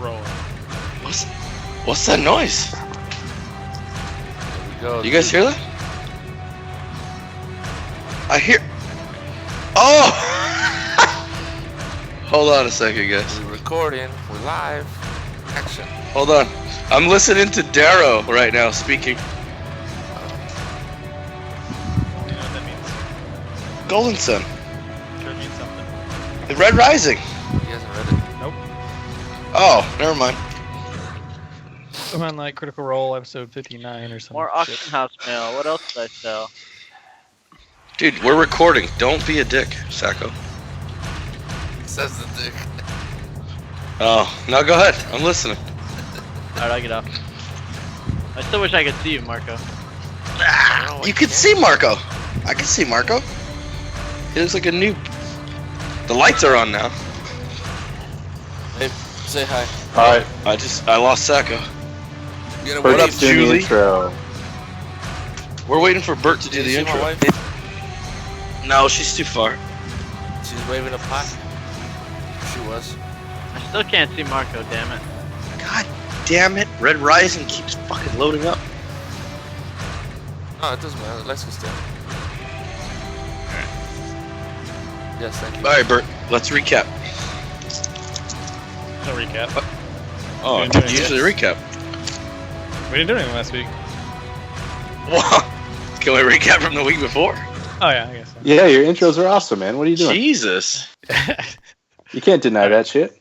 rolling. What's that noise? You guys hear that? I hear. Oh! Hold on a second, guys. We're recording. We're live. Action. Hold on. I'm listening to Darrow right now speaking. You know what that means? Golden Sun. Sure means something. The Red Rising. He hasn't read it. Nope. Oh, never mind. I'm on like Critical Role episode 59 or something. More auction house mail. What else did I sell? Dude, we're recording. Don't be a dick, Sacco. Says the dick. Oh, no, go ahead. I'm listening. Alright, I'll get off. I still wish I could see you, Marco. You can see Marco. I can see Marco. He looks like a noob. The lights are on now. Hey, say hi. Alright. I lost Sacco. What up, Julie? Intro. We're waiting for Bert to do the intro. No, she's too far. She's waving a pot. She was. I still can't see Marco, damn it. God damn it. Red Rising keeps fucking loading up. No, it doesn't matter. Let's go stand. Yes, thank you. Alright, Bert. Let's recap. No recap. Oh, We didn't do usually recap. We didn't do anything last week. Can we recap from the week before? Oh yeah, I guess so. Yeah, your intros are awesome, man. What are you doing? Jesus. You can't deny that shit.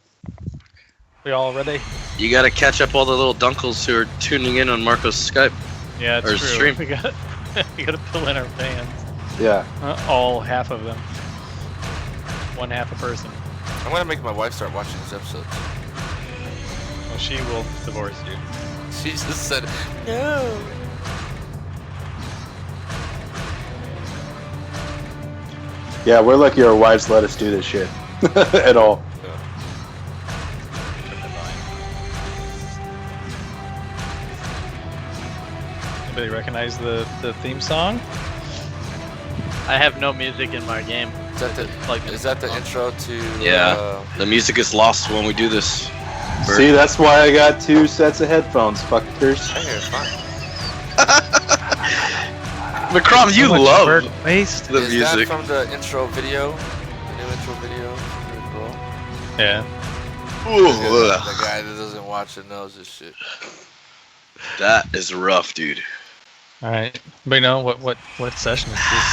We all ready? You gotta catch up all the little dunkels who are tuning in on Marco's Skype. Yeah, it's Or true. stream. We gotta fill in our fans. Yeah. All half of them. One half a person. I'm gonna make my wife start watching this episode. Well, she will divorce you. She just said, no. Yeah, we're lucky our wives let us do this shit. At all. Anybody recognize the theme song? I have no music in my game. Is that the intro to? Yeah. The music is lost when we do this. Bert. See, that's why I got 2 sets of headphones, fuckers. I hear it fine. But Crom, you So much love Bert waste. the Is music. that from the intro video? The new intro video? Cool. Yeah. Ooh, The guy that doesn't watch it knows this shit. that is rough, dude. All right. But know what session is this?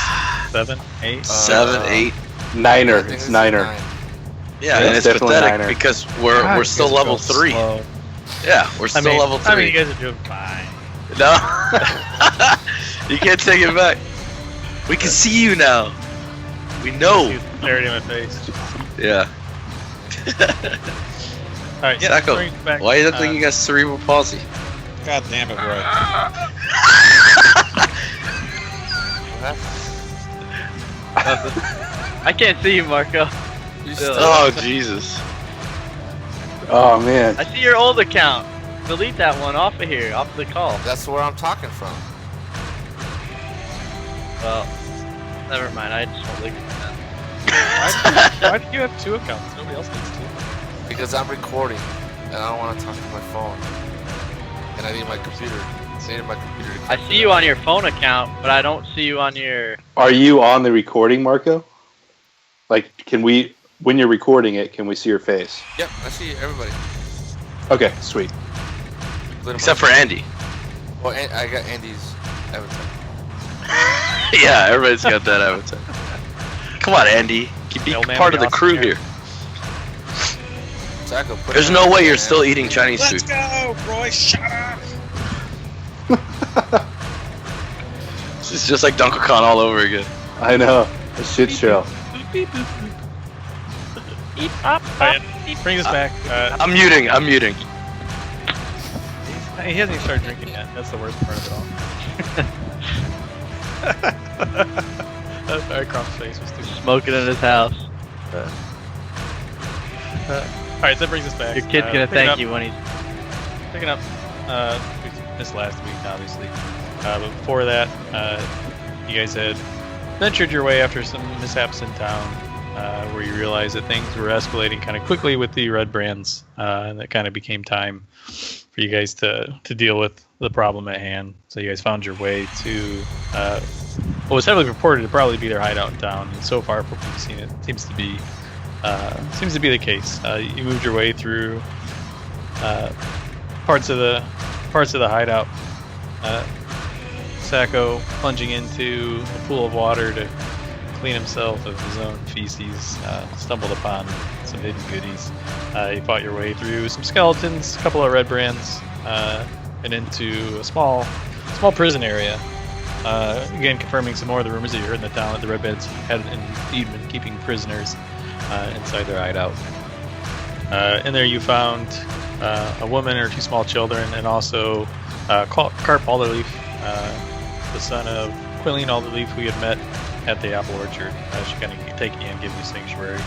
7, 8. 7, 8. Niner. I think It's this is Niner. 9. Yeah, Yeah, and it's definitely pathetic Niner. because we're still level 3. Slow. Yeah, we're still level 3. I mean, you guys are doing fine. No, you can't take it back. We can see you now. We know. See the clarity in my face. Yeah. All right. Yeah. Sacco, bring it back. why is that thing you got cerebral palsy? God damn it, bro. I can't see you, Marco. You still, Oh Jesus. Oh, man. I see your old account. Delete that one off of here, off the call. that's where I'm talking from. Well, never mind. I just won't look at Why do you have 2 accounts? Nobody else needs 2. Because I'm recording, and I don't want to talk to my phone. And I need my computer. I needed my computer to that. I see you on your phone account, but I don't see you on your... Are you on the recording, Marco? Like, can we, when you're recording it, can we see your face? Yep, I see everybody. Okay, sweet. Except for Andy. Well, I got Andy's avatar. Yeah, everybody's got that avatar. Come on, Andy. Be Old man part of the awesome crew here. here. Sacco, put There's it no on way there, you're still man. eating Chinese Let's food. go, Roy. Shut up. This is just like DunkelCon all over again. I know. A shit show. Bring us back. I'm muting. He hasn't even started drinking yet. That's the worst part of it all. Sorry, Crom's face was too. Smoking in his house. Alright, that brings us back. Your kid's gonna thank you when he's... Picking up, we missed last week, obviously. But before that, you guys had ventured your way after some mishaps in town. where you realize that things were escalating kind of quickly with the red brands, and it kind of became time for you guys to deal with the problem at hand. So you guys found your way to what was heavily reported to probably be their hideout in town, and so far from what we've seen, it seems to be the case. You moved your way through parts of the hideout. Sacco plunging into a pool of water to clean himself of his own feces, stumbled upon some hidden goodies. You fought your way through some skeletons, a couple of red brands, and into a small prison area. Again, confirming some more of the rumors that you heard in the town that the red brands had indeed been keeping prisoners inside their hideout. In there you found a woman and her 2 small children, and also Carp Alderleaf, the son of Killian Alderleaf, who you had met at the apple orchard. She kind of take you and give you sanctuary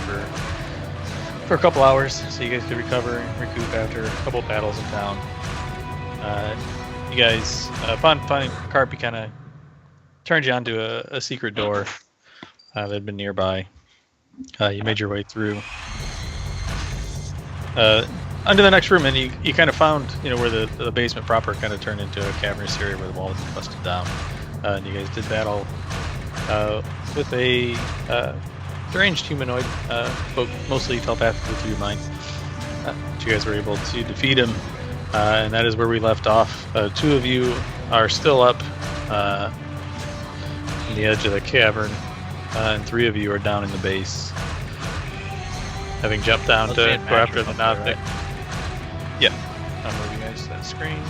for a couple hours, so you guys could recover and recoup after a couple battles in town. You guys, upon finding Carp, he kind of turned you onto a secret door that had been nearby. You made your way through under the next room, and you kind of found, where the basement proper kind of turned into a cavernous area where the wall had been busted down. And you guys did battle with a deranged humanoid, spoke mostly telepathically through your mind. But you guys were able to defeat him, and that is where we left off. 2 of you are still up on the edge of the cavern, and 3 of you are down in the base, having jumped down to go after the Nothic. Right? Yeah, I'll move you guys to that screen.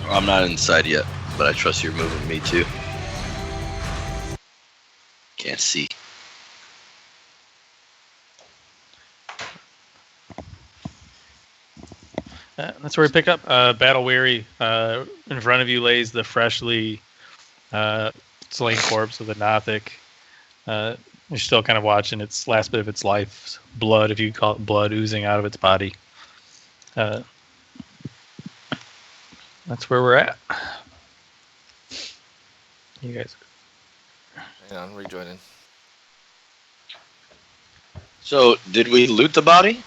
I'm not inside yet, but I trust you're moving me too. Can't see. That's where we pick up. Battle weary. In front of you lays the freshly slain corpse of the Nothic. You're still kind of watching its last bit of its life, blood, if you call it blood, oozing out of its body. That's where we're at. You guys. Yeah, I'm rejoining. So, did we loot the body?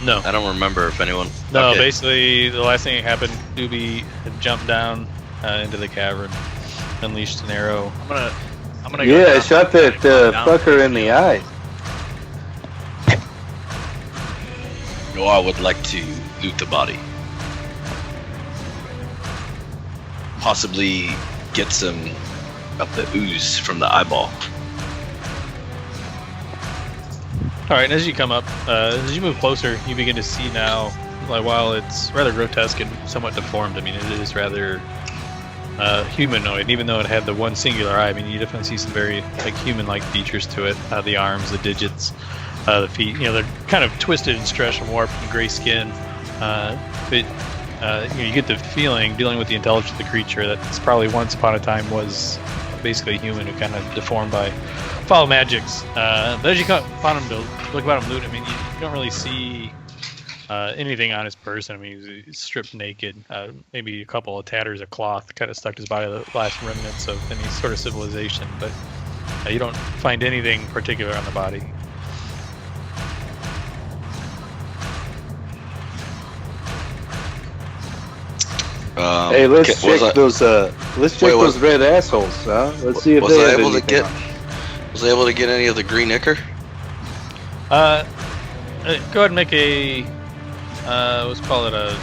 No. I don't remember if anyone... No, okay. Basically, the last thing that happened, Doobie had jumped down into the cavern, unleashed an arrow. I'm gonna Yeah, go I shot that fucker in the eye. Noir would like to loot the body. Possibly get some of the ooze from the eyeball. Alright, as you come up, as you move closer, you begin to see now, like, while it's rather grotesque and somewhat deformed, I mean, it is rather humanoid, even though it had the one singular eye. I mean, you definitely see some very human-like features to it. The arms, the digits, the feet. They're kind of twisted and stretched and warped and gray skin. But you get the feeling, dealing with the intelligence of the creature, that it's probably once upon a time was basically a human who kind of deformed by foul magics. But as you come upon him to look about him loot, I mean, you don't really see anything on his person. I mean, he's stripped naked. Maybe a couple of tatters of cloth kind of stuck to his body, the last remnants of any sort of civilization. But you don't find anything particular on the body. Hey, let's check those. Let's check those red assholes, huh? Let's see if was they I have able to anything get. on. Was I able to get any of the green ichor? Go ahead and make a let's call it a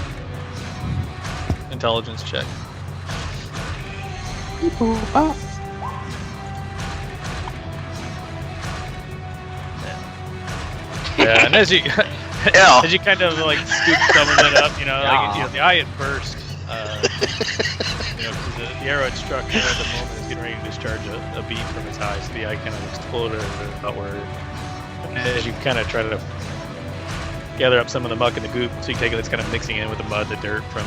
intelligence check. Yeah, and as you as you kind of scoop some of it up, the eye had burst. Because the arrow had struck him at the moment. It was getting ready to discharge a beam from his eye, so the eye kind of exploded outward. And as you kind of try to gather up some of the muck and the goop, so you take it, it's kind of mixing in with the mud, the dirt from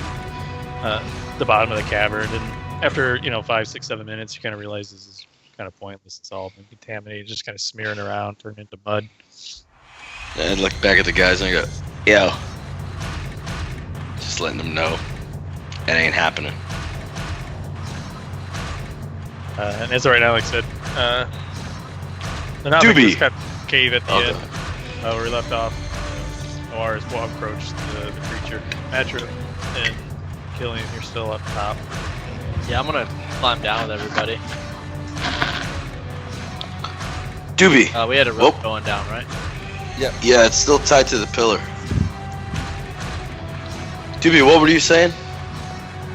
the bottom of the cavern. And after 5, 6, 7 minutes, you kind of realize this is kind of pointless. It's all been contaminated, just kind of smearing around, turning into mud. And I look back at the guys and I go, yo. Just letting them know it ain't happening. And as of right now, like I said, the Novice Doobie. just got cave at the Okay. end where we left off. Noir has approached the creature. Matrim and Killian, you're still up top. Yeah, I'm gonna climb down with everybody. Doobie. We had a rope Whoop. going down, right? Yeah, it's still tied to the pillar. Doobie, what were you saying?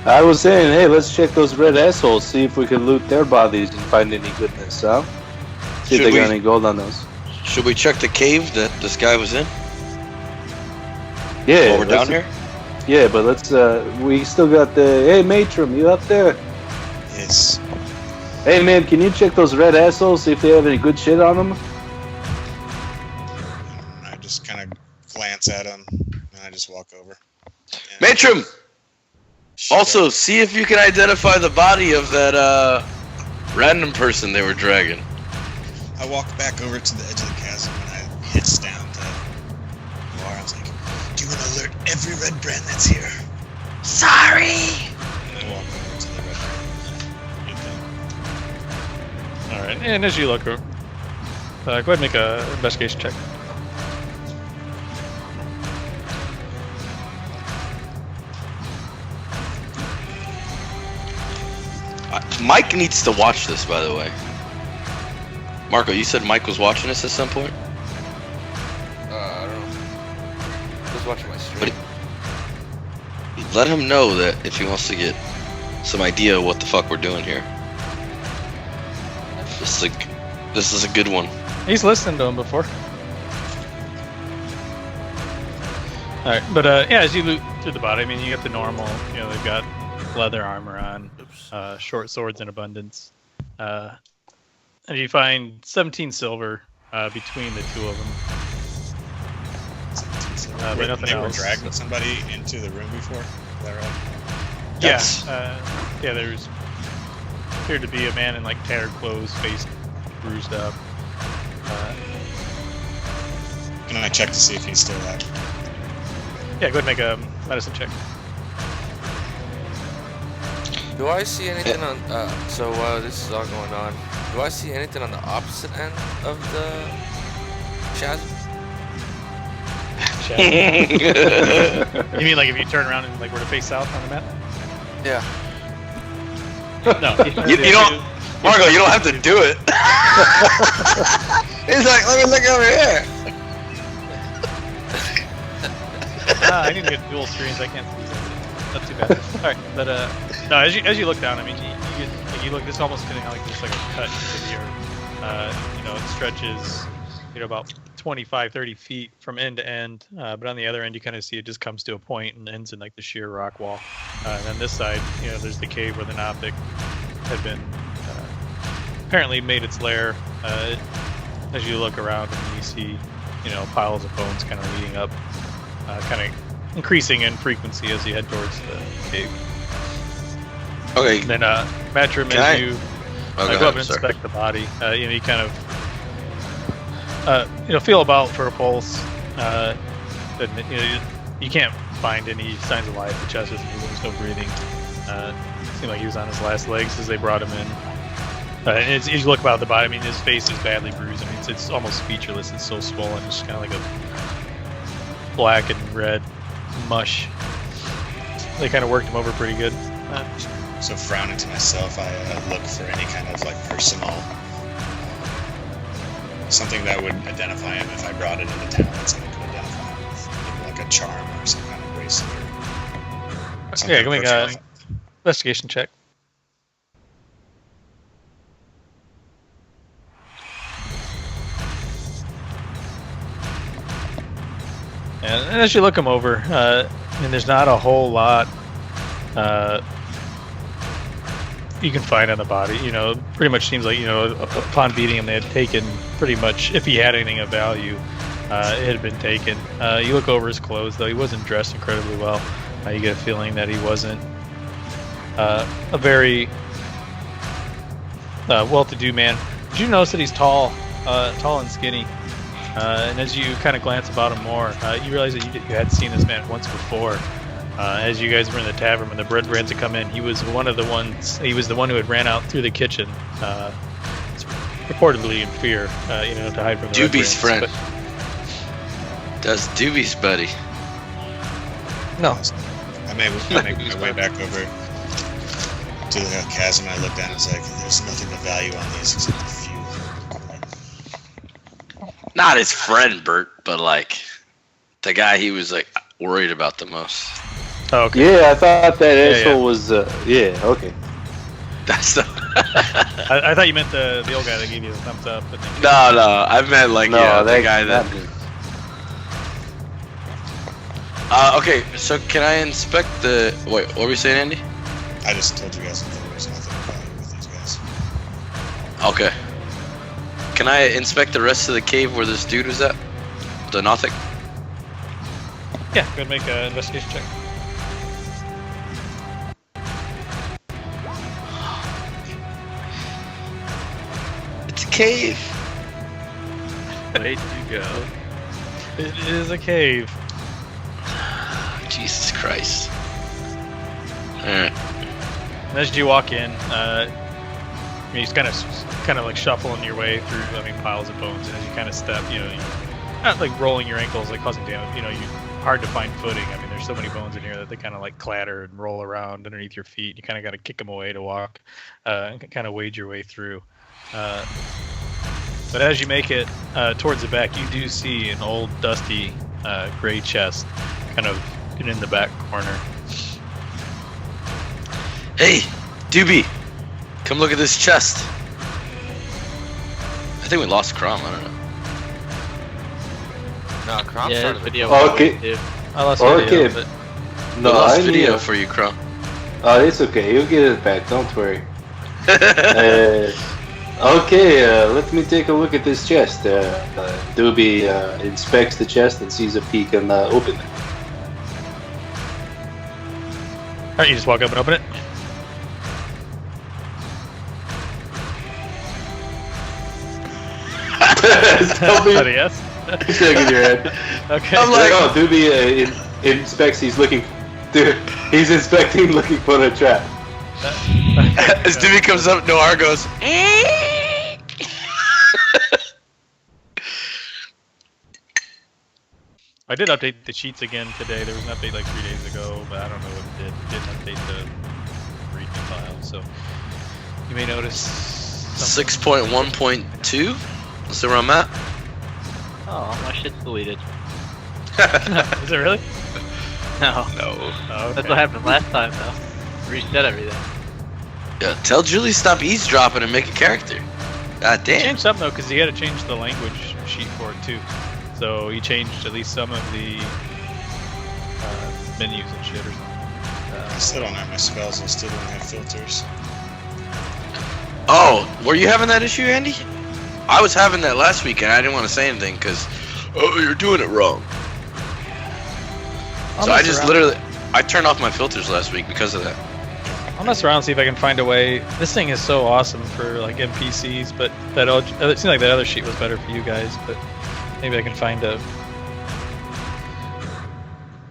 I was saying, hey, let's check those red assholes, see if we can loot their bodies and find any goodness, huh? See if Should they got we- any gold on those. Should we check the cave that this guy was in Yeah, while we're down let's- here? Yeah, but let's, we still got the, hey, Matrim, you up there? Yes. Hey, man, can you check those red assholes, see if they have any good shit on them? I just kind of glance at him, and I just walk over. And Matrim! shoot Also, him. see if you can identify the body of that random person they were dragging. I walk back over to the edge of the chasm, and I hits down to Noir. I was like, do you want to alert every red brand that's here? Sorry! And I walk over to the red brand. All right, and as you look, go ahead and make a investigation check. Mike needs to watch this, by the way. Marco, you said Mike was watching this at some point? I don't know. Just watching my stream. Let him know that if he wants to get some idea of what the fuck we're doing here. This is a good one. He's listened to him before. All right, but yeah, as you loot through the body, I mean, you get the normal. You know, they've got leather armor on, short swords in abundance, and you find 17 silver between the two of them. But nothing They were else. dragging somebody into the room before. Is that right? Yes. Yeah, there's appeared to be a man in like tattered clothes, face bruised up. Can I check to see if he's still alive? Yeah, go ahead and make a medicine check. Do I see anything on? So while this is all going on, do I see anything on the opposite end of the chasm? You mean like if you turn around and like were to face south on the map? Yeah. No. You don't, Marco, you don't have to do it. He's like, let me look over here. I need to get dual screens. I can't see that. Not too bad. All right, but no. As you look down, I mean, you look. This almost kind of like just like a cut into the earth. You know, it stretches, you know, about 25, 30 feet from end to end. But on the other end, you kind of see it just comes to a point and ends in like the sheer rock wall. And then this side, you know, there's the cave where the Nothic had been apparently made its lair. As you look around, and you see, you know, piles of bones kind of leading up. Kind of increasing in frequency as you head towards the cave. Okay. And then Matrim, Can I- as you Oh, go go up ahead, and sorry. inspect the body, you know, you kind of you know, feel about for a pulse. And, you know, you can't find any signs of life. The chest isn't moving, there's no breathing. Seemed like he was on his last legs as they brought him in. And as you look about the body, I mean, his face is badly bruised. I mean, it's almost featureless. It's so swollen. It's kind of like a black and red mush. They kind of worked him over pretty good. So frowning to myself, I look for any kind of like personal, something that would identify him if I brought it into town. That something could identify him with, maybe like a charm or some kind of bracelet. Or something Yeah, go make a personal. investigation check. And as you look him over, I mean, there's not a whole lot you can find on the body. You know, pretty much seems like, you know, upon beating him, they had taken pretty much, if he had anything of value, it had been taken. You look over his clothes, though he wasn't dressed incredibly well. You get a feeling that he wasn't a very well-to-do man. Did you notice that he's tall and skinny? And as you kind of glance about him more, you realize that you had seen this man once before. As you guys were in the tavern, when the bread brands had come in, he was one of the ones. He was the one who had ran out through the kitchen, reportedly in fear, to hide from the Doobie's Red friend. Brands, That's Doobie's buddy. No. I make my way back over to the chasm. I look down and it's like, there's nothing of value on these except a few. Not his friend, Bert, but like the guy he was like worried about the most. Oh, okay. Yeah, I thought that asshole yeah. was. Yeah, okay. That's the. I thought you meant the old guy that gave you the thumbs up. But No, I meant like the guy that. Okay, so can I inspect the? Wait, what were we saying, Andy? I just told you guys that there was nothing of value with these guys. Okay. Can I inspect the rest of the cave where this dude was at? The Nothic? Yeah, go ahead and make an investigation check. It's a cave. Way to go. It is a cave. Jesus Christ. Alright. And as you walk in, you just kind of like shuffling your way through, piles of bones, and as you kind of step, you're not like rolling your ankles, like causing damage. You hard to find footing. There's so many bones in here that they kind of like clatter and roll around underneath your feet. You kind of got to kick them away to walk, and kind of wade your way through. But as you make it towards the back, you do see an old, dusty, gray chest, kind of in the back corner. Hey, Doobie, come look at this chest. I think we lost Crom, I don't know. No, Crom Yeah, started this the video. Okay. I lost Okay. video, but We No, lost I video knew. for you, Crom. Oh, it's okay. You'll get it back. Don't worry. Okay, let me take a look at this chest. Doobie inspects the chest and sees if he can open it. Alright, you just walk up and open it. Tell me. Is that a yes? Shaking your head. Okay. I'm like- Oh, Doobie inspects. He's looking. Dude, he's inspecting, looking for a trap. As Doobie comes up, Noir goes, I did update the sheets again today. There was an update like 3 days ago, but I don't know what it did. It didn't update the README file, so you may notice something. 6.1.2? That's where I'm at. Oh, my shit's deleted. Is it really? No. No. Oh, okay. That's what happened last time, though. Reset everything. Yeah, tell Julie stop eavesdropping and make a character. God damn. Changed something though, because you got to change the language sheet for it too. So he changed at least some of the menus and shit or something. I still don't have my spells. I still don't have filters. Oh, were you having that issue, Andy? I was having that last week and I didn't want to say anything because, oh, you're doing it wrong. So I just I turned off my filters last week because of that. I'll mess around and see if I can find a way. This thing is so awesome for like NPCs, but it seems like that other sheet was better for you guys. But maybe I can find a.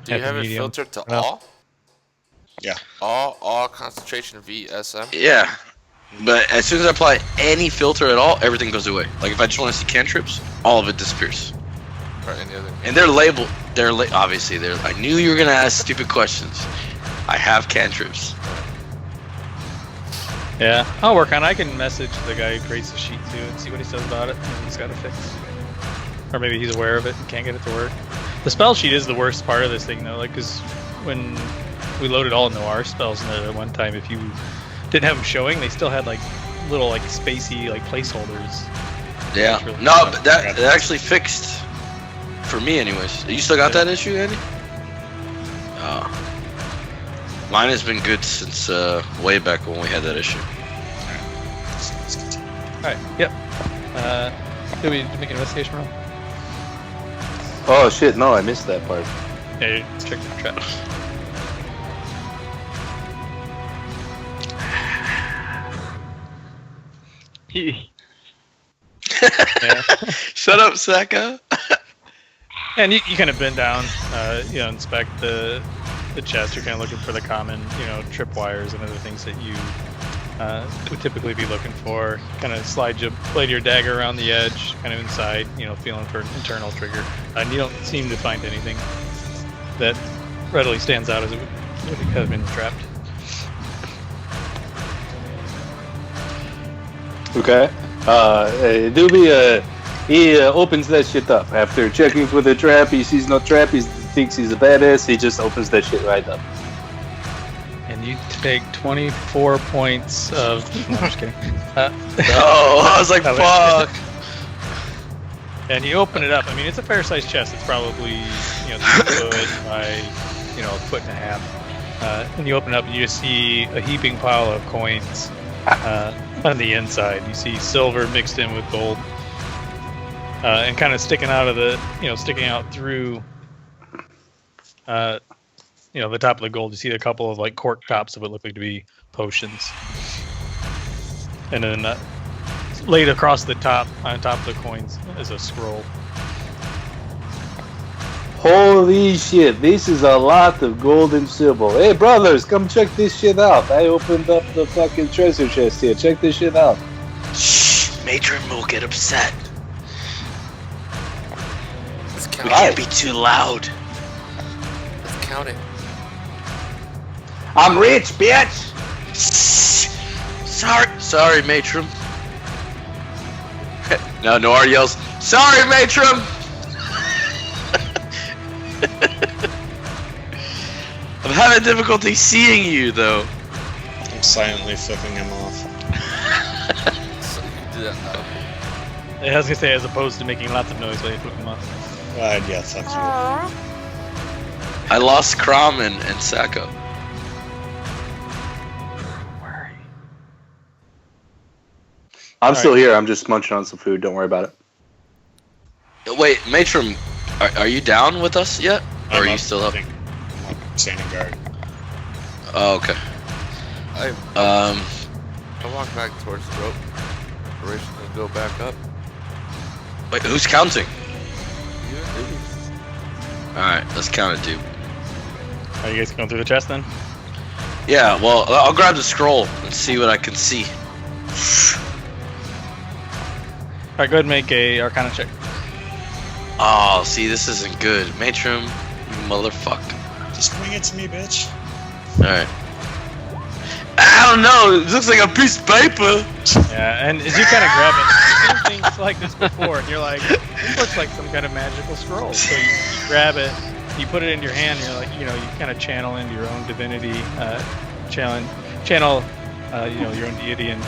Do you have it medium. filtered to No. all? Yeah. All concentration VSM? Yeah. But as soon as I apply any filter at all, everything goes away. Like if I just want to see cantrips, all of it disappears. Or any other? And they're labeled. Obviously. I knew you were gonna ask stupid questions. I have cantrips. Yeah, I'll work on it. I can message the guy who creates the sheet too and see what he says about it. Maybe he's got a fix. Or maybe he's aware of it and can't get it to work. The spell sheet is the worst part of this thing though, like, because when we loaded all Noir spells in there at one time, if you didn't have them showing, they still had like little like spacey like placeholders. Yeah. Really No, fun. but that actually fixed for me anyways. You still got that issue, Andy? Oh. Mine has been good since way back when we had that issue. Let's continue. Alright, yep. Did we make an investigation roll? Oh shit! No, I missed that part. Yeah, check the trap. Yeah. Shut up, Saka. And you kind of bend down, inspect the the chest, you're kind of looking for the common, tripwires and other things that you would typically be looking for. Kind of blade your dagger around the edge, kind of inside, feeling for an internal trigger. And you don't seem to find anything that readily stands out as it would have been trapped. Okay. Doobie, he opens that shit up. After checking for the trap, he sees no trap, he thinks he's a badass, he just opens that shit right up. And you take 24 points of... No, I'm just kidding. I was like, fuck. And you open it up. I mean, it's a fair-sized chest. It's probably, 3 foot by, a foot and a half. And you open it up and you just see a heaping pile of coins on the inside. You see silver mixed in with gold. And kind of sticking out through, the top of the gold. You see a couple of, cork tops of what look like to be potions. And then laid across the top, on top of the coins, is a scroll. Holy shit, this is a lot of gold and silver. Hey brothers, come check this shit out. I opened up the fucking treasure chest here. Check this shit out. Shh, Matrim will get upset. Let's We count can't it. be too loud. Let's count it. I'm rich, bitch! Shh. Sorry, Matrim. No, Noir yells, sorry, Matrim! I'm having difficulty seeing you, though. I'm silently flipping him off. So you can do that now. I was gonna say, as opposed to making lots of noise while you flip them up. Yeah, fuck you. I lost Crom and Sacco. I'm still here, I'm just munching on some food, don't worry about it. Wait, Matrim, are you down with us yet? Or are you still up? I'm up standing guard. Oh, okay. I walk back towards the rope. Preparation to go back up. Wait, who's counting? You and Doobie. Alright, let's count it, dude. Are you guys going through the chest then? Yeah, well, I'll grab the scroll and see what I can see. Alright, go ahead and make a Arcana check. Oh, see, this isn't good. Matrim, you motherfucker. Just bring it to me, bitch. Alright. I don't know, it looks like a piece of paper. Yeah, and as you kind of grab it, you've seen things like this before, and you're like, this looks like some kind of magical scroll. So you grab it, you put it in your hand, and you're like, you kind of channel into your own divinity, channel, your own deity, and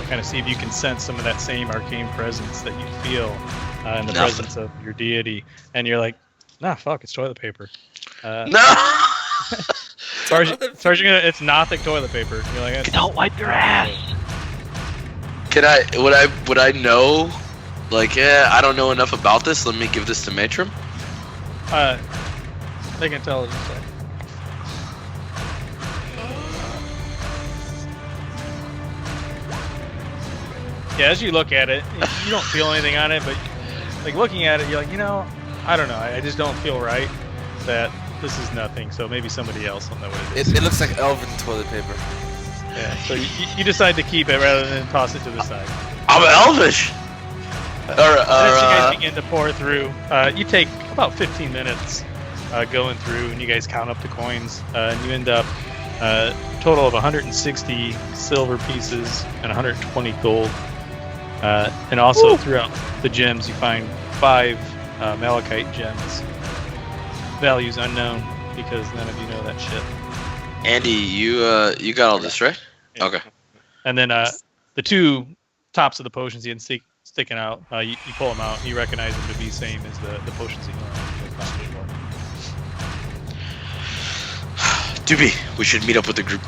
kind of see if you can sense some of that same arcane presence that you feel in the presence of your deity. And you're like, nah, fuck, it's toilet paper. No! Sergeant, it's Nothic toilet paper. You're like, Don't wipe your ass. Would I know? Like, I don't know enough about this. Let me give this to Matrim. They can tell it. Just like, yeah, as you look at it, you don't feel anything on it, but like looking at it, you're like, I don't know. I just don't feel right that this is nothing. So maybe somebody else will know what it is. It looks like elven toilet paper. Yeah. So you decide to keep it rather than toss it to the side. I'm elvish. As you guys begin to pour through, you take about 15 minutes going through, and you guys count up the coins, and you end up total of 160 silver pieces and 120 gold. And also throughout the gems, you find 5 malachite gems. Values unknown because none of you know that shit. Andy, you got all this, right? Yeah. Okay. And then the 2 tops of the potions you had sticking out, you pull them out. You recognize them to be same as the potions that you found before. Doobie, we should meet up with the group.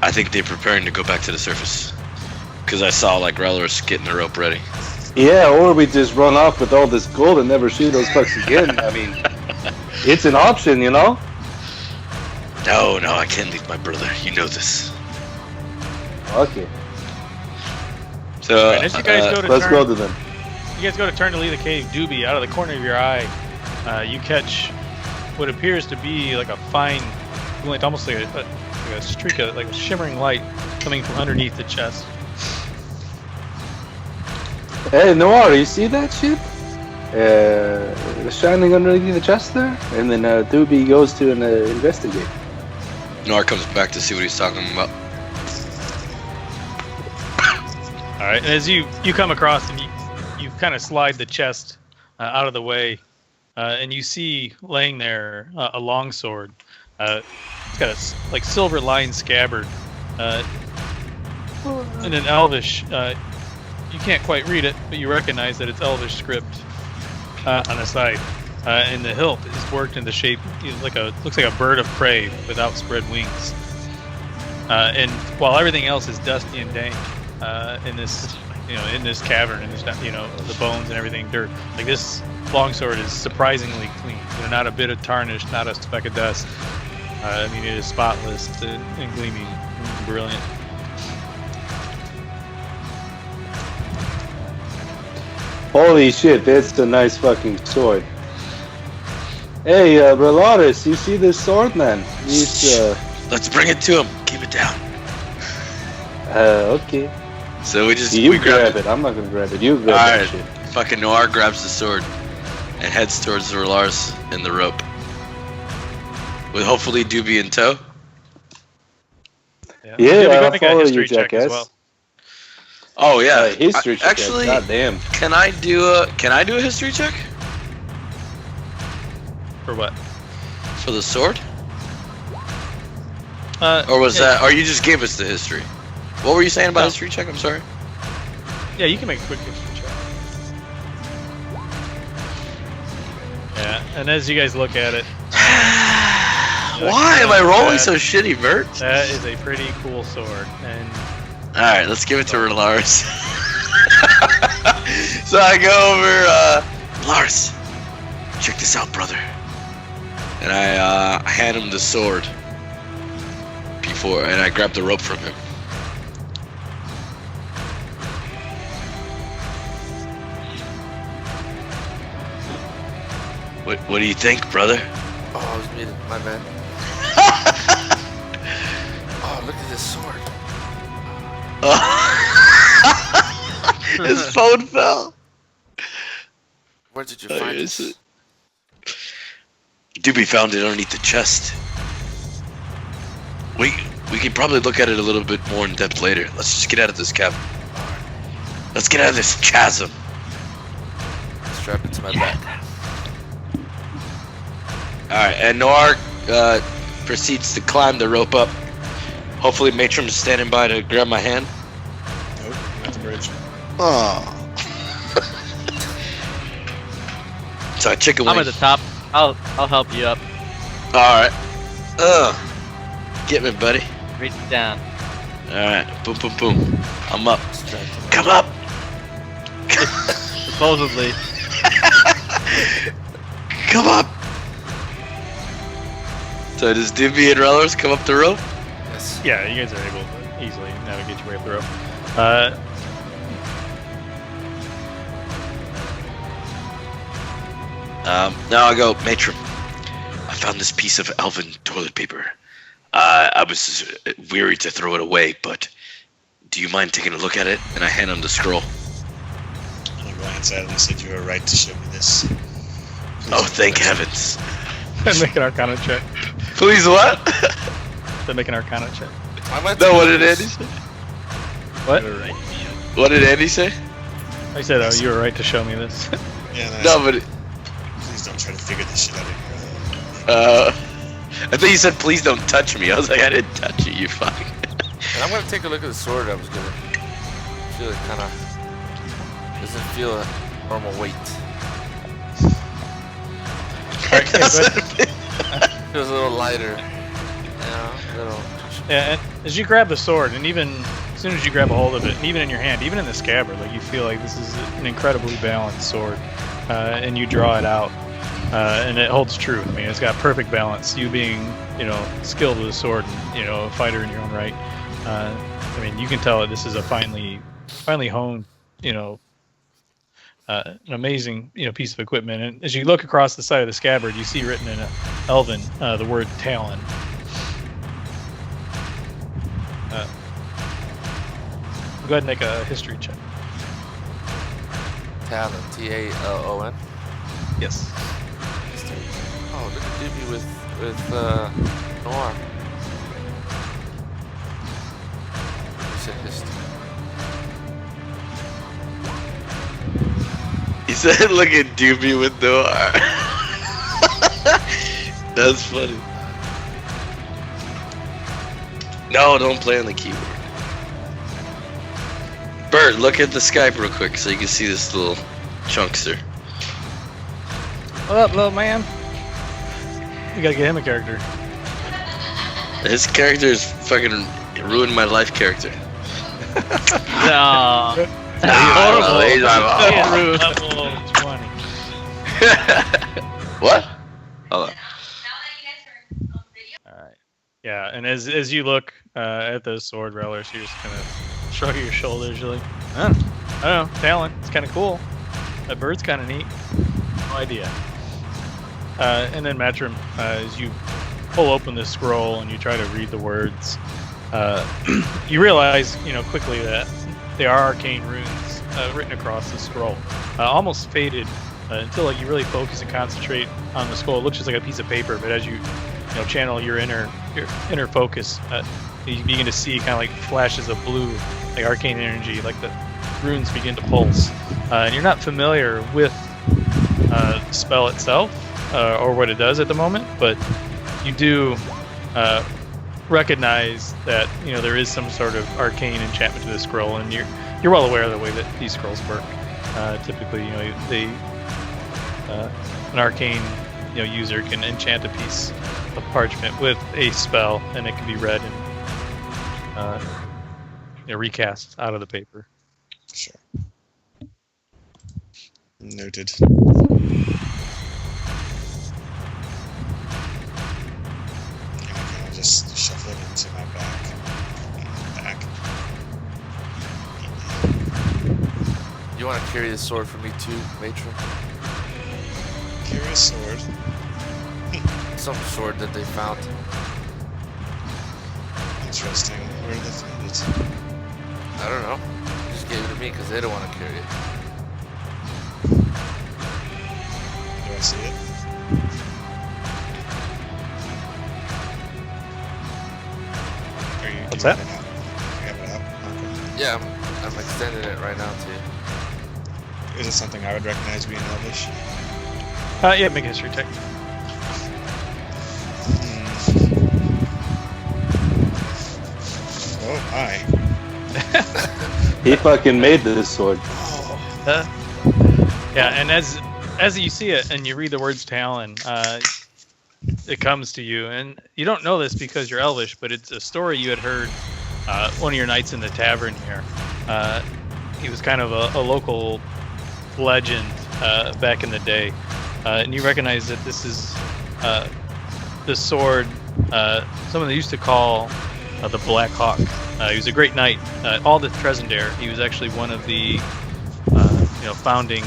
I think they're preparing to go back to the surface. Because I saw Relarus getting the rope ready. Yeah, or we just run off with all this gold and never see those fucks again. I mean, it's an option, No, I can't leave my brother. You know this. Okay. So, And as you guys go to Let's turn, go to them. you guys go to turn to leave the cave, Doobie, out of the corner of your eye, you catch what appears to be like a fine glint, almost like a streak of like a shimmering light coming from underneath the chest. Hey, Noir, you see that shit? Shining underneath the chest there? And then Doobie goes to investigate. Noir comes back to see what he's talking about. All right, and as you come across and you kind of slide the chest out of the way, and you see laying there a longsword. It's got a like silver lined scabbard, in an Elvish. You can't quite read it, but you recognize that it's Elvish script on the side. And the hilt is worked in the shape looks like a bird of prey with outspread wings. And while everything else is dusty and dank in this cavern, and the bones and everything dirt, like this longsword is surprisingly clean. Not a bit of tarnish, not a speck of dust. I mean, it is spotless and gleaming, and brilliant. Holy shit, that's a nice fucking sword. Hey, Relarus, you see this sword, man? Let's bring it to him. Keep it down. Okay. So we grab it. I'm not gonna grab it. You grab that shit. Fucking Noir grabs the sword and heads towards Relarus in the rope. With hopefully Doobie in tow. Yeah, I'll follow you, jackass. Well. Oh yeah, history check. Actually, goddamn. Can I do a history check? For what? For the sword? Or was that? Or you just gave us the history? What were you saying about history check? I'm sorry. Yeah, you can make a quick history check. Yeah, and as you guys look at it, why am I rolling so shitty, Bert? That is a pretty cool sword, and all right, let's give it to Relarus. So I go over, Relarus, check this out, brother. And I hand him the sword and I grab the rope from him. What do you think, brother? Oh, I was muted. My bad. Oh, look at this sword. His phone fell. Where did you find this? Doobie found it underneath the chest. We can probably look at it a little bit more in depth later. Let's just get out of this cavern. Let's get out of this chasm. Strap it to my back. Alright, and Noir proceeds to climb the rope up. Hopefully Matrim is standing by to grab my hand. Nope, I'm at the bridge. Oh. So chicken wing. I'm at the top. I'll help you up. Alright. Get me, buddy. Reach down. Alright. Boom, boom, boom. I'm up. Come up. Supposedly. Come up. So does Doobie and Relarus come up the rope? Yes. yeah, you guys are able to easily navigate your way up the rope. Now I go, Matrim. I found this piece of elven toilet paper. I was weary to throw it away, but do you mind taking a look at it? And I hand him the scroll. I glance at it and said, "You were right to show me this." Oh, thank heavens. Make an Arcana check. Please what? Make an Arcana check. No, what did Andy say? What? What did Andy say? I said, "Oh, you were right to show me this." Yeah, and I No, said, but please don't try to figure this shit out of your head. I thought you said, please don't touch me. I was like, I didn't touch you, you fuck. And I'm gonna take a look at the sword. I was gonna feel it kind of doesn't feel a normal weight. Alright, yeah, Feels a little lighter. A little. yeah, and as you grab the sword, and even as soon as you grab a hold of it, and even in your hand, even in the scabbard, like you feel like this is an incredibly balanced sword, and you draw it out, and it holds true. I mean, it's got perfect balance. You being, skilled with a sword, and a fighter in your own right. I mean, you can tell that this is a finely honed, an amazing, piece of equipment. And as you look across the side of the scabbard, you see written in Elven the word Talon. go ahead and make a history check. Talon, T-A-L-O-N. Yes. Oh, look at Doobie with Noir. You said history. He said, "Look at Doobie with Noir." That's funny. No, don't play on the keyboard. Bert, look at the Skype real quick so you can see this little chunkster. What up, little man? We gotta get him a character. His character is fucking ruined my life character. No. Horrible. He's Level 20. What? Hold on. Alright. Yeah, and as you look at the sword, Relarus, you're just kind of shrugging your shoulders. You're like, I don't know, Talon. It's kind of cool. That bird's kind of neat. No idea. And then Matrim, as you pull open this scroll and you try to read the words, you realize, quickly that they are arcane runes written across the scroll, almost faded until you really focus and concentrate on the scroll. It looks just like a piece of paper, but as you channel your inner focus, you begin to see kind of like flashes of blue, like arcane energy, like the runes begin to pulse. And you're not familiar with the spell itself or what it does at the moment, but you do recognize that there is some sort of arcane enchantment to the scroll, and you're well aware of the way that these scrolls work. Typically, they an arcane user can enchant a piece of parchment with a spell, and it can be read and recast out of the paper. Sure. Noted. Just shuffle it into my back. You want to carry the sword for me too, Matrim? Carry a sword. Some sword that they found. Interesting. Where did they find it? I don't know. They just gave it to me because they don't want to carry it. Do I see it? What's that? You have it out, Marco? Yeah, I'm extending it right now to you. Is it something I would recognize being Elvish? Yeah, make a history check. Oh, hi. He fucking made this sword. Yeah, and as you see it and you read the words Talon, it comes to you, and you don't know this because you're Elvish, but it's a story you had heard one of your nights in the tavern here. He was kind of a local legend back in the day, and you recognize that this is the sword someone they used to call the Black Hawk. He was a great knight. All the Tresendare, he was actually one of the founding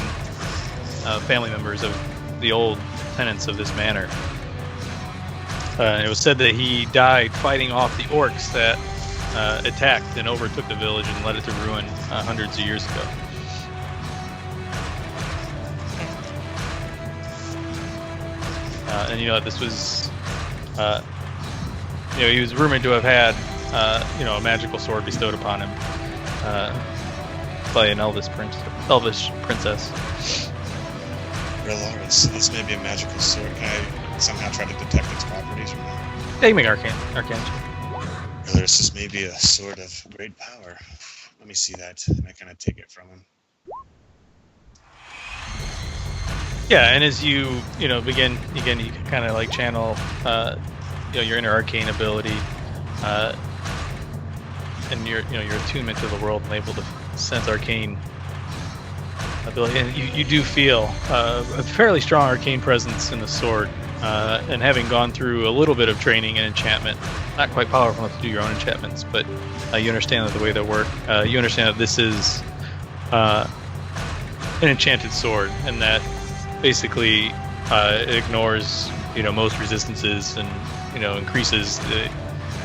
family members of the old tenants of this manor. It was said that he died fighting off the orcs that attacked and overtook the village and led it to ruin hundreds of years ago. And this was, he was rumored to have had, a magical sword bestowed upon him by an Elvish princess. Relarus. This may be a magical sword. Can I somehow try to detect its properties or not? Yeah, you can make arcane. Relarus, this may be a sword of great power. Let me see that. And I kind of take it from him. Yeah, and as you begin, you can kind of like channel your inner arcane ability, and your attunement to the world and able to sense arcane ability, and you do feel a fairly strong arcane presence in the sword, and having gone through a little bit of training and enchantment, not quite powerful enough to do your own enchantments, but you understand the way they work. You understand that this is an enchanted sword, and that basically it ignores most resistances and increases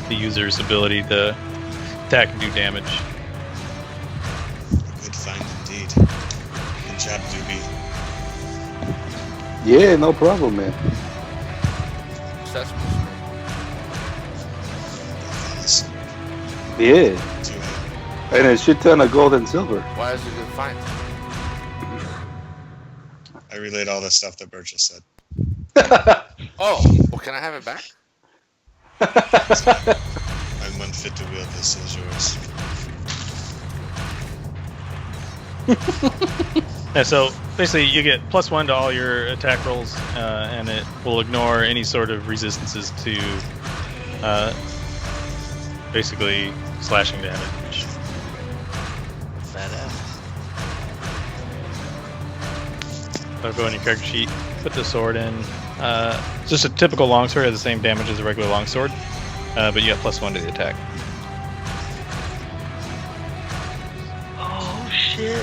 the user's ability to attack and do damage. Good job, Doobie. Yeah, no problem, man. That's Fellas. Yeah, Do it. and a shit ton of gold and silver. why is it a good find? I relayed all the stuff that Bert just said. Oh, well, can I have it back? I'm unfit to wield this as yours. Yeah, so basically you get +1 to all your attack rolls, and it will ignore any sort of resistances to basically slashing damage. Badass. So go in your character sheet, put the sword in. It's just a typical longsword, has the same damage as a regular longsword, but you got +1 to the attack. Oh shit.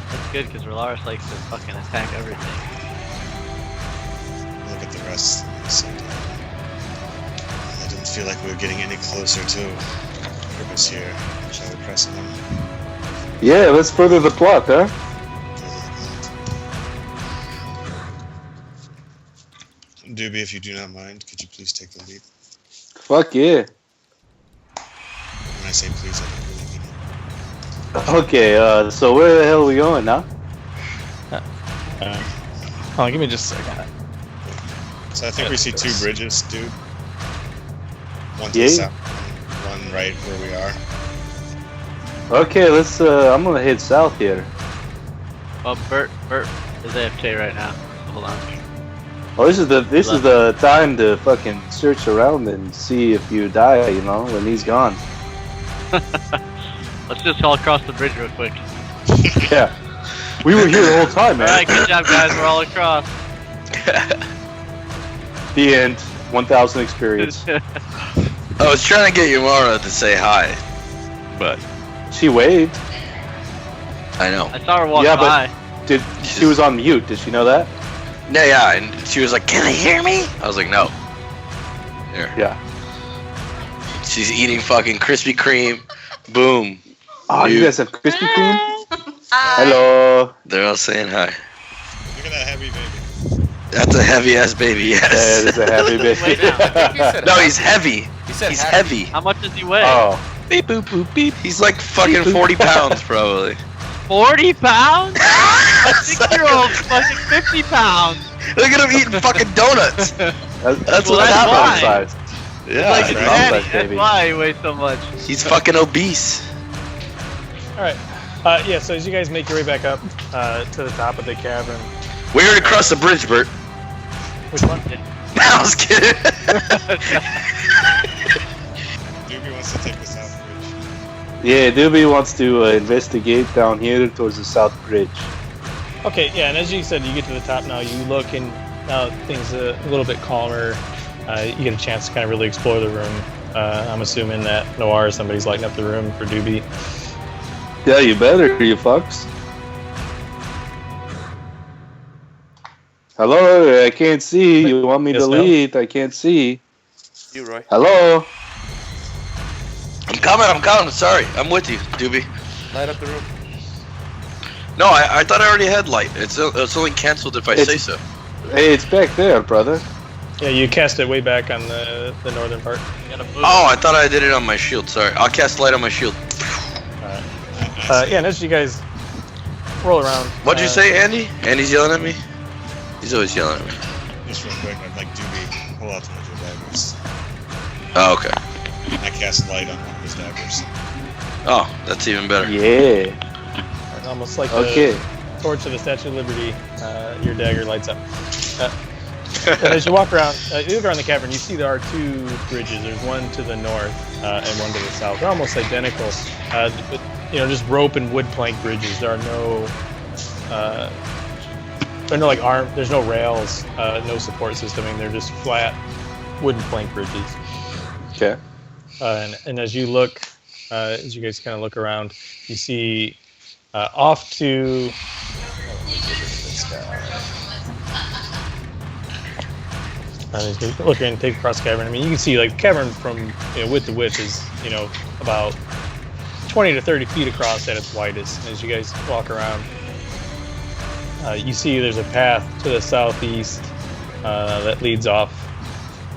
That's good because Relarus likes to fucking attack everything. Look at the rest. I didn't feel like we were getting any closer to purpose here. Shall we press on? Yeah, let's further the plot, huh? Doobie, if you do not mind, could you please take the lead? Fuck yeah. When I say please, I don't really mean it. Okay, so where the hell are we going now? Hold on, give me just a second. So I think we see 2 bridges, dude. One to Yeah. the south, one right where we are. Okay, let's. I'm gonna head south here. Oh, Bert is AFK right now. Hold on. Oh, this is the time to fucking search around and see if you die. You know, when he's gone. Let's just all cross the bridge real quick. Yeah, we were here the whole time, man. Alright, good job guys, we're all across. The end. 1,000 experience. I was trying to get Yamara to say hi, but She waved. I know. I saw her walk Yeah, but- by. She was on mute. Did she know that? Yeah, and she was like, "Can they hear me?" I was like, "No." There. Yeah. She's eating fucking Krispy Kreme. Boom. Oh, you Dude. guys have Krispy Kreme? Hello. They're all saying hi. Look at that heavy baby. That's a heavy ass baby. Yeah, Yes. it's a happy Wait baby. now. I think he said No, happy. he's heavy. He said He's happy. heavy. How much does he weigh? Oh. Beep boop boop beep. He's like fucking 40 pounds probably. 40 pounds? A 6-year-old's fucking 50 pounds. Look at him eating fucking donuts. That's Well, what that's happens why. outside. Yeah, Like his right. daddy, That's that's baby. why he weighs so much. he's fucking obese. Alright, yeah, so as you guys make your way back up to the top of the cavern, We already crossed the bridge, Bert. which one? I was kidding. Doobie wants to take the south bridge. Yeah, Doobie wants to investigate down here towards the south bridge. Okay, yeah, and as you said, you get to the top now, you look and now things are a little bit calmer. You get a chance to kind of really explore the room. I'm assuming that Noir, somebody's lighting up the room for Doobie. Yeah, you better, you fucks. Hello, I can't see. You want me Yes, to no? lead? I can't see. You, Roy. Hello? I'm coming. Sorry, I'm with you, Doobie. Light up the room. No, I thought I already had light. It's only canceled if I say so. Hey, it's back there, brother. Yeah, you cast it way back on the northern part. You gotta move. Oh, I thought I did it on my shield. Sorry, I'll cast light on my shield. Yeah, and as you guys roll around. What'd you say, Andy? Andy's yelling at me. He's always yelling at me. Just real quick, I'd like Doobie pull out one of your daggers. Oh, okay. I cast light on one of his daggers. Oh, that's even better. Yeah. And almost like Okay. the torch of the Statue of Liberty, your dagger lights up. And as you walk around, you look around the cavern, you see there are 2 bridges. There's one to the north and one to the south. They're almost identical, but just rope and wood plank bridges. There are no, like arm. There's no rails, no support system. I mean, they're just flat wooden plank bridges. Okay. And as you look, as you guys kind of look around, you see off to. And as you look and take across the cavern, I mean, you can see like the cavern from width to width is about 20 to 30 feet across at its widest. And as you guys walk around, you see there's a path to the southeast that leads off.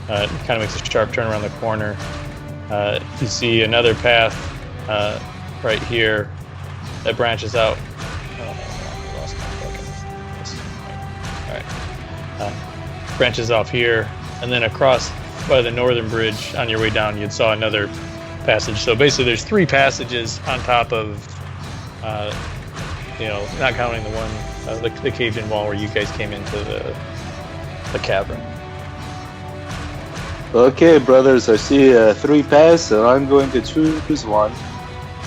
It kind of makes a sharp turn around the corner. You see another path right here that branches out. I lost my fucking. All right. Branches off here, and then across by the northern bridge on your way down, you saw another passage. So basically, there's 3 passages on top of, not counting the one, the caved-in wall where you guys came into the cavern. Okay, brothers, I see 3 paths, so I'm going to choose one.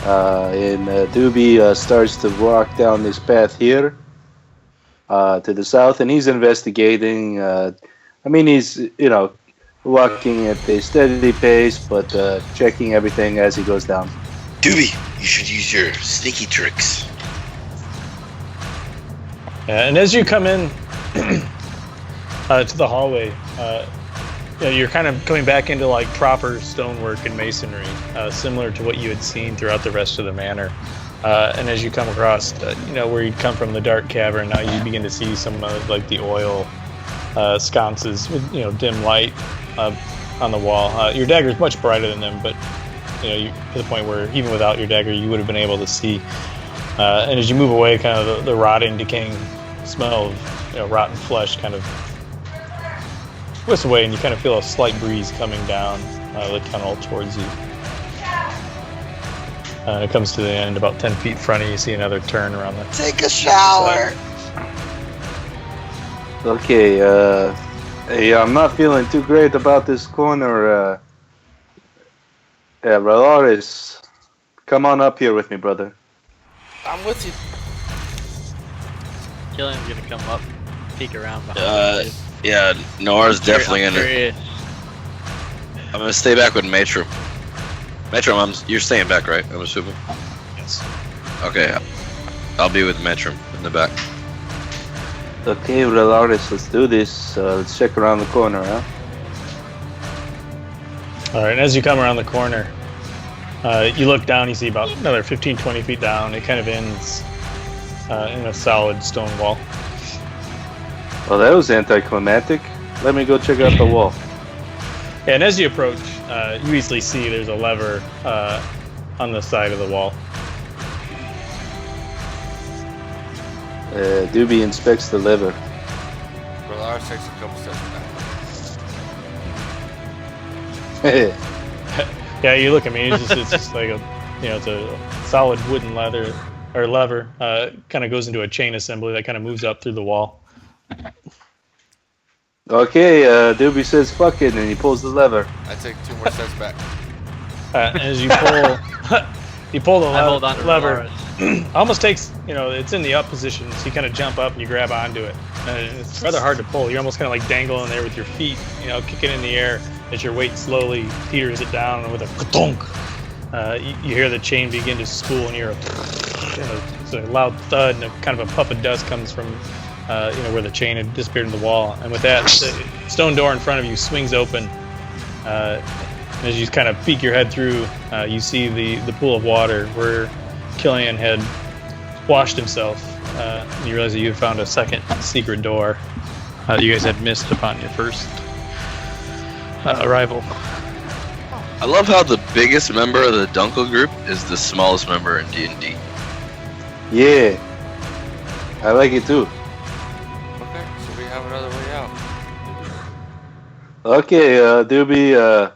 And Doobie starts to walk down this path here to the south, and he's investigating. He's walking at a steady pace, but checking everything as he goes down. Doobie, you should use your sneaky tricks. And as you come in to the hallway, you're kind of coming back into like proper stonework and masonry, similar to what you had seen throughout the rest of the manor. And as you come across, where you'd come from the dark cavern, now you begin to see some of like the oil sconces with dim light on the wall. Your dagger is much brighter than them, but you to the point where even without your dagger, you would have been able to see. And as you move away, kind of the rotting, decaying smell of rotten flesh kind of whisks away, and you kind of feel a slight breeze coming down the tunnel towards you. It comes to the end, about 10 feet in front of you. You see another turn around the. Take a shower. Okay, I'm not feeling too great about this corner. Relarus, come on up here with me, brother. I'm with you. Killian's gonna come up, peek around behind you. Yeah, Noir's definitely I'm gonna. curious. I'm gonna stay back with Matrim. Matrim, you're staying back, right? I'm assuming. Yes. Okay, I'll be with Matrim in the back. Okay, Relarus, let's do this. Let's check around the corner, huh? All right, and as you come around the corner, you look down, you see about another 15-20 feet down. It kind of ends in a solid stone wall. Well, that was anticlimactic. Let me go check out the wall. And as you approach, you easily see there's a lever on the side of the wall. Doobie inspects the lever. Relarus takes a couple steps back. Yeah, you look at me. It's just like it's a solid wooden lever. Kind of goes into a chain assembly that kind of moves up through the wall. Okay, Doobie says fuck it, and he pulls the lever. I take 2 more steps back. As you pull the I hold on to lever. Relarus. Almost takes, it's in the up position, so you kind of jump up and you grab onto it. It's rather hard to pull. You're almost kind of like dangling there with your feet, kicking in the air as your weight slowly teeters it down, and with a ka-thunk, you hear the chain begin to spool, and you hear it's a loud thud, and kind of a puff of dust comes from where the chain had disappeared in the wall. And with that, the stone door in front of you swings open. As you kind of peek your head through, you see the pool of water where Killian had washed himself. And you realize that you had found a second secret door that you guys had missed upon your first arrival. I love how the biggest member of the Dunkel group is the smallest member in D&D. Yeah, I like it too. Okay, so we have another way out. Okay, Doobie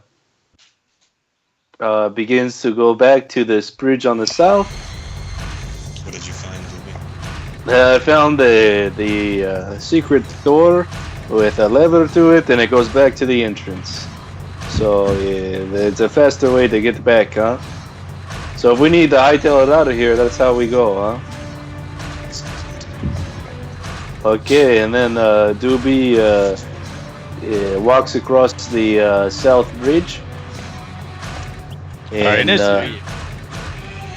begins to go back to this bridge on the south. What did you find, Doobie? I found the secret door with a lever to it, and it goes back to the entrance. So yeah, it's a faster way to get back, huh? So if we need to hightail it out of here, that's how we go, huh? Okay, and then Doobie walks across the south bridge. And And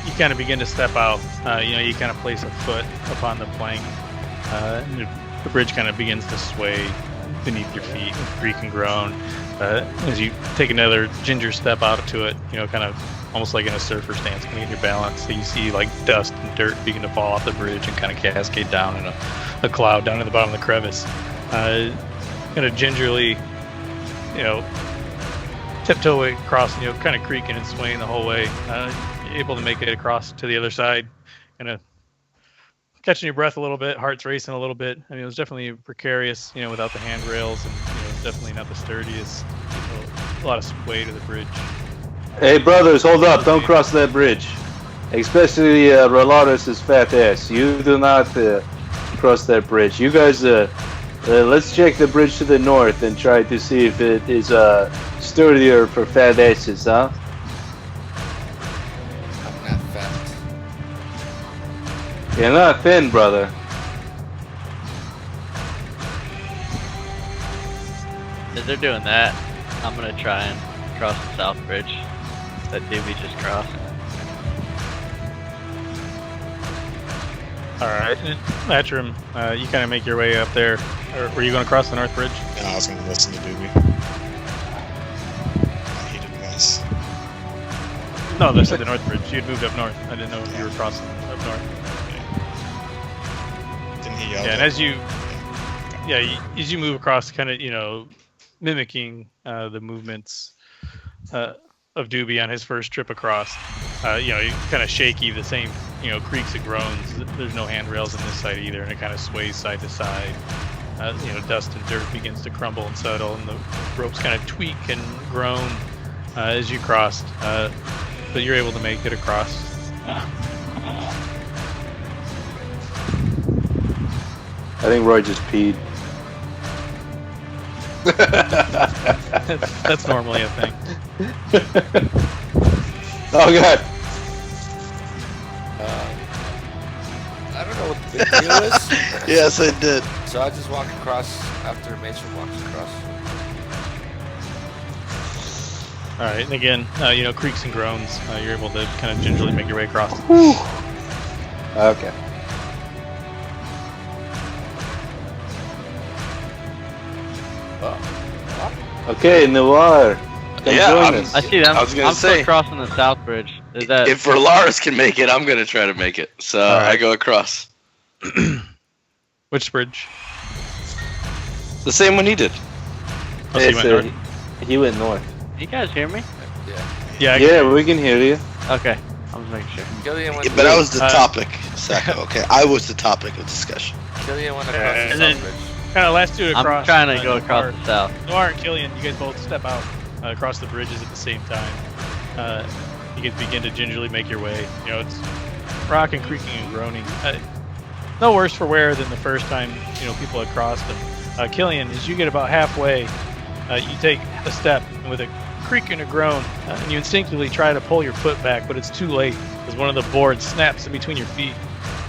you kind of begin to step out. You kind of place a foot upon the plank. And the bridge kind of begins to sway beneath your feet, creak and groan. As you take another ginger step out to it, kind of almost like in a surfer stance, kind of get your balance. So you see like dust and dirt begin to fall off the bridge and kind of cascade down in a cloud down in the bottom of the crevice. Kind of gingerly, tiptoe across, kind of creaking and swaying the whole way, able to make it across to the other side, kind of catching your breath a little bit, heart's racing a little bit. I mean, it was definitely precarious, without the handrails, and it's definitely not the sturdiest. A lot of sway to the bridge. Hey, brothers, hold up! Don't cross that bridge, especially Relarus' fat ass. You do not cross that bridge. You guys, let's check the bridge to the north and try to see if it is sturdier for fat asses, huh? I'm not fat. You're not thin, brother. As they're doing that, I'm gonna try and cross the south bridge that Doobie just crossed. Alright, Matrim, you kind of make your way up there. Or were you going to cross the north bridge? No, I was going to listen to Doobie. He did this. No, they said the north bridge. You had moved up north. I didn't know if you were crossing up north. Didn't he yell? Yeah, and as you move across, kind of, mimicking the movements of Doobie on his first trip across. You're kind of shaky, the same, creaks and groans. There's no handrails on this side either, and it kind of sways side to side. Dust and dirt begins to crumble and settle, and the ropes kind of tweak and groan as you cross. But you're able to make it across. I think Roy just peed. That's normally a thing. Oh god. I don't know what the big deal is. Yes, I did. So I just walk across after Matrim walks across. All right, and again, creaks and groans. You're able to kind of gingerly make your way across. Okay. Okay, Noir. Come join us. I see them. I was gonna I'm say, still crossing the south bridge. Is that if Relarus can make it, I'm gonna try to make it. So right. I go across. Which bridge? The same one he did. Oh, so you went north? He went north. you guys hear me? Yeah. Yeah, Yeah, we can hear you. Okay, I'm just making sure. Killian went. Yeah, but I was the topic, Sacco. Okay, I was the topic of discussion. Killian went across the and south then- bridge. kind of last two across. I'm trying to go Noir- across the south. Noir and Killian, you guys both step out across the bridges at the same time. You guys begin to gingerly make your way. It's rocking, creaking, and groaning. No worse for wear than the first time people had crossed them. Killian, as you get about halfway, you take a step, and with a creak and a groan, and you instinctively try to pull your foot back, but it's too late as one of the boards snaps in between your feet,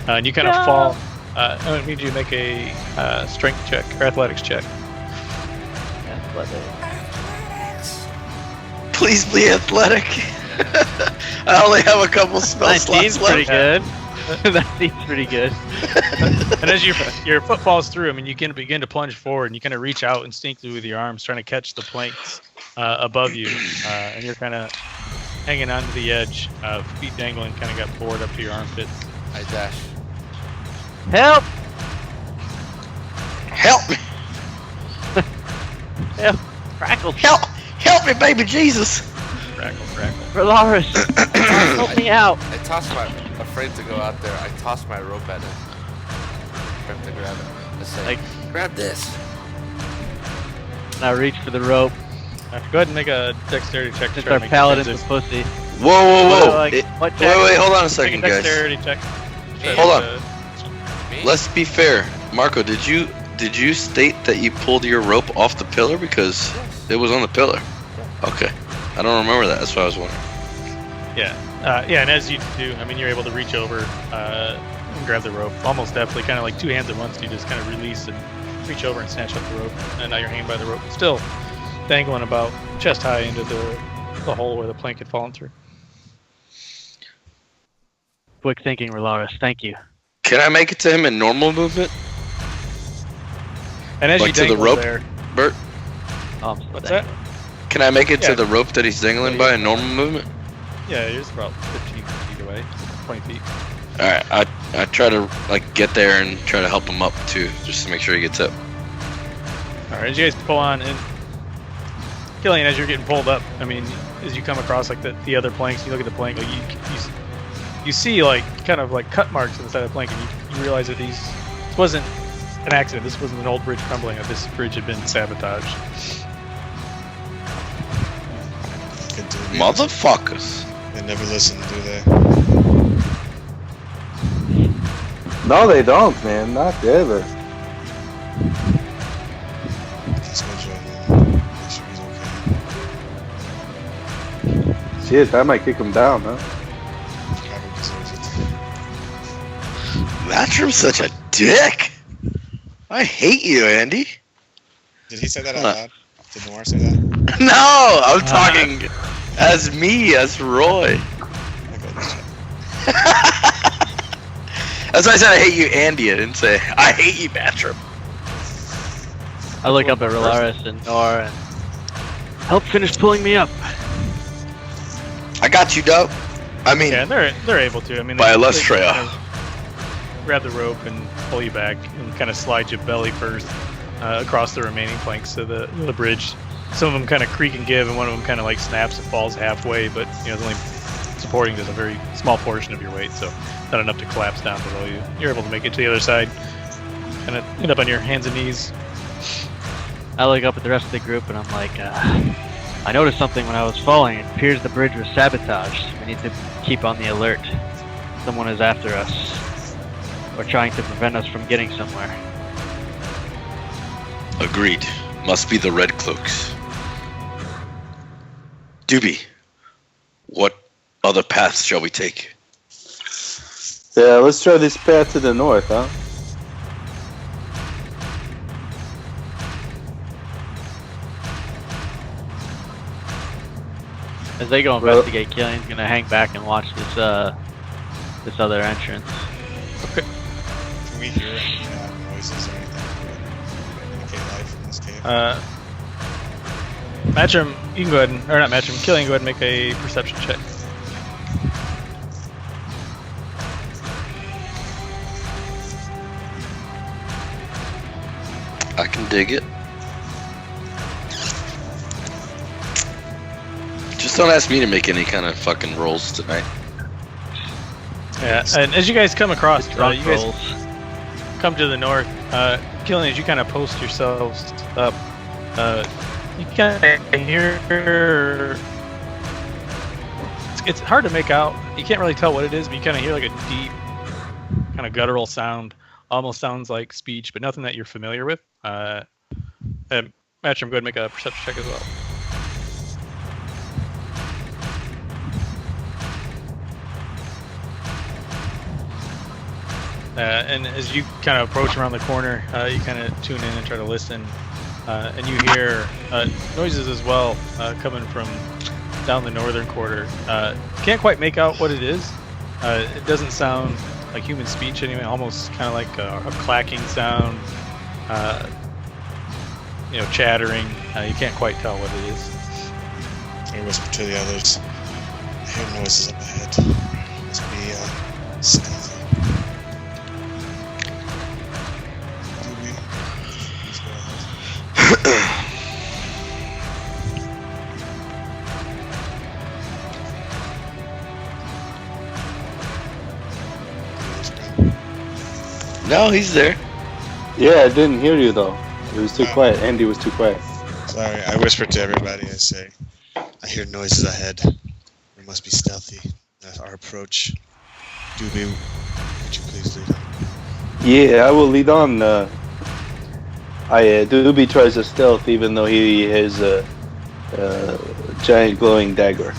and you kind of fall. I'm going to need you to make a strength check or athletics check. Please be athletic. I only have a couple spell 19's slots pretty left. good. That seems pretty good. And as your foot falls through, you can begin to plunge forward, and you kind of reach out instinctively with your arms, trying to catch the planks above you, and you're kind of hanging onto the edge, feet dangling, kind of got bored up to your armpits. I dash. Help! Help me! Help! Crackles! Help me, baby Jesus! Crackle, crackle. Relarus! Help me out! I toss afraid to go out there. I toss my rope at him. For him to grab it. I say, grab this. And I reach for the rope. Go ahead and make a dexterity check. to Since try our to make paladin's a transition. pussy. Whoa! Like, what Wait, check? hold on a Make second, a guys. dexterity check. Hold on. Me? Let's be fair. Marco, did you state that you pulled your rope off the pillar because it was on the pillar? Okay. I don't remember that. That's what I was wondering. Yeah, and as you do, you're able to reach over and grab the rope, almost definitely, kind of like two hands at once. You just kind of release and reach over and snatch up the rope, and now you're hanging by the rope, still dangling about chest high into the hole where the plank had fallen through. Quick thinking, Relarus. Thank you. Can I make it to him in normal movement? And as Like you to the dangle rope? there, Bert? Oh, I'm still What's that? dangling. Can I make it Yeah. to the rope that he's dangling by in normal movement? Yeah, you're just about 15 feet away, 20 feet. All right, I try to like get there and try to help him up too, just to make sure he gets up. All right, as you guys pull on, and Killian, as you're getting pulled up, I mean, as you come across like the other planks, you look at the plank, like you see like kind of like cut marks on the side of the plank, and you realize that this wasn't an accident. This wasn't an old bridge crumbling. This bridge had been sabotaged. Good to be Motherfuckers. They never listen, do they? No, they don't, man. Not ever. Let's go join him. Make sure he's okay. Shit, I might kick him down, huh? Probably deserves it. Matrim's such a dick. I hate you, Andy. Did he say that out Huh. loud? Did Noir say that? No, I'm talking as me, as Roy. Okay, let's check. That's why I said I hate you, Andy. I didn't say I hate you, Matrim. I look up at Relarus and Noir and help finish pulling me up. I got you, Doe. I mean, Yeah, and they're able to. I mean, by they Illustria. kind of grab the rope and pull you back and kind of slide you belly first across the remaining planks of the bridge. Some of them kind of creak and give, and one of them kind of like snaps and falls halfway, but it's only supporting just a very small portion of your weight, so not enough to collapse down below you. You're able to make it to the other side, kind of end up on your hands and knees. I look up at the rest of the group and I'm like, I noticed something when I was falling. It appears the bridge was sabotaged. We need to keep on the alert. Someone is after us, or trying to prevent us from getting somewhere. agreed. Must be the Red Cloaks. Doobie, what other paths shall we take? Yeah, let's try this path to the north, huh? As they go Well- investigate, Killian's gonna hang back and watch this other entrance. Can we hear noises or anything that would indicate life in this cave? Matrim, you can go ahead and, or not Matrim, Killian, go ahead and make a perception check. I can dig it. Just don't ask me to make any kind of fucking rolls tonight. Yeah, and as you guys come across, Drunk you guys rolls. come to the north. Killian, as you kind of post yourselves up, you kind of hear. It's hard to make out. You can't really tell what it is, but you kind of hear like a deep, kind of guttural sound. Almost sounds like speech, but nothing that you're familiar with. And Matrim, go ahead and make a perception check as well. And as you kind of approach around the corner, you kind of tune in and try to listen, and you hear noises as well coming from down the northern quarter. Can't quite make out what it is. It doesn't sound like human speech anyway, almost kind of like a clacking sound, chattering. You can't quite tell what it is. I whisper to the others. I hear noises up ahead. Must be stealthy. Doobie, please go ahead. No, he's there. Yeah, I didn't hear you though. It was too quiet. Andy was too quiet. Sorry, I whisper to everybody. I say, I hear noises ahead. We must be stealthy. That's our approach. Doobie, could you please lead on? Yeah, I will lead on. Doobie tries to stealth even though he has a giant glowing dagger.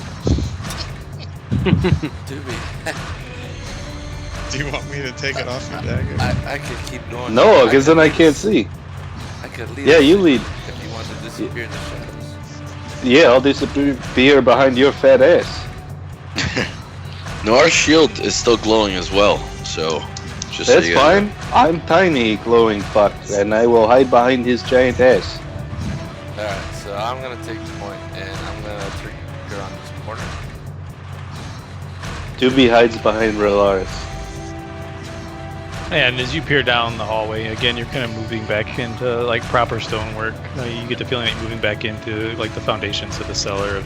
Doobie, Do you want me to take it off your dagger? I could keep going. No, because then I can't see. I could lead. Yeah, us you lead. If you want to disappear in the shadows. Yeah, I'll disappear behind your fat ass. Noir's shield is still glowing as well, so just so That's you guys know. fine. I'm tiny, glowing fuck, and I will hide behind his giant ass. Alright, so I'm gonna take the point and I'm gonna trigger on this corner. Doobie hides behind Relarus. And as you peer down the hallway, again, you're kind of moving back into like proper stonework. You get the feeling that you're moving back into like the foundations of the cellar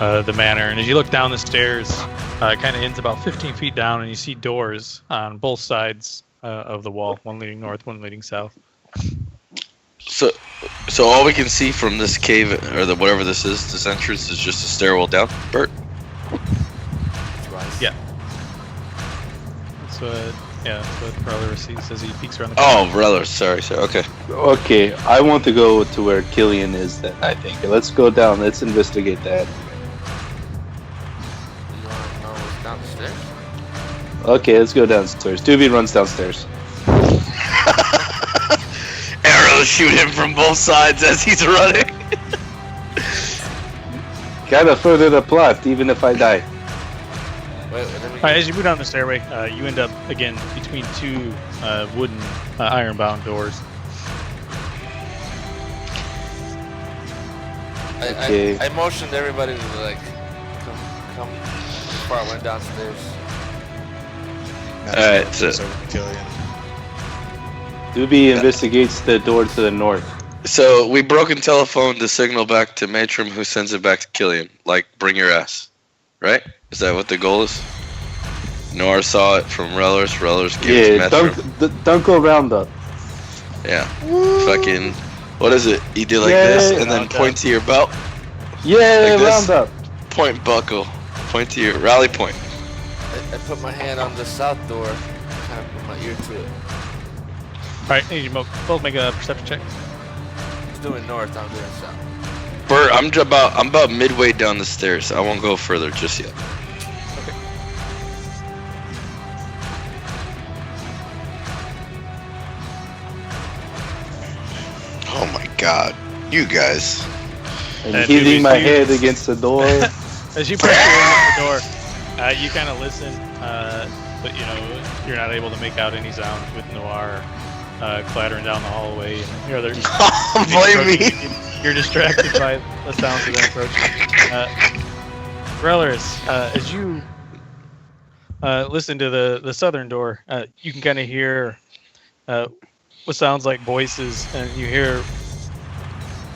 of the manor. And as you look down the stairs, it kind of ends about 15 feet down, and you see doors on both sides of the wall, one leading north, one leading south. So all we can see from this cave, or whatever this is, this entrance, is just a stairwell down, Bert? Yeah. That's what Relarus sees as he peeks around the corner. Oh, Relarus, sorry, okay. Okay, I want to go to where Killian is then, I think. Let's go down, let's investigate that. You wanna know what's downstairs? Okay, let's go downstairs. Doobie runs downstairs. Arrows shoot him from both sides as he's running. Gotta further the plot, even if I die. Wait, let me. Alright, as you move down the stairway, you end up again between two wooden iron-bound doors. Okay. I motioned everybody to like come before I went downstairs. Alright, so Killian. Doobie investigates the door to the north. So we broken telephone the signal back to Matrim, who sends it back to Killian. Like, bring your ass. Right? Is that what the goal is? Noir saw it from Relarus. Relarus gave it to Matrim. Dunkel roundup. Yeah. Fucking, what is it? You do like this and then point to your belt. Yeah, Like this? roundup. Point buckle. Point to your rally point. I put my hand on the south door, kind of put my ear to it. Alright, you both make a perception check. He's doing north, I'm doing south. Bert, I'm about midway down the stairs. I won't go further just yet. Oh my god. You guys. And And hitting Doobie my sees- head against the door. As you press the door, you kind of listen, but you know you're not able to make out any sound with Noir clattering down the hallway. And your other Blame me. You're distracted by the sounds of that approach. Relarus, as you listen to the southern door, you can kind of hear what sounds like voices, and you hear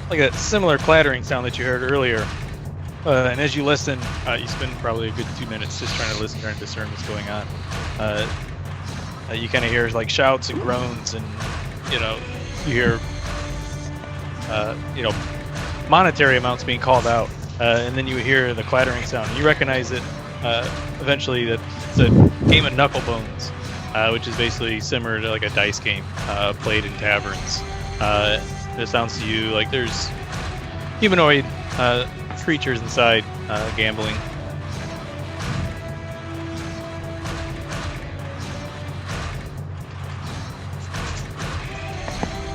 like a similar clattering sound that you heard earlier. And as you listen, you spend probably a good 2 minutes just trying to listen, trying to discern what's going on. You kind of hear like shouts and groans, and you hear monetary amounts being called out, and then you hear the clattering sound. You recognize it eventually that it's a game of knuckle bones, which is basically similar to like a dice game played in taverns. It sounds to you like there's humanoid creatures inside gambling.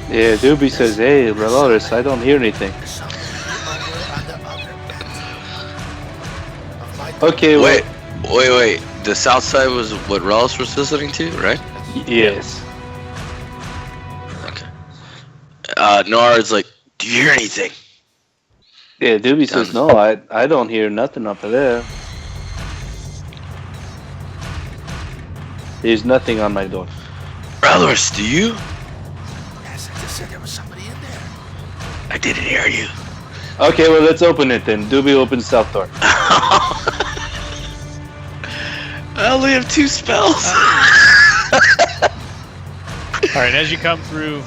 Yeah, Doobie says, hey, Relarus, I don't hear anything. Okay, Wait. The south side was what Relarus was listening to, right? Yes. Okay. Noir is like, do you hear anything? Yeah, Doobie says, no, I don't hear nothing up there. There's nothing on my door. Relarus, do you? Yes, I just said there was somebody in there. I didn't hear you. Okay, well, let's open it then. Doobie opens south door. I only have 2 spells. All right, as you come through,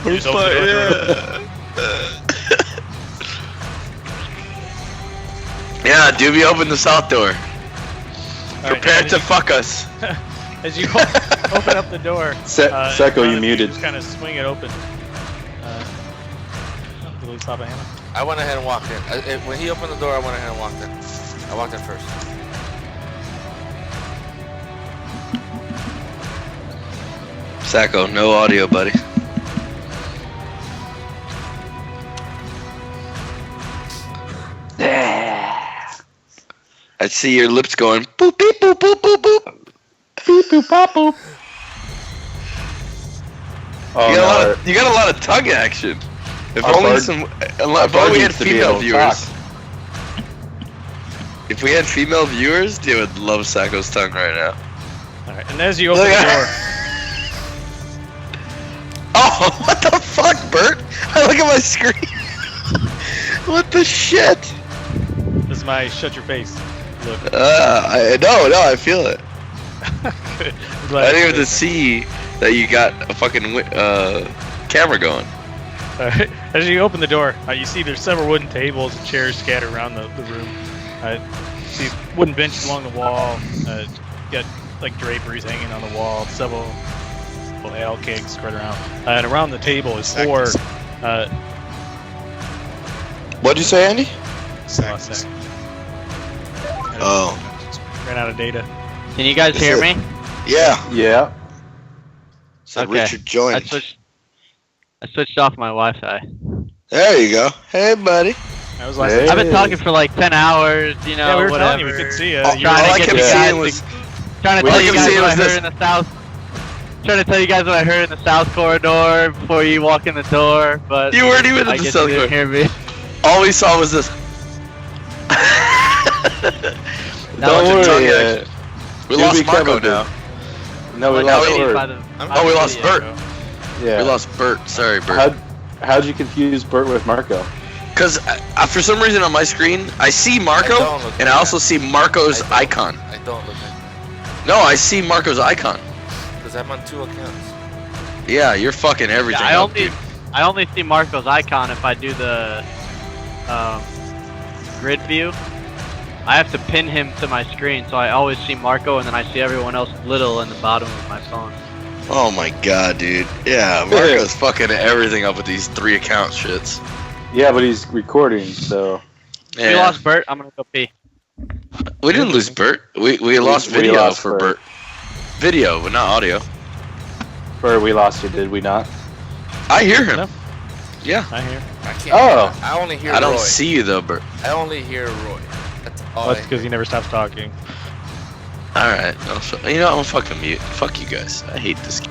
you just open the door. Yeah, Doobie opened the south door. All right, Prepare and to fuck us. As you open up the door, Sacco, you muted. Just kind of swing it open. Papa Hannah. I went ahead and walked in. When he opened the door, I went ahead and walked in. I walked in first. Sacco, no audio, buddy. I see your lips going boop beep boop boop boop boop. Beep, boop, pop, boop. Oh, You got a lot of tongue action. If Our only bard- some. our If bard only we had needs to be female able to viewers. talk. If we had female viewers, they would love Sacco's tongue right now. Alright, and as you open Look the at- door, Oh, what the fuck, Bert? I look at my screen. What the shit? this is my shut your face look. No, I feel it. Good. I'm I glad didn't you even did. see that you got a fucking camera going. Alright, as you open the door, you see there's several wooden tables and chairs scattered around the room. You see wooden benches along the wall. Got like draperies hanging on the wall. Several ale kegs spread around. And around the table is four. What'd you say, Andy? Sackers. Oh. Ran out of data. Can you guys hear me? Yeah. Yeah. So Okay. Richard joined. I switched off my Wi-Fi. There you go. Hey, buddy. That was last Hey. I've been talking for like 10 hours, you know, Yeah, we were whatever. telling you we could see you. All You I were- kept you seeing guys was. Trying to All tell I you kept guys seeing what I was heard this. in the south. Trying to tell you guys what I heard in the south corridor before you walk in the door, but You weren't even I in the guess south you didn't corridor. hear me. All we saw was this. Don't Tongue worry. action. We lost Doobie Marco covered now. No, we Like, lost I see Bert. by the- I'm- by Oh, we the lost video. Bert. Yeah. We lost Bert. Sorry, Bert. How'd you confuse Bert with Marco? Because for some reason on my screen, I see Marco, I don't look and I like also that. see Marco's I don't. icon. I don't look at No, I see Marco's icon. because I'm on 2 accounts. Yeah, you're fucking everything I up, only dude. I only see Marco's icon if I do the grid view. I have to pin him to my screen, so I always see Marco, and then I see everyone else little in the bottom of my phone. Oh my god, dude. Yeah, Marco's fucking everything up with these 3 account shits. Yeah, but he's recording, so If you Yeah. lost Bert, I'm gonna go pee. We didn't lose Bert. We lost we video lost for Bert. Bert. Video, but not audio. Bert, we lost you, did we not? I hear him. No. Yeah. I hear. I can't. Oh. I only hear I don't Roy. see you though, Bert. I only hear Roy. That's all. Well, that's I because he never stops talking. Alright. You know, I'm gonna fucking mute. Fuck you guys. I hate this game.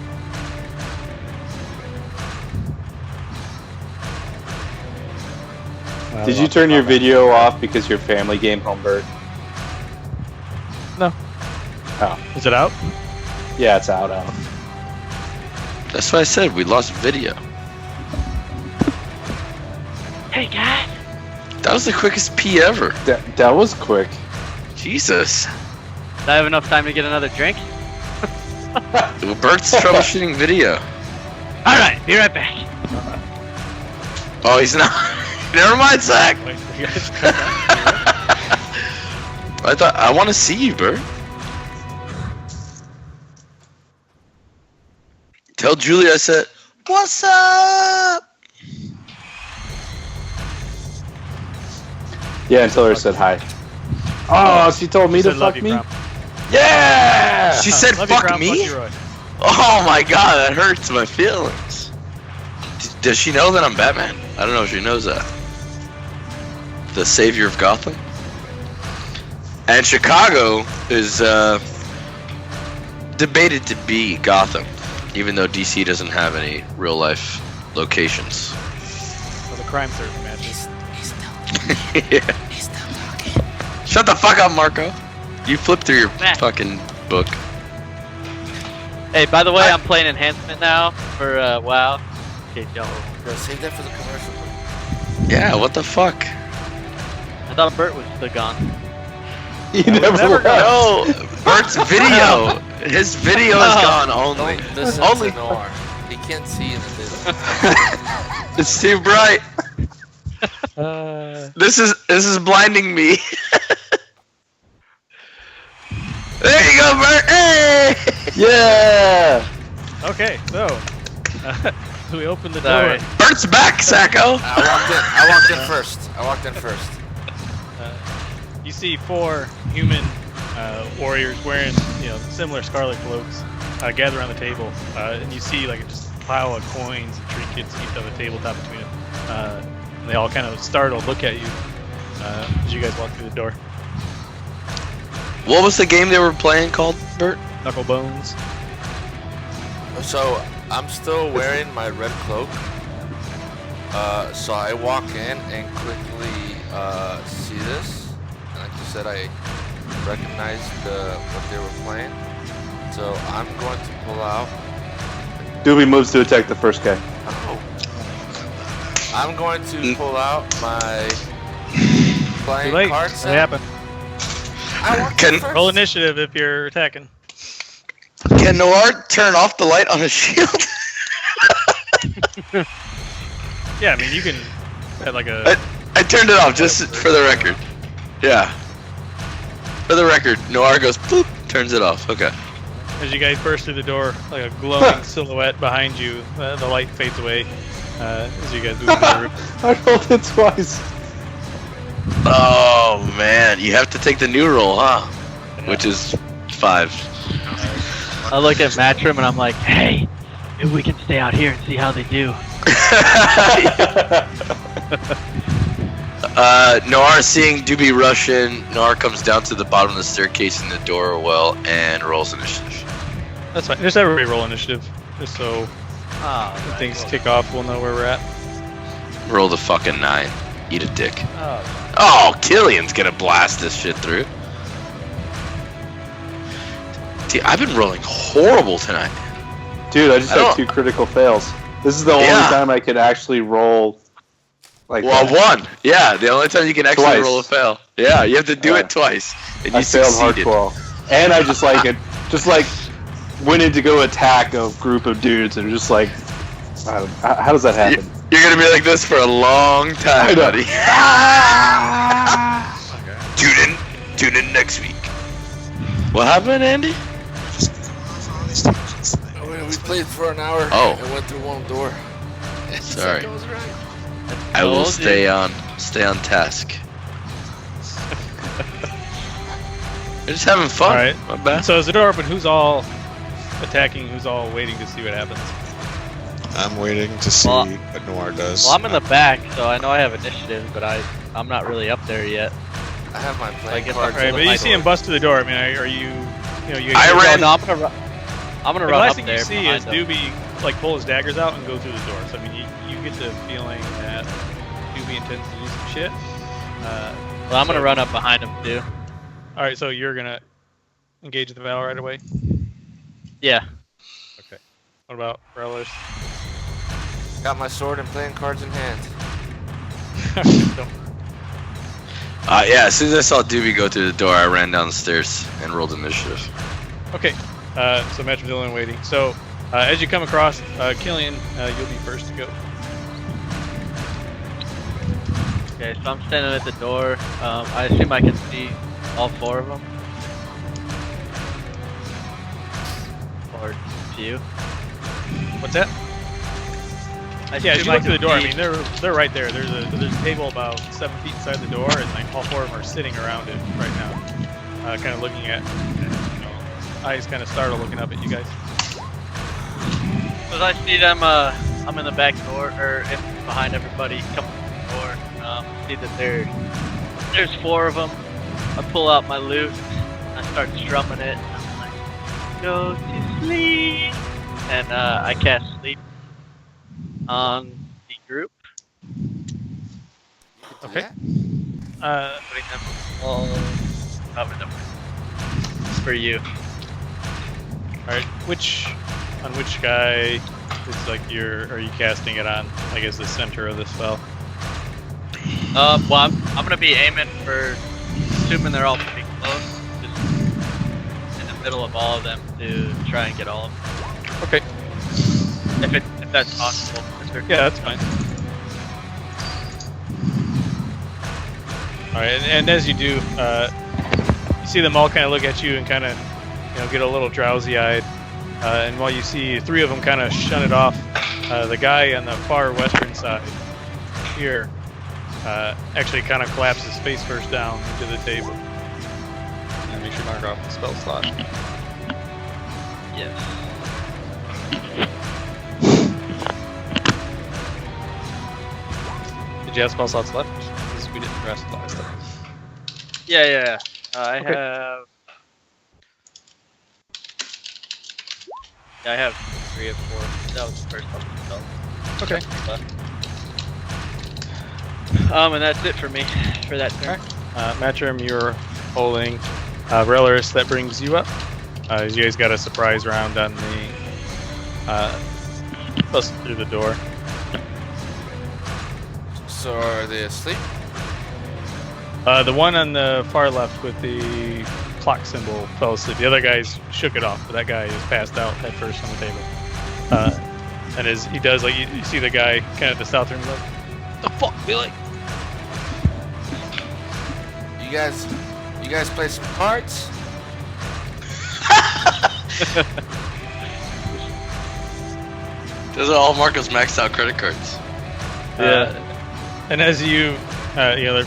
Did you turn your video off because your family came home, Bert? Is it out? Yeah, it's out. That's what I said. We lost video. Hey guys. That was the quickest pee ever. That was quick. Jesus. Do I have enough time to get another drink? Bert's troubleshooting video. All right, be right back. Oh, he's not. Never mind, Zach. Wait for you guys to come back. I want to see you, Bert. Tell Julie I said, "What's up?" Yeah, until her said hi. Oh, she told me to Said, "Love fuck you, me? Crom." Yeah! She said, Love you, "Fuck Crom, me." you, Roy. Oh my god, that hurts my feelings. Does she know that I'm Batman? I don't know if she knows that. The savior of Gotham. And Chicago is debated to be Gotham, even though DC doesn't have any real life locations. Well, the crime certainly matches. Yeah. Shut the fuck up, Marco. You flipped through your Meh. fucking book. Hey, by the way, I'm playing enhancement now for WoW. In case y'all. Bro, save that for the commercial. Bro. Yeah, what the fuck? I thought Bert was still gone. You I would never never left. No, Bert's video. His video is gone only. Don't listen Only. to Noir. He can't see in the middle. It's too bright. This is blinding me. There you go, Bert. Hey! Yeah! Okay, so we open the Sorry. door. Bert's back, Sacco. I walked in first. You see 4 human warriors wearing, similar scarlet cloaks gather around the table, and you see like just a pile of coins and trinkets heaped on the tabletop between them. And they all kind of startled, look at you as you guys walk through the door. What was the game they were playing called, Bert? Knuckle bones. So I'm still wearing my red cloak. So I walk in and quickly see this. And like you said, I recognize what they were playing. So I'm going to pull out. Doobie moves to attack the first guy. Oh. I'm going to pull out my playing Too late. card What set. happened? I walked Can- in first. Roll initiative if you're attacking. Can Noir turn off the light on his shield? Yeah, I mean you can add like a. I turned it off just for the record. Yeah. For the record, Noir goes boop, turns it off. Okay. As you guys burst through the door, like a glowing silhouette behind you, the light fades away as you guys move into the room. I rolled it twice. Oh man, you have to take the new roll, huh? Which is 5. I look at Matrim and I'm like, hey, maybe we can stay out here and see how they do. Noir seeing Doobie rush in, Noir comes down to the bottom of the staircase in the doorwell and rolls initiative. That's fine. Just everybody roll initiative, just so Oh, when things kick off, we'll know where we're at. Roll the fucking 9. Eat a dick. Oh. Oh, Killian's gonna blast this shit through. Dude, I've been rolling horrible tonight. Dude, I just I had don't- 2 critical fails. This is the only Yeah. time I can actually roll. Like Well, that. 1. Yeah, the only time you can actually Twice. roll a fail. Yeah, you have to do it twice. And you I failed succeeded. hardcore. And I just went in to go attack a group of dudes and just like, how does that happen? You're gonna be like this for a long I time, know. buddy. Tune in next week. What happened, Andy? Just going off on all these tangents tonight. We played for an hour Oh. and went through one door. Sorry. That goes right. I will Told stay you. on task. We're just having fun. All right. My bad. So is the door open? Who's all attacking? Who's all waiting to see what happens? I'm waiting to see Well- what Noir does. Well, I'm in the back, so I know I have initiative, but I'm not really up there yet. I have my playing guess card. I'll All right, but you see him bust through the door. I mean, are you, you I guys- ran- No, I'm gonna The run last up thing there. you see behind is them. Doobie like pull his daggers out and go through the door. So I mean, you get the feeling that Doobie intends to do some shit. Well, I'm gonna so- run up behind him too. All right, so you're gonna engage the Val right away. Yeah. What about Relarus? Got my sword and playing cards in hand. Yeah, as soon as I saw Doobie go through the door, I ran down the stairs and rolled initiative. Okay, so Matrim's the only one waiting. So as you come across Killian, you'll be first to go. Okay, so I'm standing at the door. I assume I can see all 4 of them. Or to you. What's that? I Yeah, as assume you look through the can door, I see- mean they're right there. There's a table about 7 feet inside the door, and like all 4 of them are sitting around it right now, kind of looking at, eyes kind of startled, looking up at you guys. As I see them, I'm in the back door, or behind everybody, coming through the door. See that there's 4 of them. I pull out my lute, I start strumming it. I'm like, go to sleep, and I cast sleep on the group, Okay. putting them all over them for you. All right, which guy is like are you casting it on? I guess the center of the spell. Well, I'm gonna be aiming for, assuming they're all pretty close, just in the middle of all of them to try and get all of them. Okay. If that's possible. Yeah, that's fine. All right, and as you do, you see them all kind of look at you and kind of, get a little drowsy-eyed. And while you see 3 of them kind of shun it off, the guy on the far western side here actually kind of collapses face first down into the table. And make sure you mark off the spell slot. Yes. Did you have spell slots left? Because we didn't rest last time. Yeah. I Okay. have. Yeah, I have 3 of 4. That was the first one. So Okay. left. And that's it for me for that turn. Matrim, you're holding. Relarus, that brings you up. You guys got a surprise round on the bust through the door. So are they asleep? The one on the far left with the clock symbol fell asleep. The other guys shook it off, but that guy is passed out head first on the table. And as he does, like you see the guy kind of at the south room, like, the fuck, Billy? You guys play some cards? Those are all Marco's maxed out credit cards. And as you know,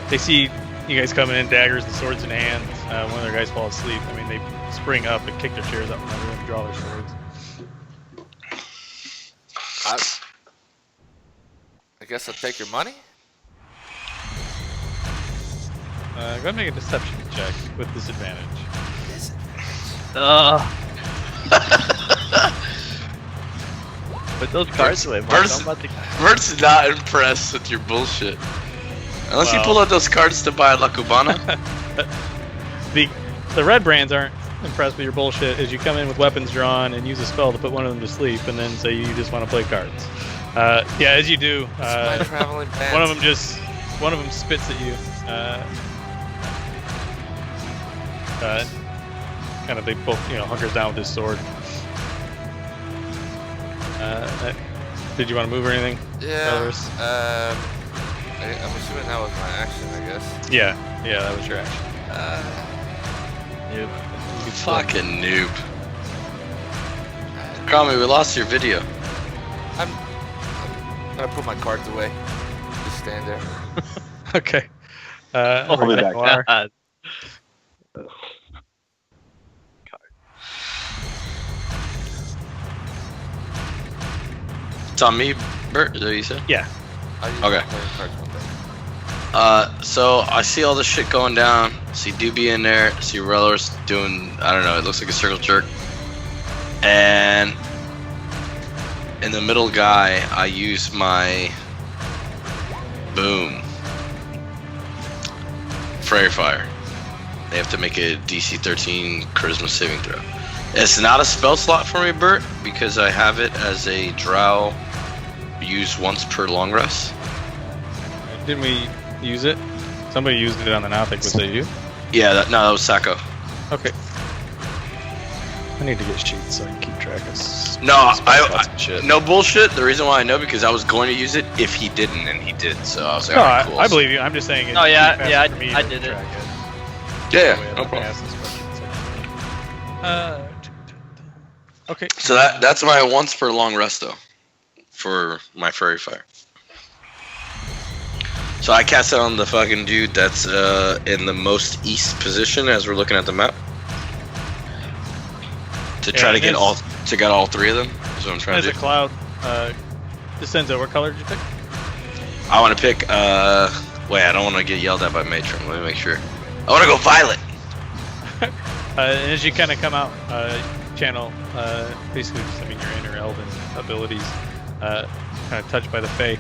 they see you guys coming in, daggers and swords in hand. One of their guys falls asleep. I mean, they spring up and kick their chairs up from the room and draw their swords. I guess I'll take your money? Go ahead and make a deception check with disadvantage. Put those cards away, Mark. I'm about to... Bert's not impressed with your bullshit. Unless you pull out those cards to buy La Cubana. The red brands aren't impressed with your bullshit as you come in with weapons drawn and use a spell to put one of them to sleep and then say you just want to play cards. Yeah, as you do, My traveling pants. one of them spits at you. Kind of, they both, hunkers down with his sword. Did you want to move or anything? Yeah. Relarus? I'm assuming that was my action, I guess. Yeah, that was your action. You fucking noob. Crom, we lost your video. I'm gonna put my cards away. Just stand there. Okay. I'll be back. Noir. God. It's on me, Bert, is that what you said? Yeah. I usually Okay. play cards one day. So I see all this shit going down. See Doobie in there. See Relarus doing, I don't know, it looks like a circle jerk. And in the middle guy, I use my boom. Fairy Fire. They have to make a DC 13 Charisma saving throw. It's not a spell slot for me, Bert, because I have it as a Drow used once per long rest. Didn't we use it? Somebody used it on the Nothic. Was that you? Yeah, that was Sacco. Okay. I need to get sheets so I can keep track of No, shit. no bullshit. The reason why I know because I was going to use it if he didn't, and he did. So I was like, No, alright, cool. I believe you. I'm just saying. Oh, yeah, it'd be yeah, faster for me I to did it. track Yeah, That way I no don't problem. ask this question. Okay. So that's my once per long rest though, for my Fairy Fire. So I cast it on the fucking dude that's in the most east position as we're looking at the map. To try to get all three of them is what I'm trying As to a do. cloud descends out, what color did you pick? I want to pick. Wait, I don't want to get yelled at by Matrim. Let me make sure. I want to go violet. And as you kind of come out, channel, basically just, your inner elven abilities, kind of touched by the Fae.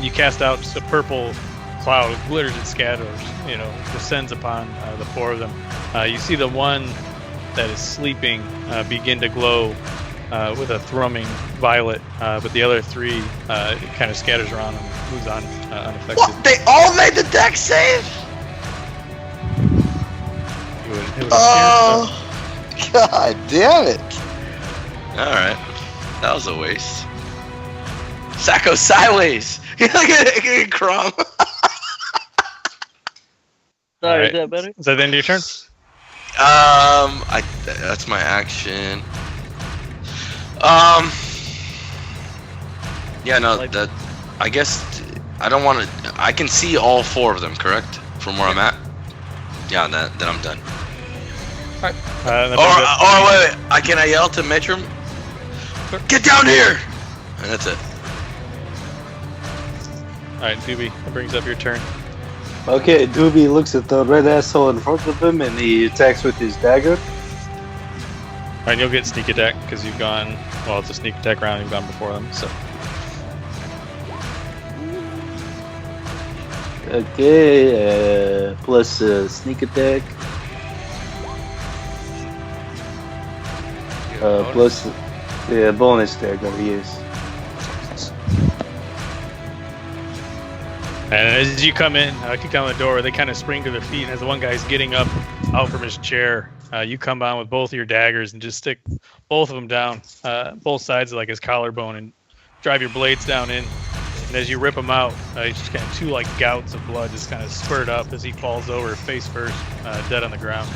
You cast out just a purple cloud, glitters and scatters, descends upon the four of them. You see the one that is sleeping begin to glow with a thrumming violet, but the other three kind of scatters around and moves on unaffected. What? They all made the deck save? It would Oh, god damn it! All right, that was a waste. Sacco sideways. Look at Crom. Sorry, Alright. is that better? Is that the end of your turn? That's my action. Yeah, no, that. I guess I don't want to. I can see all four of them, correct? From where I'm at. Yeah, then I'm done. Alright. Wait. Can I yell to Matrim? Get down here! And that's it. Alright, Doobie, that brings up your turn. Okay, Doobie looks at the red asshole in front of him and he attacks with his dagger. Alright, you'll get sneak attack because you've gone. Well, it's a sneak attack round. You've gone before them, so. Okay, plus sneak attack. You have a bonus? Plus the bonus attack that we use. And as you come in, kick down the door, they kind of spring to their feet. And as the one guy's getting up out from his chair, you come on with both of your daggers and just stick both of them down, both sides of like his collarbone, and drive your blades down in. And as you rip him out, just kind of two like gouts of blood just kind of spurt up as he falls over face first, dead on the ground.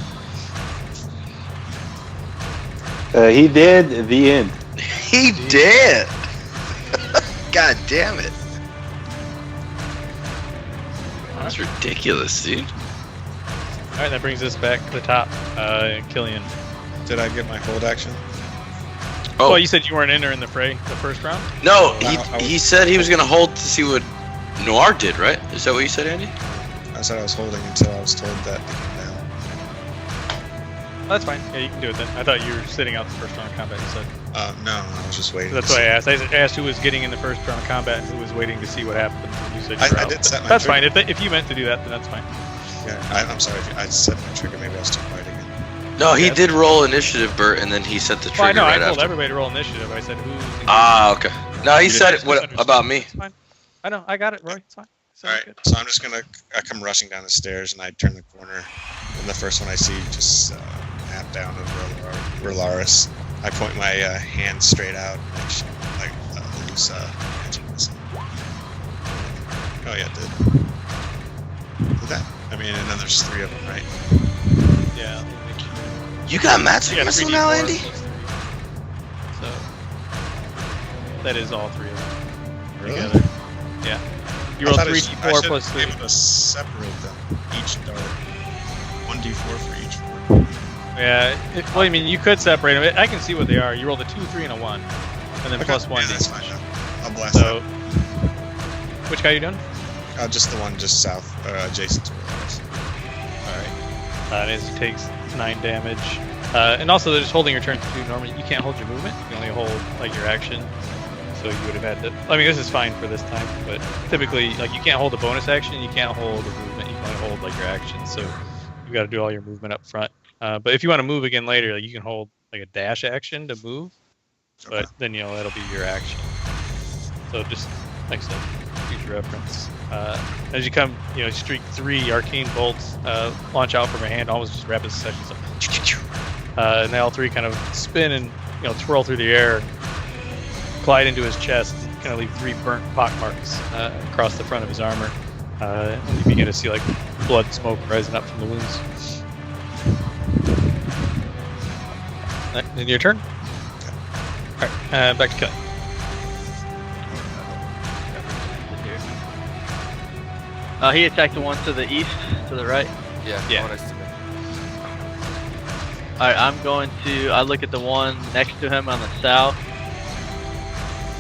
He did at the end. He did. God damn it. That's ridiculous, dude. All right, that brings us back to the top. Killian. Did I get my hold action? Oh, Well, you said you weren't entering the fray the first round? no, I he said he was gonna hold to see what Noir did, right? Is that what you said, Andy? I said I was holding until I was told that they came down. Oh, that's fine. Yeah, you can do it then. I thought you were sitting out the first round of combat, you said. No, I was just waiting. That's to why I see. asked. I asked who was getting in the first round of combat and who was waiting to see what happened. And you said you were I out. did set my That's trigger. fine. If you meant to do that, then that's fine. Yeah, I'm sorry. I set my trigger. Maybe I was too quiet again. No, he Yes. did roll initiative, Bert, and then he set the trigger Well, I know. right I told after. everybody to roll initiative. I said who's. Ah, okay. No, he You said just it. What misunderstood. about me? It's fine. I know. I got it, Roy. It's fine. It's All right, good. so I'm just gonna. I come rushing down the stairs and I turn the corner, and the first one I see just nap down of Relarus. I point my hand straight out, like loose magic missile. Oh yeah, it did. Did that? I mean, and then there's three of them, right? Yeah. let me make sure. You got magic Yeah, missile 3d4 now, Andy? plus 3. So that is all three of them Really? together. Yeah. You I roll thought 3d4 plus I 3. should be able to separate them, each dart. 1d4 for each one. Yeah. Well, I mean, you could separate them. I can see what they are. You rolled a 2, 3, and a 1, and then Okay, plus 1. Yeah, that's fine. Then. I'll blast So, which guy are you doing? that. Just the one just south, adjacent to Relarus. All right. And it takes 9 damage. And also, they're just holding your turn too. Normally, you can't hold your movement. You can only hold like your action. So you would have had to. I mean, this is fine for this time, but typically, like you can't hold a bonus action. You can't hold a movement. You can only hold like your action. So you got to do all your movement up front. But if you want to move again later, like you can hold like a dash action to move. But then that'll be your action. So just like I said, future reference. As you come, streak 3 arcane bolts launch out from your hand, almost just rapid succession. So, and they all 3 kind of spin and twirl through the air, and glide into his chest, and kind of leave 3 burnt pock marks across the front of his armor. And you begin to see like blood and smoke rising up from the wounds. Then your turn. All right, back to Kelly. He attacked the one to the east, to the right. Yeah, Yeah. no next to me. Alright, I look at the one next to him on the south.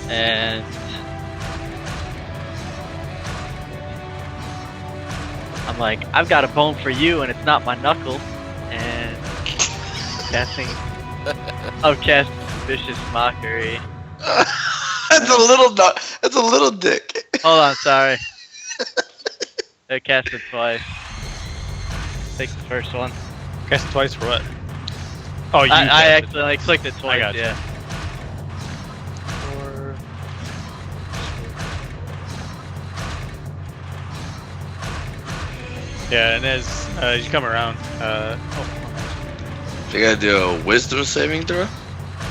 And I'm like, I've got a bone for you, and it's not my knuckle. And casting, casting vicious mockery. That's a little dick. Hold on, sorry. I cast it twice. Take the first one. Cast it twice for what? Oh, you I cast it. accidentally clicked it twice. got you. Yeah. Yeah, and as you come around, You gotta do a wisdom saving throw?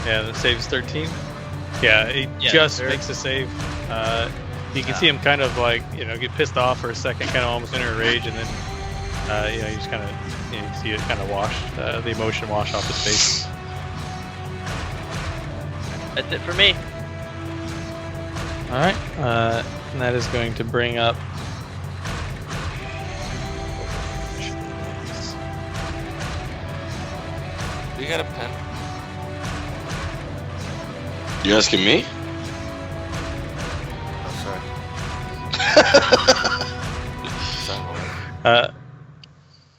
yeah, the save's 13. Yeah, he Yeah, just sure. makes a save. You can see him kind of like, get pissed off for a second, kind of almost enter a rage, and then, you just kind of, you see it kind of wash, the emotion wash off his face. That's it for me. All right, and that is going to bring up. You got a pen? You asking me? Oh, sorry.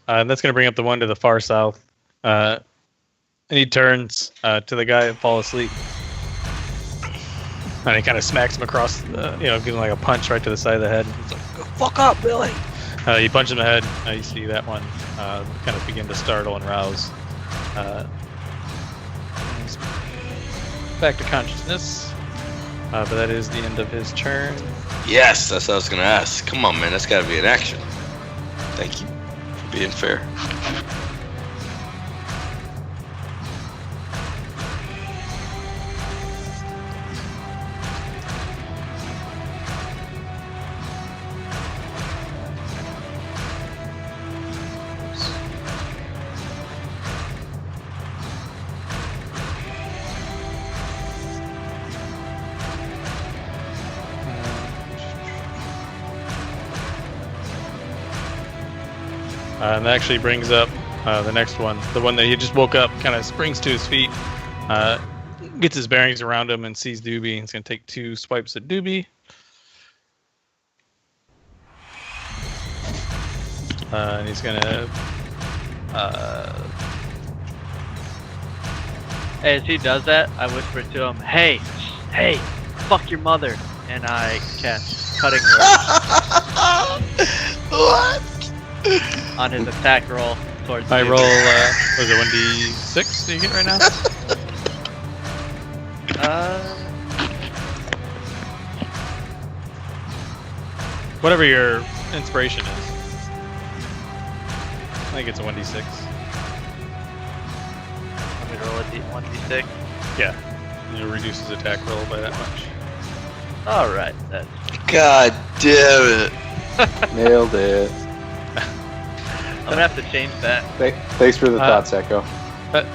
And that's going to bring up the one to the far south. And he turns to the guy that fall asleep. And he kind of smacks him across, gives him like a punch right to the side of the head. He's like, "Go fuck up, Billy!" You punch him in the head. You see that one kind of begin to startle and rouse. He's back to consciousness. But that is the end of his turn. Yes, that's what I was gonna ask. Come on, man, that's gotta be an action. Thank you for being fair. And that actually brings up the next one. The one that he just woke up, kind of springs to his feet, gets his bearings around him, and sees Doobie. He's going to take 2 swipes at Doobie. And he's going to... Hey, as he does that, I whisper to him, "Hey, hey, fuck your mother," and I cast Cutting Word What? on his attack roll towards I me. roll, was it 1d6 that you get right now? Whatever your inspiration is. I think it's a 1d6. Let me roll a 1d6. Yeah. You'll reduce his attack roll by that much. Alright, that's... God damn it. Nailed it. I'm gonna have to change that. Thanks for the thoughts, Echo. But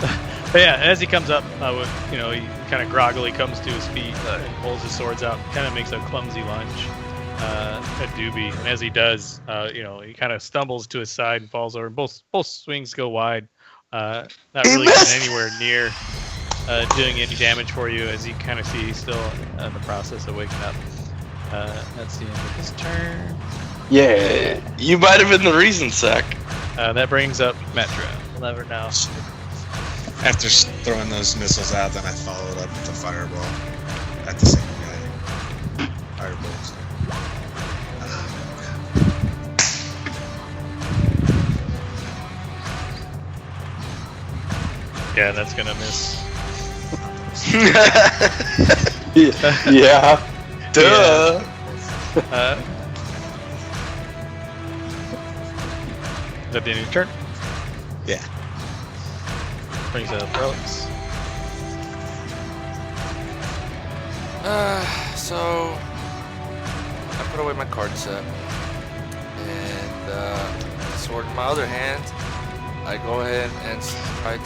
yeah, as he comes up, he kind of groggily comes to his feet and pulls his swords out, kind of makes a clumsy lunge at Doobie. And as he does, he kind of stumbles to his side and falls over. Both swings go wide, not really getting anywhere near doing any damage for you, as you kind of see he's still in the process of waking up. That's the end of his turn. Yeah, you might have been the reason, Sack. That brings up Matrim. We'll never know. After throwing those missiles out, then I followed up with a fireball at the same guy. Fireballs. Yeah, that's gonna miss. Yeah. Duh. Is that the end of your turn? Yeah. Brings up relics. So I put away my card set, and the sword in my other hand, I go ahead and try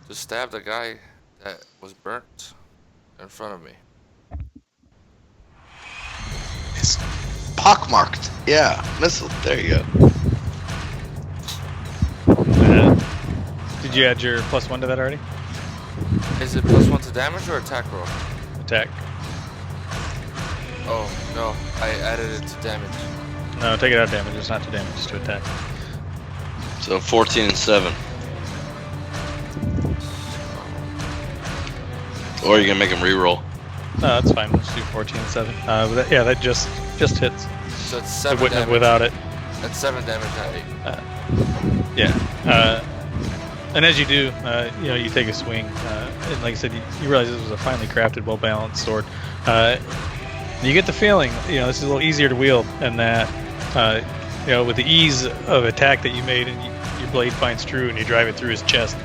to stab the guy that was burnt in front of me. It's pockmarked. Yeah, missile. There you go. Did you add your +1 to that already? Is it +1 to damage or attack roll? Attack. Oh no, I added it to damage. No, take it out of damage. It's not to damage, it's to attack. So 14 and 7. Or you can make him reroll. No, that's fine. Let's do 14 and 7. That just hits. So it's It 7 wouldn't have damage. without it. That's 7 damage, not 8. Yeah. And as you do, you take a swing. And like I said, you realize this was a finely crafted, well-balanced sword. You get the feeling, this is a little easier to wield, and that, with the ease of attack that you made, and your blade finds true, and you drive it through his chest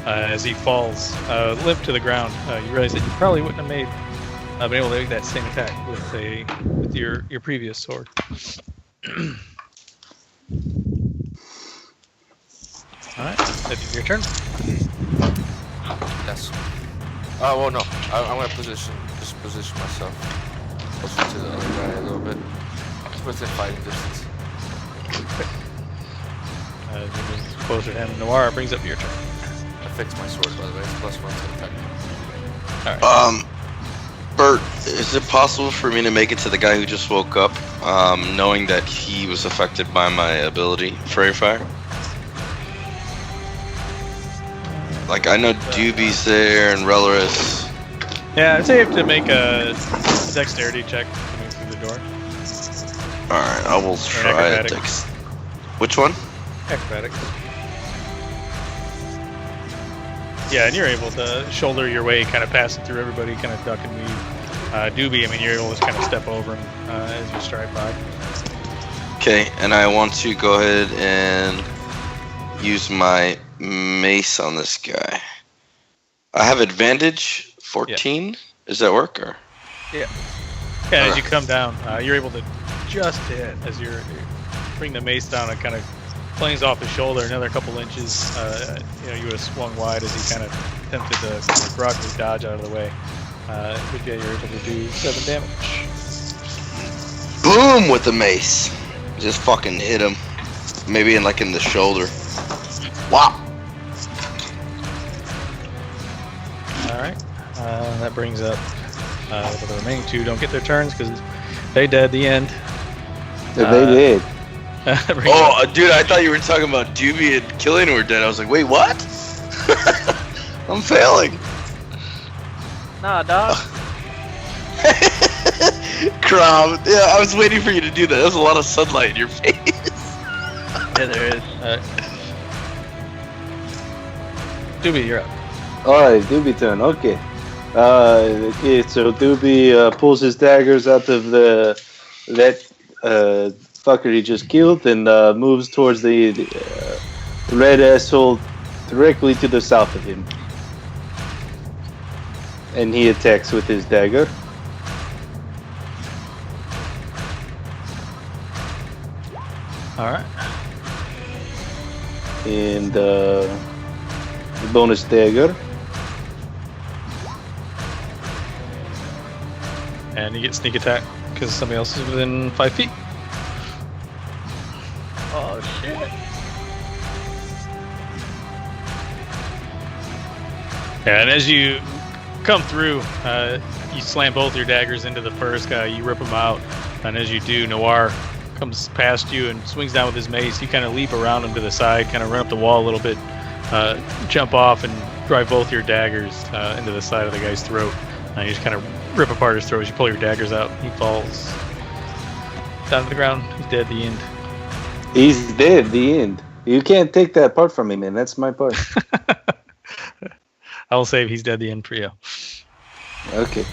as he falls limp to the ground. You realize that you probably wouldn't have been able to make that same attack with your previous sword. All right, that's your turn. Yes. Oh well, no. I'm gonna position myself closer to the other guy a little bit, within fighting distance. As you move closer to him, Noir brings up your turn. I fixed my sword, by the way. It's +1 to attack. All right. Bert, is it possible for me to make it to the guy who just woke up, knowing that he was affected by my ability, Fairy Fire? Like, I know Doobie's there and Relarus. Yeah, I'd say you have to make a dexterity check to move through the door. Alright, I will try it. acrobatics. Which one? Acrobatics. Yeah, and you're able to shoulder your way, kind of passing through everybody, kind of duck and weave. Doobie, I mean, you're able to kind of step over him as you stride by. Okay, and I want to go ahead and use my mace on this guy. I have advantage 14. Does that work? Or? Yeah, as you come down, you're able to just hit as you bring the mace down. It kind of flings off his shoulder another couple inches. You would have swung wide as he kind of attempted to kind of broadly dodge out of the way. But yeah, you're able to do 7 damage. Boom with the mace. Just fucking hit him. Maybe in the shoulder. Wow. Alright. That brings up the remaining 2 don't get their turns because they dead at the end. They did. Dude, I thought you were talking about Doobie and Killian were dead. I was like, wait, what? I'm failing. Nah, dog. Crom. Yeah, I was waiting for you to do that. There's a lot of sunlight in your face. Yeah, there is. Doobie, you're up. Alright, Doobie turn. Okay. So Doobie pulls his daggers out of that fucker he just killed and moves towards the red asshole directly to the south of him. And he attacks with his dagger. Alright. And the bonus dagger. And you get sneak attack because somebody else is within 5 feet. Oh shit. Yeah, and as you come through, you slam both your daggers into the first guy, you rip him out, and as you do, Noir comes past you and swings down with his mace. You kind of leap around him to the side, kind of run up the wall a little bit, jump off and drive both your daggers into the side of the guy's throat. You just kind of rip apart his throat as you pull your daggers out. He falls down to the ground. He's dead at the end. He's dead at the end. You can't take that part from me, man. That's my part. I will save he's dead at the end for you. Okay.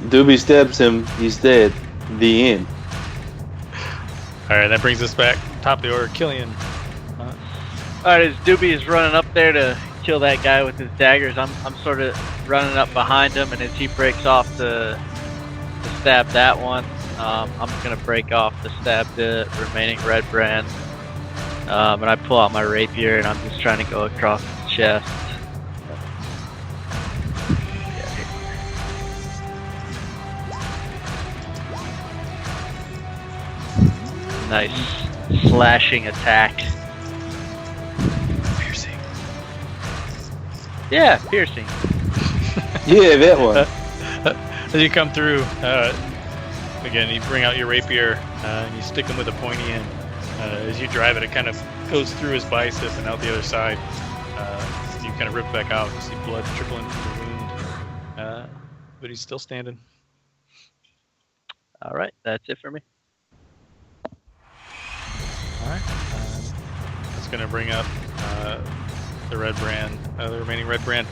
Doobie stabs him. He's dead. The end. Alright, that brings us back. Top of the order, Killian. Alright, as Doobie is running up there to kill that guy with his daggers, I'm sort of running up behind him, and as he breaks off to stab that one, I'm gonna break off to stab the remaining red brand. And I pull out my rapier, and I'm just trying to go across the chest. Nice slashing attack. Piercing. Yeah, piercing. Yeah, that one. As you come through, again, you bring out your rapier and you stick him with a pointy end. As you drive it, it kind of goes through his bicep and out the other side. You kind of rip back out. You see blood trickling from the wound, but he's still standing. All right, that's it for me. All right. That's going to bring up the red brand, the remaining red brand.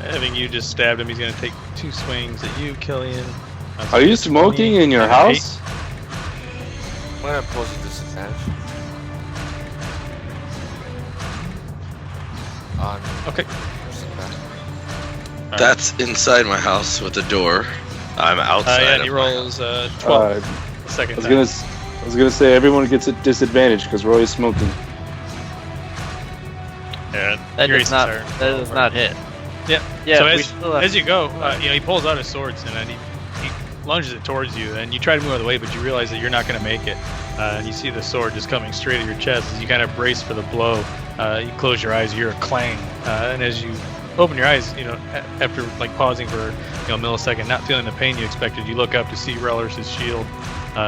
Having you just stabbed him, he's going to take 2 swings at you, Killian. Are you smoking in your house? I'm gonna pose a disadvantage. On Okay. That's inside my house with the door. I'm outside. Yeah, of he my rolls house. 12 the second time. I was gonna say everyone gets a disadvantage because Roy is smoking. Yeah, That your does aces not. are- That does not hit. Yeah. Yeah. So we as, still have- as you go, he pulls out his swords and then he lunges it towards you, and you try to move out of the way, but you realize that you're not going to make it. And you see the sword just coming straight at your chest as you kind of brace for the blow. You close your eyes, you hear a clang, and as you open your eyes, after pausing for a millisecond, not feeling the pain you expected, you look up to see Relarus' shield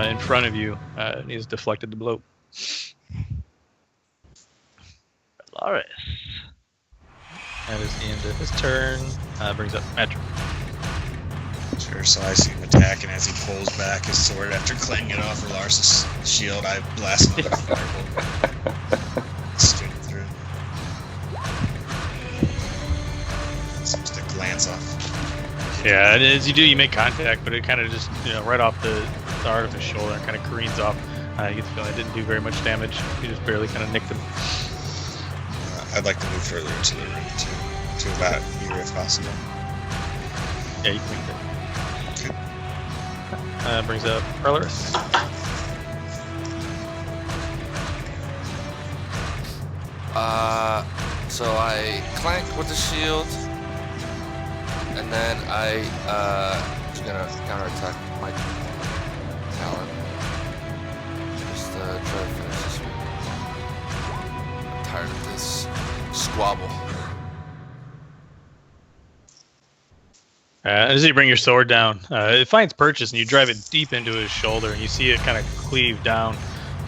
in front of you, and he's deflected the blow. Relarus. That is the end of his turn. Brings up Matrim. Sure, so I see him attack, and as he pulls back his sword after clanging it off Relarus' shield, I blast him with a firebolt. Straight through. Seems to glance off. Yeah, and as you do, you make contact, but it kind of just, right off the arm of his shoulder, and kind of careens off. You get the feeling it didn't do very much damage. You just barely kind of nicked him. I'd like to move further into the room, to about here if possible. Yeah, you can make that. Brings up Relarus. So I clank with the shield, and then I just gonna counterattack my Paladin. Just try to finish this one. I'm tired of this squabble. As you bring your sword down, it finds purchase, and you drive it deep into his shoulder, and you see it kind of cleave down,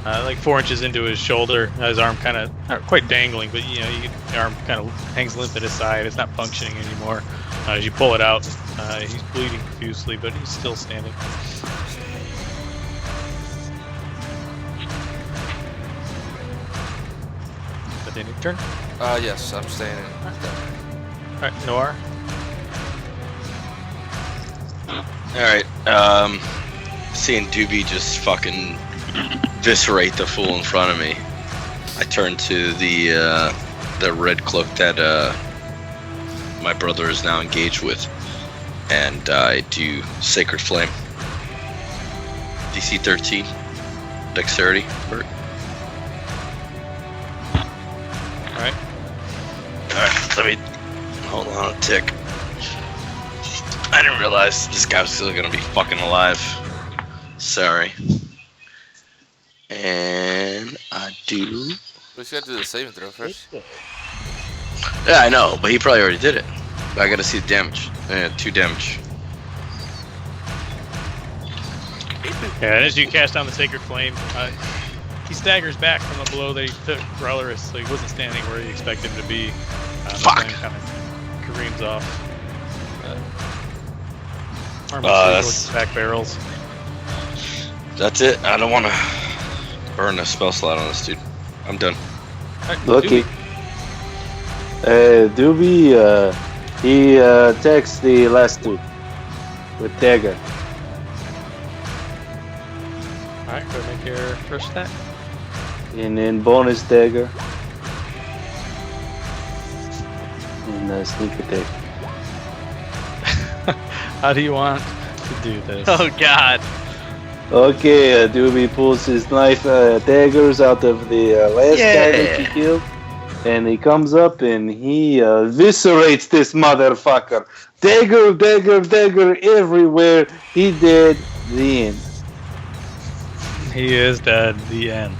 like 4 inches into his shoulder. His arm kind of, not quite dangling, but the arm kind of hangs limp at his side. It's not functioning anymore. As you pull it out, he's bleeding profusely, but he's still standing. But then your turn. Yes, I'm staying in. All right, Noir. Alright, seeing Doobie just fucking eviscerate the fool in front of me, I turn to the red cloak that my brother is now engaged with, and I do Sacred Flame. DC 13, Dexterity, Bert. Alright. Alright, let me hold on a tick. I didn't realize this guy was still gonna be fucking alive. Sorry. And I do. We just gotta do the saving throw first. Yeah, I know, but he probably already did it. But I gotta see the damage. 2 damage. Yeah, and as you cast down the Sacred Flame, he staggers back from the blow that he took Relarus, so he wasn't standing where you expect him to be. The Fuck! flame kind of careens off. Back barrels. That's it. I don't want to burn a spell slot on this dude. I'm done. Right, Lucky. Doobie, he attacks the last dude with dagger. Alright, go make your first attack. And then bonus dagger. And sneak attack. How do you want to do this? Oh God. Okay, Doobie pulls his knife daggers out of the last guy that he killed. And he comes up and he eviscerates this motherfucker. Dagger, dagger, dagger everywhere. He dead. The end. He is dead. The end.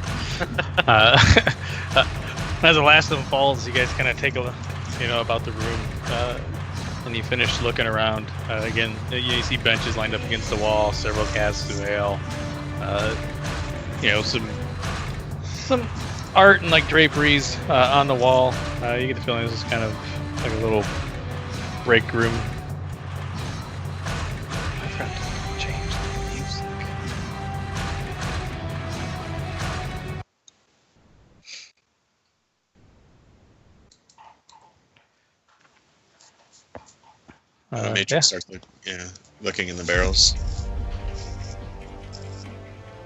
As the last of them falls, you guys kind of take a look, about the room. And you finish looking around. Again, you see benches lined up against the wall, several casks of ale. Some art and like draperies on the wall. You get the feeling this is kind of like a little break room. I forgot to change the music. Matrim starts looking in the barrels.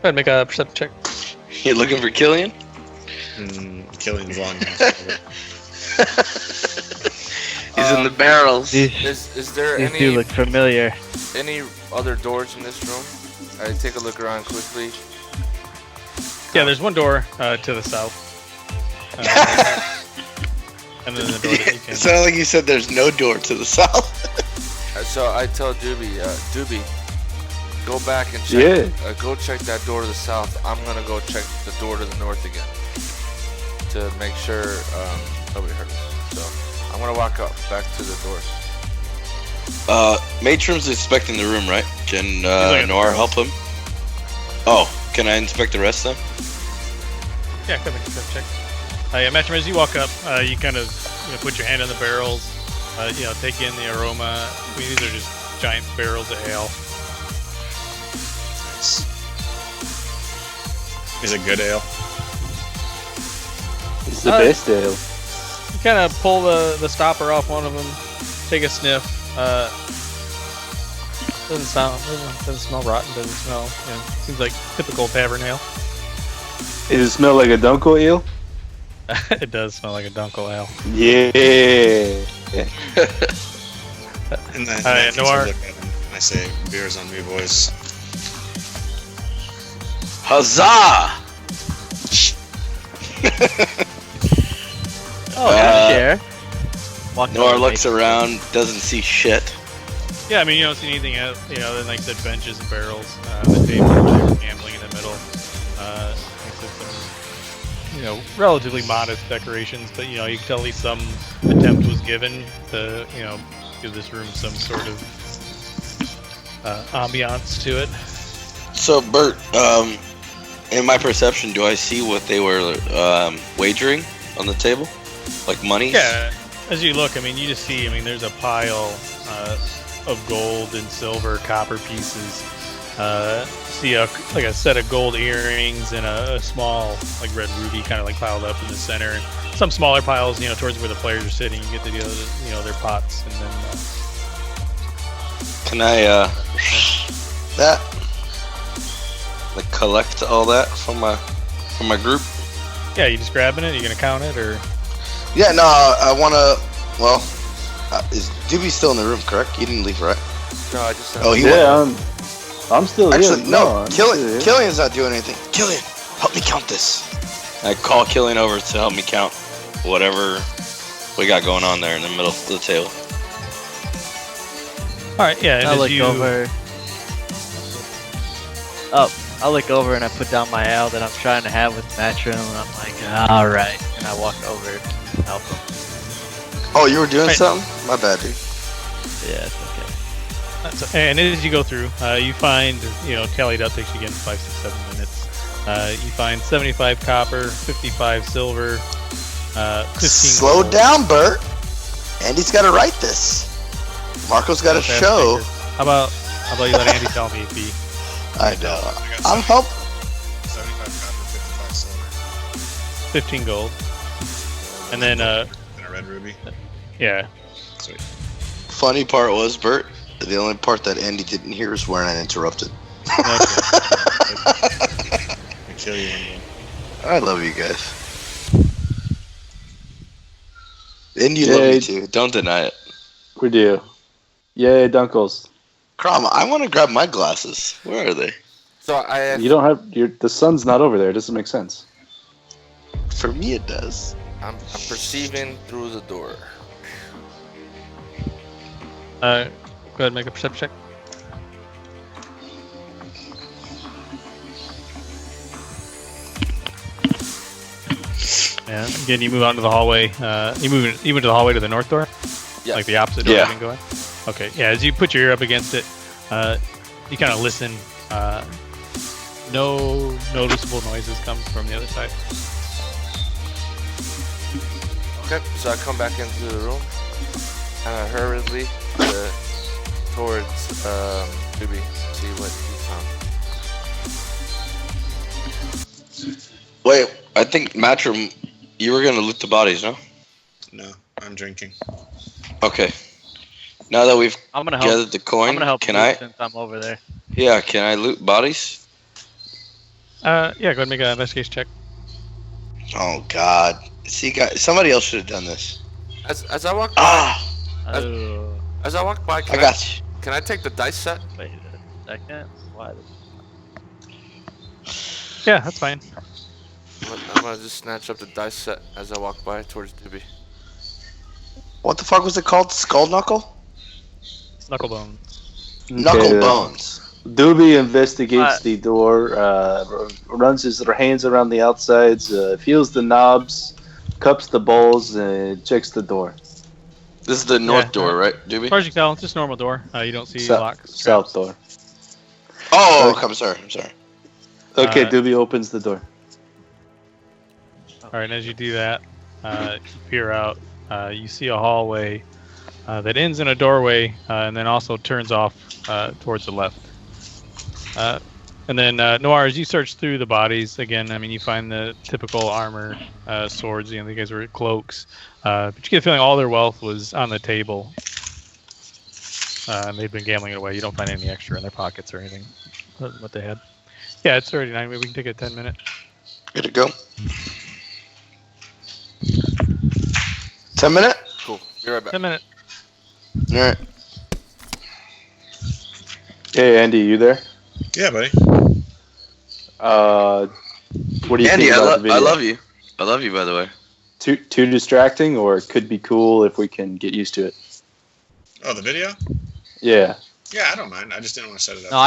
Go ahead, make a perception check. You looking for Killian? Killian's long. He's in the barrels. Is there These do look familiar. any other doors in this room? I take a look around quickly. Yeah, there's one door to the south. And then the door that you It can. sounded like you said there's no door to the south. So I tell Doobie, go back and check. Go check that door to the south. I'm gonna go check the door to the north again to make sure nobody hurt us. So I'm gonna walk up back to the doors. Matrim's inspecting the room, right? Can looking Noir at the help him? Oh, can I inspect the rest then? Yeah, go ahead, make a perception check. Yeah, Matrim, as you walk up, you kind of put your hand on the barrels, take in the aroma. I mean, these are just giant barrels of ale. Nice. Is it good ale? It's the best ale. You kind of pull the stopper off one of them, take a sniff. Doesn't smell rotten. Doesn't smell. Seems like typical tavern ale. Does it smell like a Dunkel ale? It does smell like a Dunkel ale. Yeah. And then Noir. I look at him and I say, "Beers on me, boys." Huzzah! Oh, yeah, share. Noir looks around, doesn't see shit. Yeah, I mean, you don't see anything else, than like I said, benches and barrels, the table where they were gambling in the middle. Like I said, some, relatively modest decorations, but, you can tell at least some attempt was given to, give this room some sort of ambiance to it. So, Bert, in my perception, do I see what they were wagering on the table? Like money? Yeah, as you look, you just see, there's a pile of gold and silver, copper pieces. See a set of gold earrings and a small red ruby kind of piled up in the center. And some smaller piles, towards where the players are sitting. You get the deal, their pots, and then. Can I collect all that from my group? Yeah, you just grabbing it? You gonna count it or? Yeah, no, I wanna. Well, is Doobie still in the room? Correct? You didn't leave, right? No, I just. Oh, he went. I'm still Actually, here. no. Killian's not doing anything. Killian, help me count this. I call Killian over to help me count whatever we got going on there in the middle of the table. All right, yeah. And I look over. I look over and I put down my ale that I'm trying to have with Matrim, and I'm like, all right. And I walk over and help him. Oh, you were doing something? My bad, dude. Yeah, it's okay. And as you go through, you find, tallied up, takes you again 5, 6, 7 minutes. You find 75 copper, 55 silver, 15 Slow gold. down, Bert. Andy's got to write this. Marco's got to show. How about you let Andy tell me, B? I know. I got I'm help. 75 copper, 55 silver, 15 gold. And then, and a red ruby. yeah. Sweet. Funny part was, Bert, the only part that Andy didn't hear is when I interrupted. I kill you one day. I love you guys. And you love me too. Don't deny it. We do. Yay, Dunkels. Crom, I want to grab my glasses. Where are they? So I. You don't have the sun's not over there. It doesn't make sense. For me, it does. I'm perceiving through the door. Go ahead and make a perception check. And again, you move out into the hallway. You move into the hallway to the north door? Yeah. Like the opposite door Yeah. you've been going? Okay, yeah, as you put your ear up against it, you kind of listen. No noticeable noises come from the other side. Okay, so I come back into the room and hurriedly towards Doobie, see what he found. Wait, I think Matrim, you were gonna loot the bodies, no? No, I'm drinking. Okay. Now that we've I'm gonna help. gathered the coin, I'm gonna help can you I? since I'm over there. Yeah, can I loot bodies? Yeah, go ahead and make an investigation check. Oh God! See, guys, somebody else should have done this. As I walk by, Oh, as I walk by, I got you. can I take the dice set? wait a second. Why? Yeah, that's fine. I'm gonna just snatch up the dice set as I walk by towards Doobie. What the fuck was it called? Skull knuckle? Knucklebone. Knuckle bones. Doobie investigates the door, runs his hands around the outsides, feels the knobs, cups the balls, and checks the door. This is the north Yeah. door, right, As Doobie? far as you can tell, it's just a normal door. You don't see locks. South straps. door. Oh, I'm sorry. Okay, Uh, Doobie opens the door. All right, and as you do that, you peer out. You see a hallway that ends in a doorway and then also turns off towards the left. And then Noir, as you search through the bodies again, I mean, you find the typical armor, swords. You know, these guys were cloaks, but you get the feeling all their wealth was on the table. And they've been gambling it away. You don't find any extra in their pockets or anything. What they had. Yeah, it's 39. Maybe we can take a 10-minute. Good to go. 10 minute? Cool. Be right back. 10-minute. All right. Hey, Andy, you there? Yeah, buddy. What do you Andy, think about the video? I love you. I love you, by the way. Too distracting, or it could be cool if we can get used to it. Oh, the video? Yeah. Yeah, I don't mind. I just didn't want to set it up. No,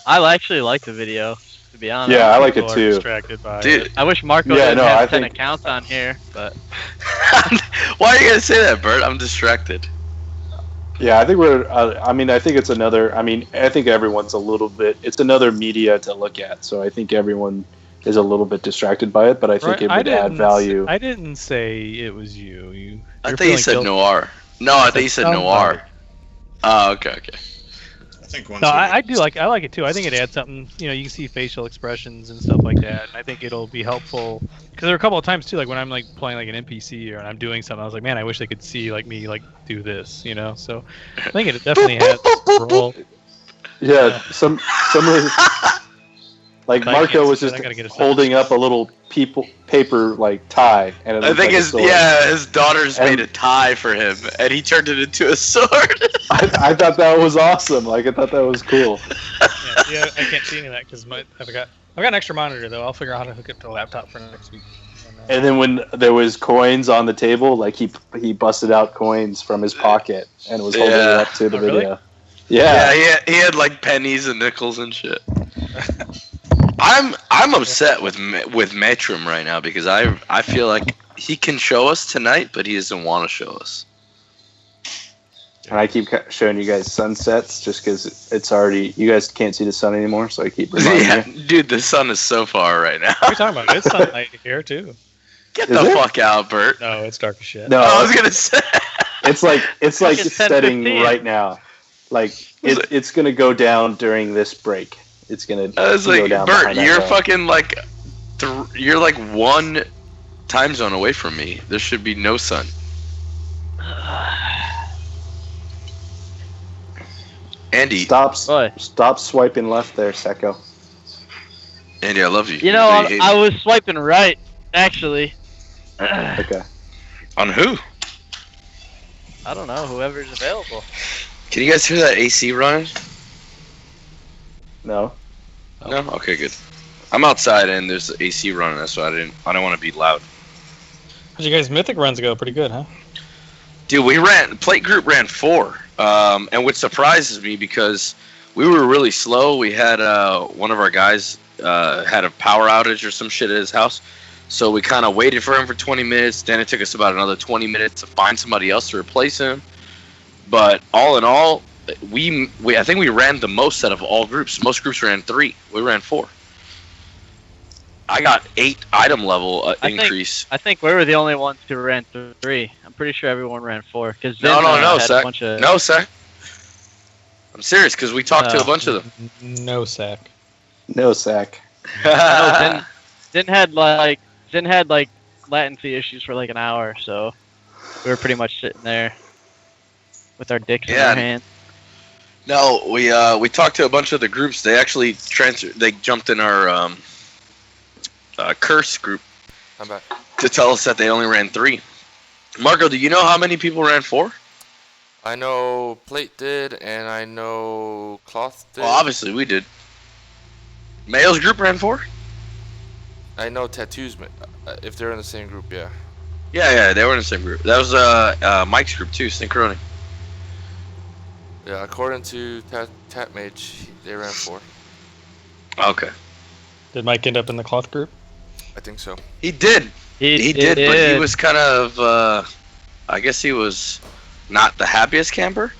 I actually like the video, to be honest. Yeah, I like it People are too. distracted by Dude. it. I wish Marco Yeah, didn't no, have I 10 think- accounts on here, but Why are you gonna say that, Bert? I'm distracted. Yeah, I think we're. I think it's another. I think everyone's a little bit. It's another media to look at, so I think everyone is a little bit distracted by it. But I think Right, it would add value. I didn't say it was you. I you're thought you feeling said guilty. Noir. No, I thought you said somebody. Noir. Oh, okay. I think once No, we I get- do like it too. I think it adds something. You know, you can see facial expressions and stuff like that. And I think it'll be helpful because there are a couple of times too, like when I'm like playing like an NPC or I'm doing something, I was like, man, I wish they could see like me like do this. You know, so I think it definitely has a role. Yeah, some of the, like I Marco can't was see that. just I gotta get a holding up a little paper like tie, and it I looked think like a sword. his daughters And- made a tie for him, and he turned it into a sword. I thought that was awesome. Like I thought that was cool. Yeah, I can't see any of that because I've got an extra monitor though. I'll figure out how to hook it to the laptop for next week. And then when there was coins on the table, like he busted out coins from his pocket and was holding it Yeah. up to the Oh, really? video. Yeah. He had like pennies and nickels and shit. I'm upset with Matrim right now because I feel like he can show us tonight, but he doesn't want to show us. And I keep showing you guys sunsets just because it's already, you guys can't see the sun anymore, so I keep reminding Yeah, you. dude, the sun is so far right now. What are you talking about? It's sunlight here too. Get Is the it? fuck out, Bert. No, it's dark as shit. No, I was gonna say. it's like It's setting 10:15. right now. Like Was it- it's gonna go down during this break. It's gonna I was go like, down Bert, behind that you're hill. fucking like, you're like one time zone away from me. There should be no sun. Andy, Boy. Stop swiping left there, Secco. Andy, I love you. You know, know you hate I me. was swiping right, actually. Okay. On who? I don't know, whoever's available. Can you guys hear that AC running? No. No. Okay, good. I'm outside and there's AC running, so I don't want to be loud. How'd you guys' mythic runs go? Pretty good, huh? Dude, Plate Group ran 4. And what surprises me because we were really slow. We had one of our guys had a power outage or some shit at his house. So we kind of waited for him for 20 minutes. Then it took us about another 20 minutes to find somebody else to replace him. But all in all, I think we ran the most out of all groups. Most groups ran 3. We ran 4. I got 8 item level increase. I think we were the only ones who ran 3. I'm pretty sure everyone ran 4. Cause No, had Zach. a bunch of... No, Zach. I'm serious because we talked to a bunch of them. No sack. No sack. No, Din had like latency issues for like an hour, so we were pretty much sitting there with our dicks in Yeah. our hands. No, we talked to a bunch of the groups. They actually they jumped in our curse group I'm back. to tell us that they only ran 3. Marco, do you know how many people ran 4? I know Plate did, and I know Cloth did. Well, obviously we did. Mayo's group ran 4? I know Tattoos, if they're in the same group, yeah. Yeah, they were in the same group. That was Mike's group too, Synchrony. Yeah, according to Tat Mage, they ran 4. Okay. Did Mike end up in the cloth group? I think so. He did. He did, but he was kind of I guess he was not the happiest camper.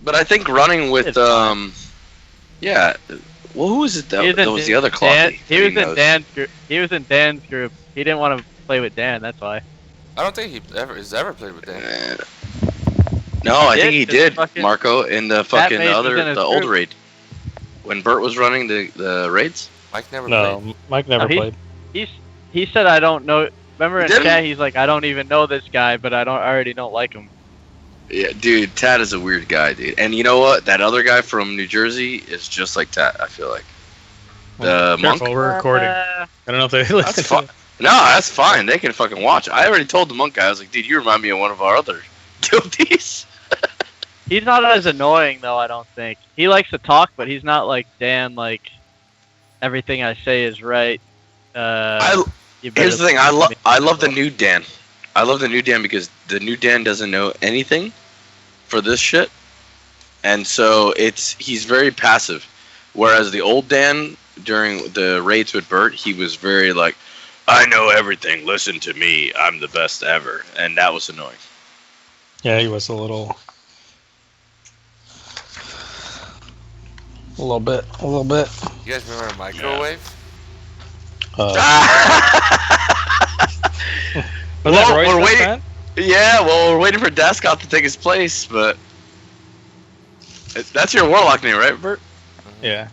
But I think running with It's fine. yeah. Well, who was it that He was in was the other cloth? He was in Dan's group. He was in Dan's group. He didn't want to play with Dan. That's why. I don't think he has ever played with Dan. No, I He think he did, 'cause did, fucking Marco, in the fucking Maze was in his old group. raid. When Bert was running the raids? Mike never No, played. Mike never No, played. He said I don't know. Remember in Didn't chat, he's like, I don't even know this guy, but I already don't like him. Yeah, dude, Tad is a weird guy, dude. And you know what? That other guy from New Jersey is just like Tad, I feel like. The monk? Careful, we're recording. I don't know if they listen. That's fine. No, that's fine. They can fucking watch. I already told the monk guy, I was like, dude, you remind me of one of our other guilties. He's not as annoying though. I don't think he likes to talk, but he's not like Dan. Like everything I say is right. Here's the thing. I love the new Dan. I love the new Dan because the new Dan doesn't know anything for this shit, and so he's very passive. Whereas the old Dan during the raids with Bert, he was very like, I know everything. Listen to me. I'm the best ever, and that was annoying. Yeah, he was a little bit. You guys remember Microwave? Was Well, that Roy's we're best waiting- friend? Yeah, well, we're waiting for Dascott to take his place, but that's your warlock name, right, Bert? Yeah,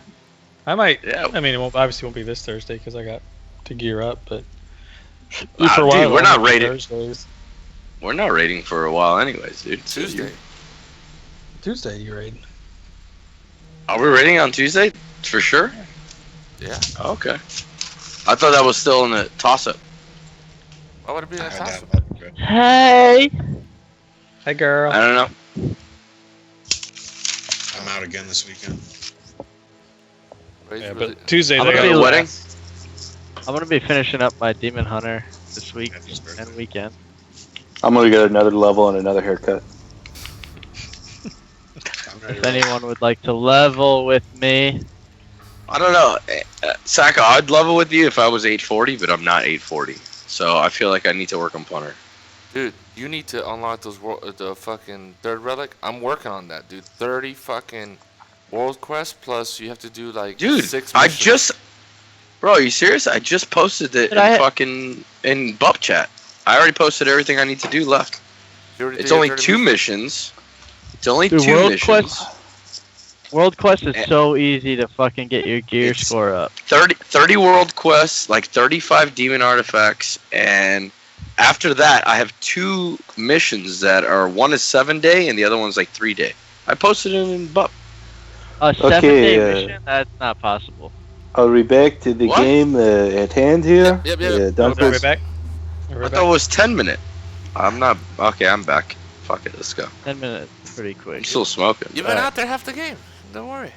I might. Yeah. I mean, obviously won't be this Thursday because I got to gear up, but Dude, we're I'll not do raiding. Thursdays. We're not raiding for a while, anyways, dude. So Tuesday. Tuesday you raid. Are we raiding on Tuesday? For sure? Yeah. Okay. I thought that was still in the toss-up. Why would it be I that had awesome? that good. Hey. Hi, girl. I don't know. I'm out again this weekend. Raids Yeah, really- but Tuesdays I'm I gonna got be a wedding. I'm gonna be finishing up my Demon Hunter this week Happy's birthday. and weekend. I'm gonna get another level and another haircut. I'm ready If to roll. anyone would like to level with me, I don't know. Saka, I'd level with you if I was 840, but I'm not 840. So I feel like I need to work on punter. Dude, you need to unlock the fucking third relic. I'm working on that, dude. 30 fucking world quests plus you have to do like Dude, 6 I missions. just... Bro, are you serious? I just posted it Did I- in Bup Chat. I already posted everything I need to do left. You already It's did your only 30 2 missions? missions. It's only Dude, 2 World missions. World Quest is Eh. so easy to fucking get your gear It's- score up. 30 world quests, like 35 demon artifacts, and after that I have 2 missions that are, one is 7-day and the other one's like 3-day. I posted it in Bup. A 7-day Okay, mission? That's not possible. Are we back to the What? game at hand here? Yep. Are we Dunkels? back? I thought it was 10 minute. I'm not. Okay, I'm back. Fuck it, let's go. 10 minutes, pretty I'm quick. still smoking. You've been out there half the game. Don't worry.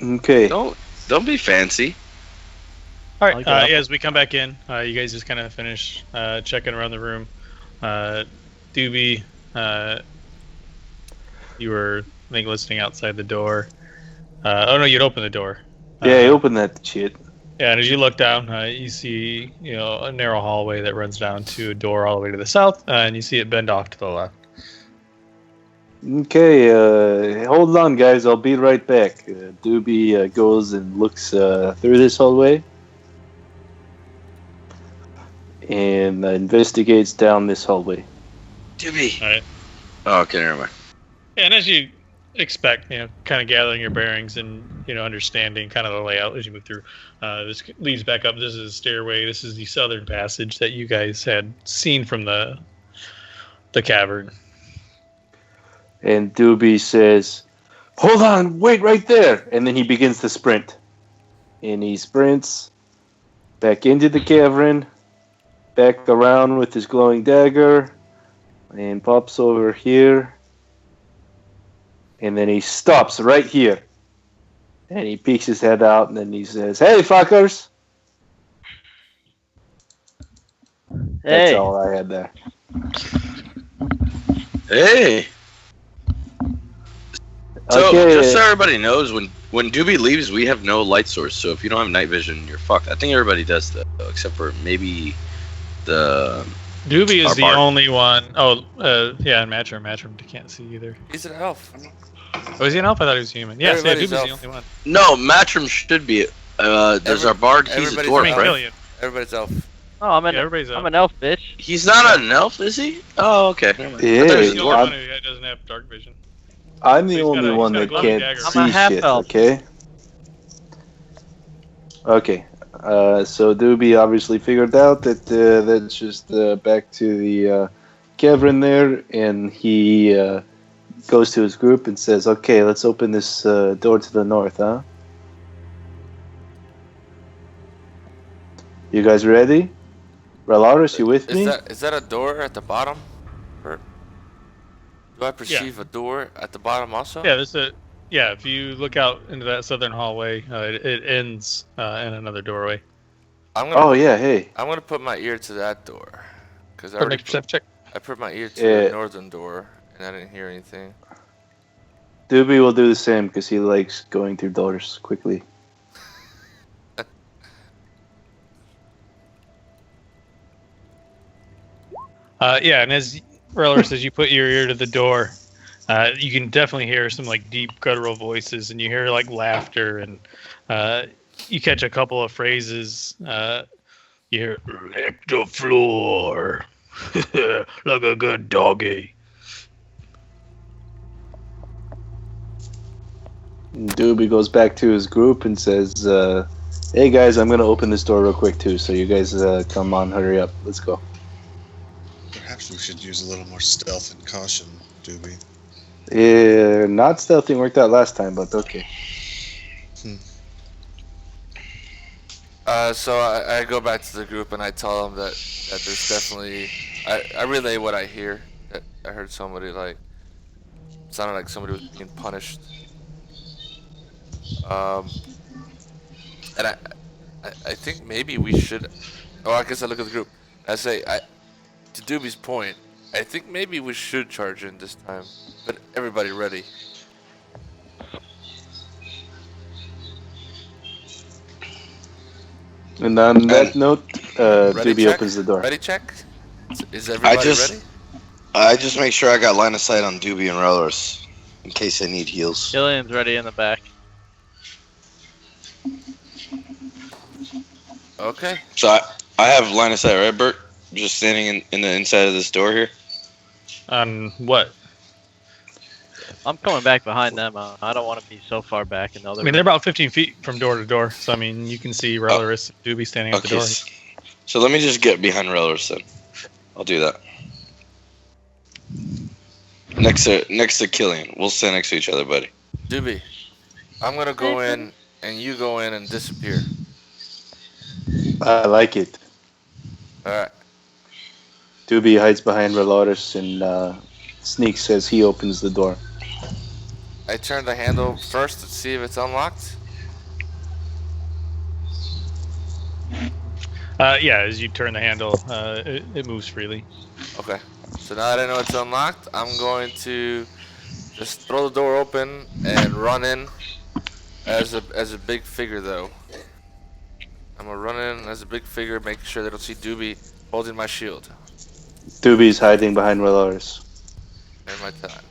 Okay. Don't be fancy. All I'll right. get up. As we come back in, you guys just kind of finish checking around the room. Doobie, you were, I think, listening outside the door. Oh no, you'd open the door. Yeah, open that shit. Yeah, and as you look down, you see a narrow hallway that runs down to a door all the way to the south, and you see it bend off to the left. Okay, hold on, guys. I'll be right back. Doobie goes and looks through this hallway and investigates down this hallway. Doobie. All right. Oh, okay, never mind. Yeah, and as you expect, kind of gathering your bearings and understanding kind of the layout as you move through. This leads back up. This is a stairway. This is the southern passage that you guys had seen from the cavern. And Doobie says, "Hold on, wait right there!" And then he begins to sprint. And he sprints back into the cavern, back around with his glowing dagger, and pops over here. And then he stops right here. And he peeks his head out, and then he says, "Hey, fuckers!" That's Hey, all I had there. Hey. So Okay. just so everybody knows, when Doobie leaves, we have no light source. So if you don't have night vision, you're fucked. I think everybody does that, though, except for maybe the. Doobie is Our the bard. only one. Oh, yeah, and Matrim. Matrim can't see either. He's an elf. Oh, is he an elf? I thought he was human. Yes, yeah, Everybody's Doobie's the elf. only one. No, Matrim should be. There's our bard. He's a everybody's dwarf, I mean, elf. right? Killian. Everybody's elf. Oh, I'm everybody's I'm up. an elf, bitch. He's not an elf, is he? Oh, okay. Never mind. I thought he Yeah, was He's a the dwarf. only one who doesn't have dark vision. I'm the He's got only a- he's one got a that glowing can't dagger. I'm a see half shit, elf. okay? Okay. So Doobie obviously figured out that that's just back to the cavern there, and he goes to his group and says, "Okay, let's open this door to the north, huh? You guys ready? Relarus, you with me? Is that a door at the bottom? Or do I perceive a door at the bottom also? Yeah, if you look out into that southern hallway, it ends in another doorway. Oh yeah, hey. I'm gonna put my ear to that door, cause I Or already make a perception check. I put my ear to the Yeah. northern door and I didn't hear anything. Doobie will do the same because he likes going through doors quickly. Yeah, and as Relarus, as you put your ear to the door, you can definitely hear some like deep guttural voices, and you hear like laughter, and you catch a couple of phrases. You hear "lick the floor," like a good doggy. And Doobie goes back to his group and says, "Hey guys, I'm gonna open this door real quick too. So you guys come on, hurry up, let's go." Perhaps we should use a little more stealth and caution, Doobie. Yeah, not stealthing worked out last time, but okay. So I go back to the group and I tell them that there's definitely I relay what I hear. That I heard somebody sounded like somebody was being punished. And I think maybe we should. Oh, I guess I look at the group. I say to Doobie's point, I think maybe we should charge in this time. But everybody ready. And on that note, Ready Doobie check? opens the door. Ready check? Is everybody ready? I just make sure I got line of sight on Doobie and Relarus in case I need heals. Killian's ready in the back. Okay. So I have line of sight, right, Bert? Just standing in the inside of this door here. On what? I'm coming back behind them. I don't want to be so far back in the other. I mean, they're about 15 feet from door to door, so I mean, you can see Relarus and Doobie standing at the door. So let me just get behind Relarus then. I'll do that. Next to Killian. We'll stand next to each other, buddy. Doobie, I'm gonna go in and you go in and disappear. I like it. Alright. Doobie hides behind Relarus and sneaks as he opens the door. I turn the handle first to see if it's unlocked. Yeah, as you turn the handle, it moves freely. Okay. So now that I know it's unlocked, I'm going to just throw the door open and run in as a big figure though. I'm gonna run in as a big figure, making sure they don't see Doobie holding my shield. Doobie's hiding behind Relarus. And my time.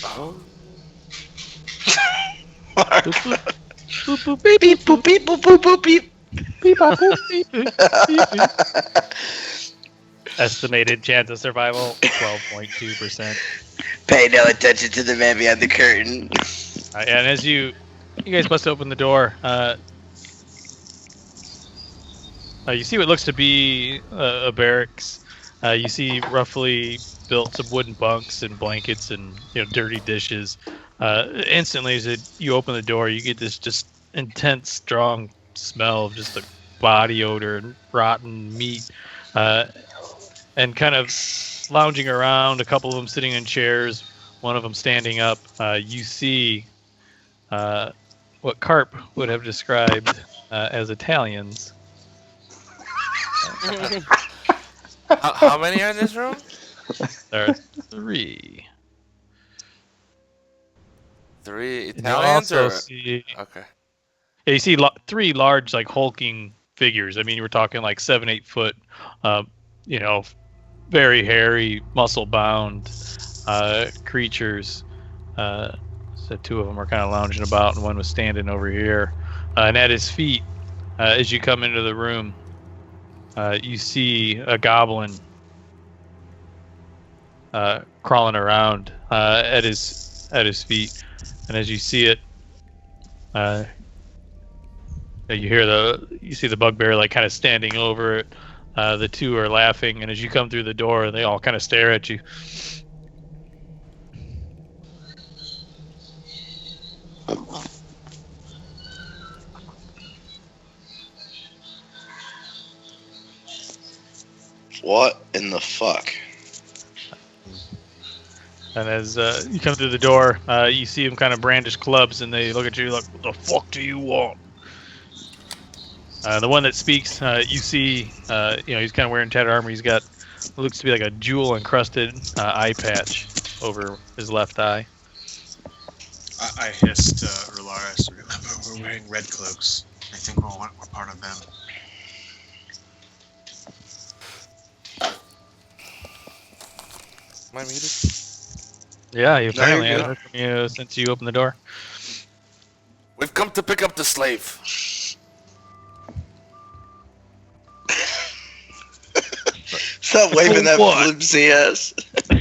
Oh. Beep beep boop beep boop boop boop beep. Estimated chance of survival 12.2%. Pay no attention to the man behind the curtain. And as you guys bust open the door, you see what looks to be a barracks. You see roughly built some wooden bunks and blankets and dirty dishes. Instantly, as you open the door, you get this just intense, strong smell of just the body odor and rotten meat. And kind of lounging around, a couple of them sitting in chairs, one of them standing up. You see what Carp would have described as Italians. How many are in this room? There are 3. 3 And you Italians also or see, okay. yeah, you see 3 large, like hulking figures. I mean, you were talking like 7-8 foot, very hairy, muscle-bound creatures. So 2 of them were kind of lounging about, and one was standing over here. And at his feet, As you come into the room, you see a goblin crawling around at his feet, and as you see it, you see the bugbear like kind of standing over it. The two are laughing, and as you come through the door, they all kind of stare at you. What in the fuck? And as you come through the door, you see them kind of brandish clubs, and they look at you like, "What the fuck do you want?" The one that speaks, you see, he's kind of wearing tattered armor. He's got what looks to be like a jewel-encrusted eye patch over his left eye. I hissed Relarus. Remember, we're wearing red cloaks. I think we're part of them. Am I muted? Yeah, you apparently you're haven't heard from you since you opened the door. We've come to pick up the slave. Stop waving that What? flimsy ass. It's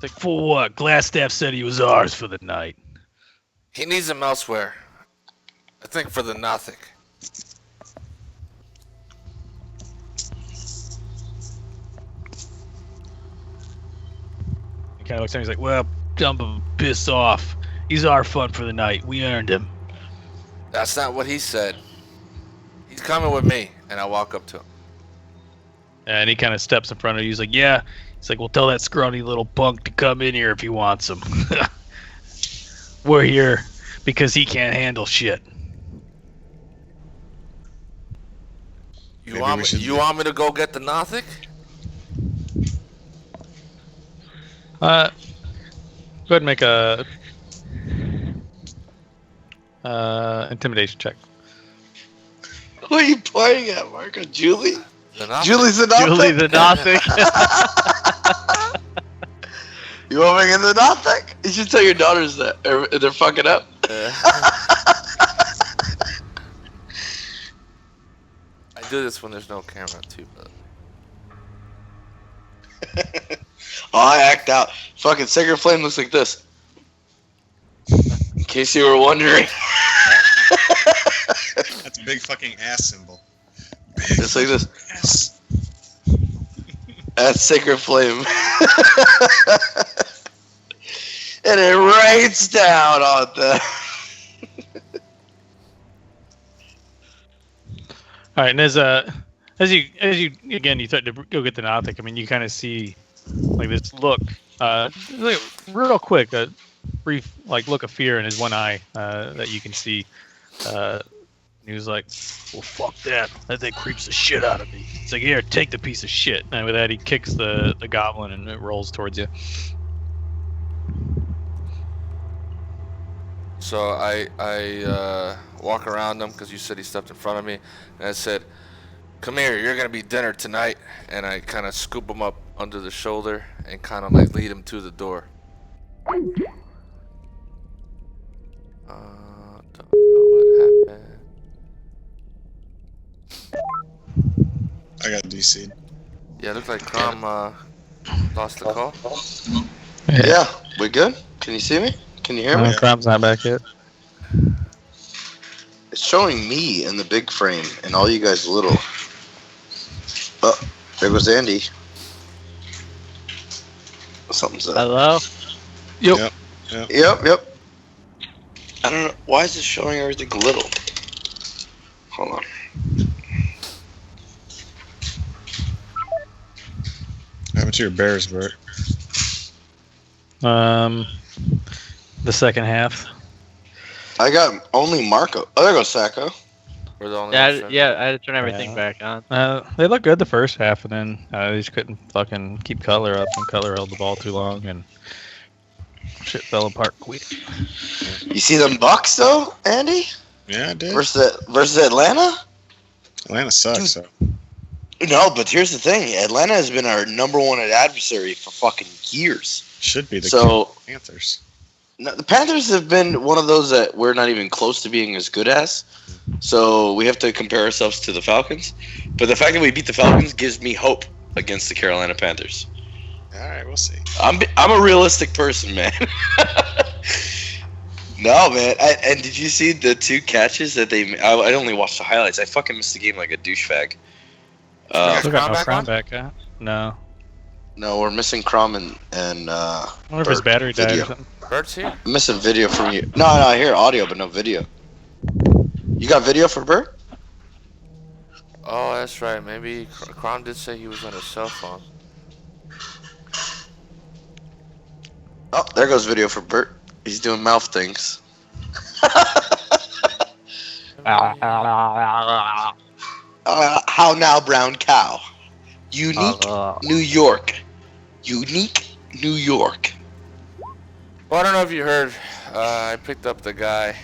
like, for what? Glassstaff said he was ours for the night. He needs him elsewhere. I think for the Nothic. He kind of looks at me, he's like, well, dump him, piss off. He's our fun for the night. We earned him. That's not what he said. He's coming with me, and I walk up to him. And he kind of steps in front of you. He's like, yeah. He's like, well, tell that scrawny little punk to come in here if he wants him. We're here because he can't handle shit. You Maybe want we me? should- You want me to go get the Nothic? Go ahead and make a intimidation check. Who are you pointing at, Marco? Julie? The Nothic? Julie's the Nothic? Julie the Nothic. You want me in the Nothic? You should tell your daughters that. They're fucking up. I do this when there's no camera too, but Oh, I act out. Fucking Sacred Flame looks like this. In case you were wondering. That's a big fucking ass symbol. Just like this. Yes. That's Sacred Flame. And it rains down on them. All right, and as you again, you start to go get the Nothic. I mean, you kind of see like this look, like, real quick, a brief like look of fear in his one eye that you can see. He was like, "Well, fuck that! That thing creeps the shit out of me." He's like, "Here, take the piece of shit." And with that, he kicks the goblin and it rolls towards you. so I walk around him because you said he stepped in front of me, and I said, "Come here, you're gonna be dinner tonight." And I kind of scoop him up under the shoulder and kind of like lead him to the door. Don't know what happened. I got DC'd. Yeah, it looked like Crom lost the call. Yeah, we good? Can you see me? Can you hear me? Crom's not back yet. It's showing me in the big frame and all you guys little. Oh, there goes Andy. Something's up. Hello? Yep. Yep. I don't know. Why is it showing everything little? Hold on. What happened to your bears, Bert? The second half. I got only Marco. Oh, there goes Sacco. We're the only Yeah, ones that- yeah, I had to turn everything Yeah. back on. They looked good the first half, and then they just couldn't fucking keep color up, and color held the ball too long, and shit fell apart quick. You see them Bucks though, Andy? Yeah, I did. Versus Atlanta? Atlanta sucks, so. No, but here's the thing. Atlanta has been our number one adversary for fucking years. Should be the So, Panthers. No, the Panthers have been one of those that we're not even close to being as good as. So we have to compare ourselves to the Falcons. But the fact that we beat the Falcons gives me hope against the Carolina Panthers. All right, we'll see. I'm a realistic person, man. No, man. And did you see the 2 catches that they? I only watched the highlights. I fucking missed the game like a douchebag. Still got no back Crom on? back, huh? No. No, we're missing Crom and I wonder if his battery died video. or something. Bert's here. I'm missing video from you. No, I hear audio, but no video. You got video for Bert? Oh, that's right. Maybe Crom did say he was on his cell phone. Oh, there goes video for Bert. He's doing mouth things. How now, brown cow? Unique New York. Unique New York. Well, I don't know if you heard. I picked up the guy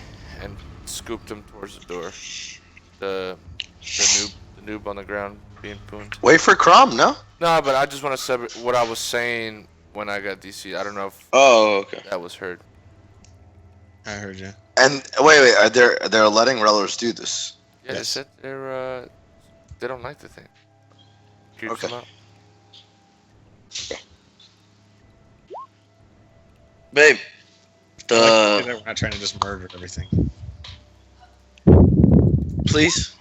and scooped him towards the door. The noob on the ground being pooned. Wait for Crom, no? No, but I just want to say what I was saying when I got DC. I don't know if Oh, okay. that was heard. I heard you. And wait, they're letting Relarus do this. Yeah, Yes. they said they don't like the thing. Creeps Okay. them out. Babe, We're not trying to just murder everything. please.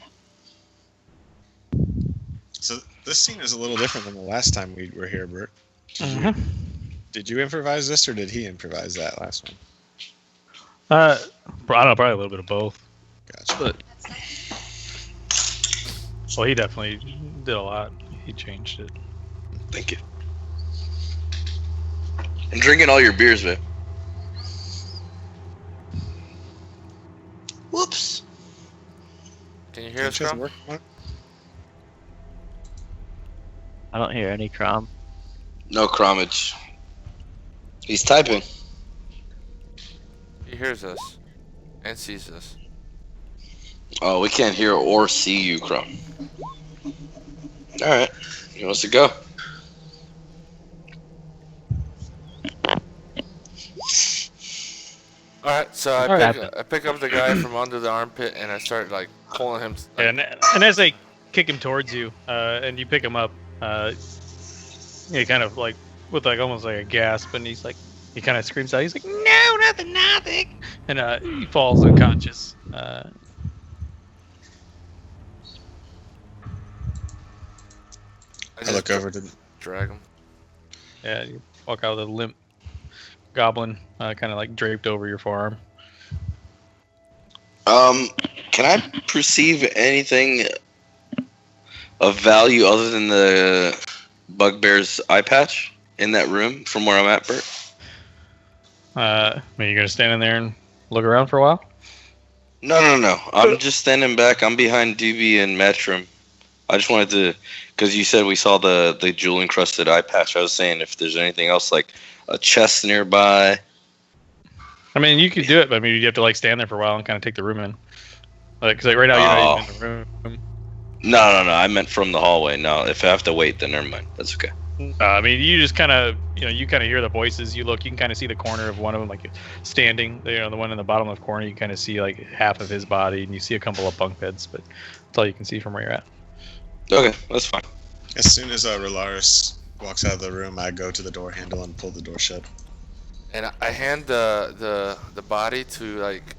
So this scene is a little different than the last time we were here, Bert. Mm-hmm. Did you improvise this, or did he improvise that last one? I don't know, probably a little bit of both. Gotcha. But well, he definitely did a lot. He changed it. Thank you. I'm drinking all your beers, babe. Whoops. Can you hear us, Don't you have to Crom? work on it? I don't hear any Crom. No Cromage. He's typing. He hears us and sees us. Oh, we can't hear or see you, Crom. Alright. He wants to go. Alright, so I pick up the guy from under the armpit and I start like pulling him. And as they kick him towards you, and you pick him up, he kind of like with like almost like a gasp, and he kind of screams out. He's like, "No, nothing," and he falls unconscious. I look over to. drag him. Yeah, you walk out with a limp goblin, kind of like draped over your forearm. Can I perceive anything of value other than the bugbear's eye patch in that room from where I'm at, Bert? I mean, you're gonna stand in there and look around for a while. No. I'm just standing back. I'm behind Doobie and Matrim. I just wanted to, because you said we saw the jewel encrusted eye patch. I was saying if there's anything else like a chest nearby. I mean, you could do it, but I mean, you have to like stand there for a while and kind of take the room in. Like, 'cause, like right now you're not even in the room. No. I meant from the hallway. No, if I have to wait, then never mind. That's okay. I mean, you just kind of, you kind of hear the voices. You look, you can kind of see the corner of one of them, like standing. The one in the bottom left corner. You kind of see like half of his body, and you see a couple of bunk beds, but that's all you can see from where you're at. Okay, that's fine. As soon as Relarus walks out of the room, I go to the door handle and pull the door shut. And I hand the body to like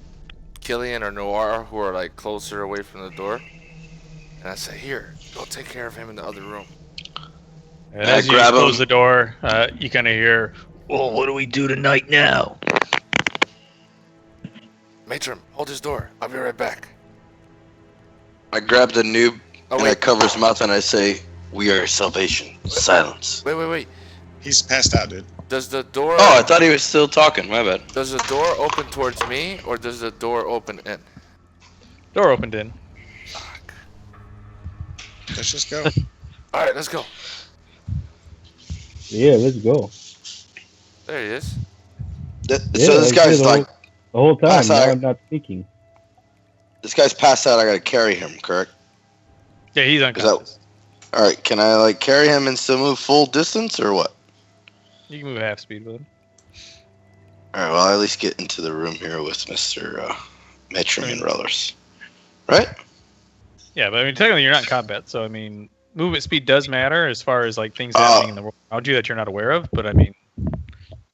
Killian or Noir, who are like closer away from the door. And I say, "Here, go take care of him in the other room." And as you grab close him. the door, you kind of hear, "Well, what do we do tonight now?" Matrim, hold his door. I'll be right back. I grab the noob Oh and I wait, cover his mouth and I say, "We are salvation." Silence. wait. He's passed out, dude. Does the door? Oh, I thought he was still talking. My bad. Does the door open towards me or does the door open in? Door opened in. Fuck. Let's just go. All right, let's go. Yeah, let's go. There he is. So Yeah, this I was guy's here like, the whole time. Pass Now out. I'm not speaking. this guy's passed out. I gotta carry him, correct? Yeah, he's unconscious. All right. Can I like carry him and still move full distance or what? You can move half speed with him. Alright, well, I'll at least get into the room here with Mr. Matrim and Relarus. Right? Yeah, but I mean, technically you're not in combat, so I mean, movement speed does matter as far as like things happening in the world around you that you're not aware of. But I mean,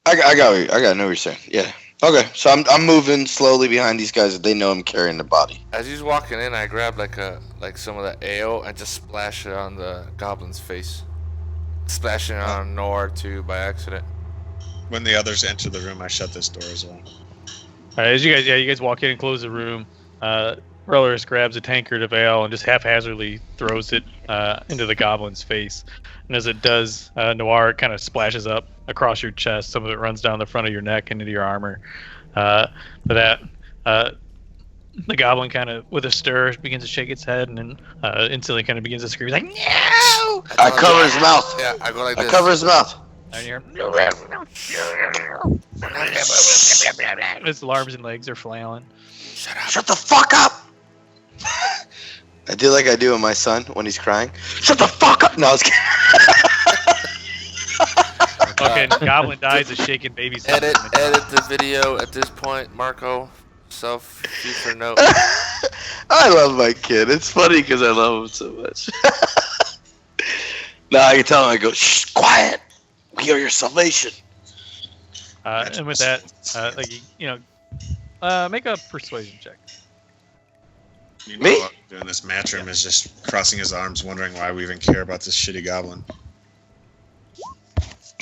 I know what you're saying. Yeah. Okay, so I'm moving slowly behind these guys. They know I'm carrying the body. As he's walking in, I grab like some of that ale and just splash it on the goblin's face. Splashing it on Noir too by accident. When the others enter the room, I shut this door as well. as you guys walk in and close the room, Relarus grabs a tankard of ale and just haphazardly throws it into the goblin's face. And as it does, Noir kind of splashes up across your chest. Some of it runs down the front of your neck and into your armor. But that the goblin kind of, with a stir, begins to shake its head and then instantly kind of begins to scream. He's like, no! I cover his mouth. Yeah, I go like this. I cover his mouth. And you're, his arms and legs are flailing. Shut up. Shut the fuck up! I do like I do with my son when he's crying. Shut the fuck up! No, I was kidding. Fucking goblin dies a shaken baby's head. Edit the video at this point, Marco. Future note. I love my kid. It's funny because I love him so much. Now I can tell him, I go, shh, quiet. We are your salvation. And with that, make a persuasion check. Me? Doing this Matrim is just crossing his arms, wondering why we even care about this shitty goblin.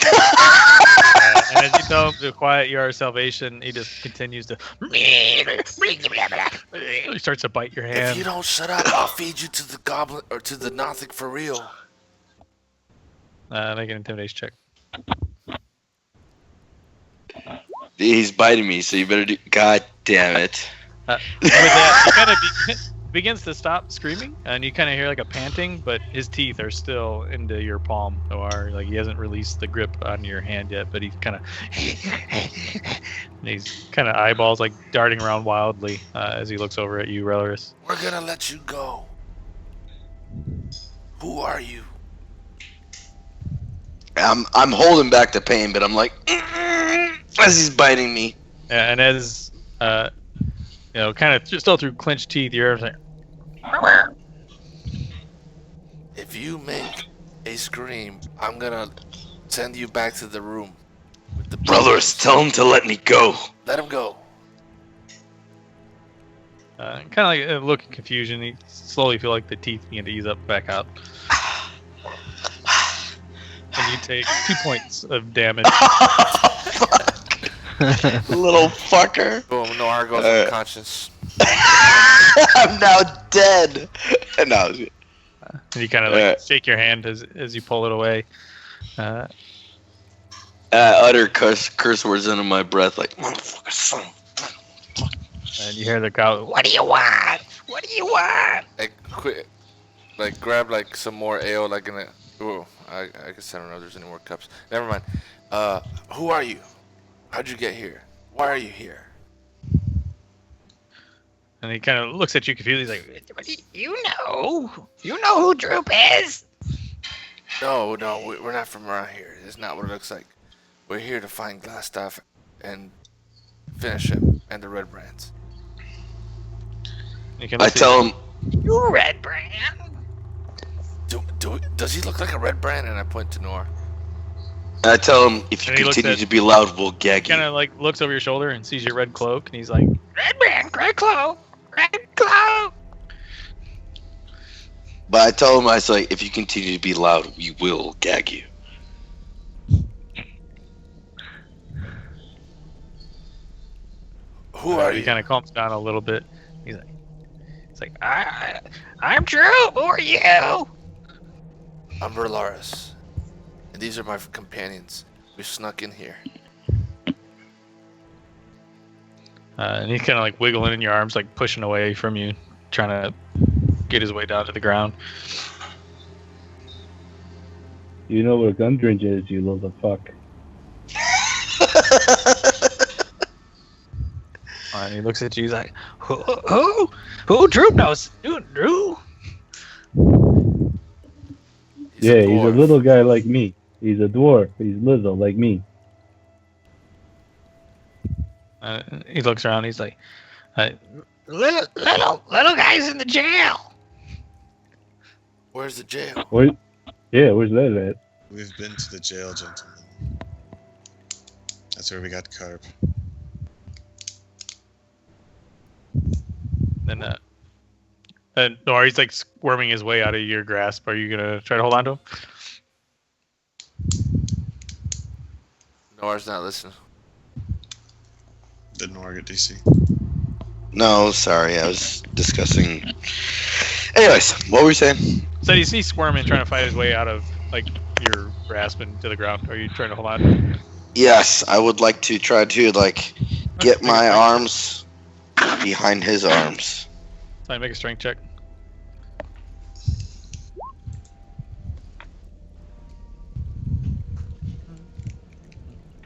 And as you tell him to quiet your salvation, he just continues to. He starts to bite your hand. If you don't shut up, I'll feed you to the goblin or to the Nothic for real. Make an intimidation check. He's biting me, so you better do. God damn it. With that, he kind of begins to stop screaming, and you kind of hear like a panting, but his teeth are still into your palm, Noir. Like he hasn't released the grip on your hand yet, but he's kind of he's kind of eyeballs like darting around wildly as he looks over at you, Relarus. We're gonna let you go. Who are you? I'm holding back the pain, but I'm like, as he's biting me. Yeah, and as kind of still through clenched teeth, you're like, If you make a scream, I'm gonna send you back to the room. With the Brothers, tell him to let me go. Let him go. kind of like a look of confusion. You slowly feel like the teeth begin to ease up back out. And you take 2 points of damage. Little fucker. Boom, Noir goes unconscious. I'm now dead. No. And you kind of like shake your hand as you pull it away. Utter curse words under my breath, like, motherfucker, son. And you hear the cow, what do you want? What do you want? Like grab like some more ale, like in a. Ooh, I guess I don't know if there's any more cups. Never mind. Who are you? How'd you get here? Why are you here? And he kind of looks at you confused. He's like, you know who Droop is? No, we're not from around here. It's not what it looks like. We're here to find Glassstaff and finish him and the Red Brands. I tell him, you Red Brand? Does he look like a Red Brand? And I point to Noir. if you continue to be loud, we'll gag you. Kind of like looks over your shoulder and sees your red cloak, and he's like, Red Brand, Red Cloak, Red Cloak. But I tell him, I say, if you continue to be loud, we will gag you. Who are you? He kind of calms down a little bit. He's like, I'm Droop. Who are you? I'm Relarus. And these are my companions. We snuck in here. And he's kind of like wiggling in your arms, like pushing away from you, trying to get his way down to the ground. You know what a Gundrinch is, you little fuck. And he looks at you, he's like, who? Droop knows. Drew? He's a little guy like me. He's a dwarf. He's little like me. He looks around. He's like, little guy's in the jail. Where's the jail? Wait, yeah, where's that at? We've been to the jail, gentlemen. That's where we got Carp. Then Noir, he's like squirming his way out of your grasp. Are you gonna try to hold on to him? Noir's not listening. Did Noir get DC? No, sorry, I was discussing. Anyways, what were you saying? So you see squirming, trying to fight his way out of like your grasp and to the ground. Are you trying to hold on to him? Yes, I would like to try to like get my arms behind his arms. So I make a strength check.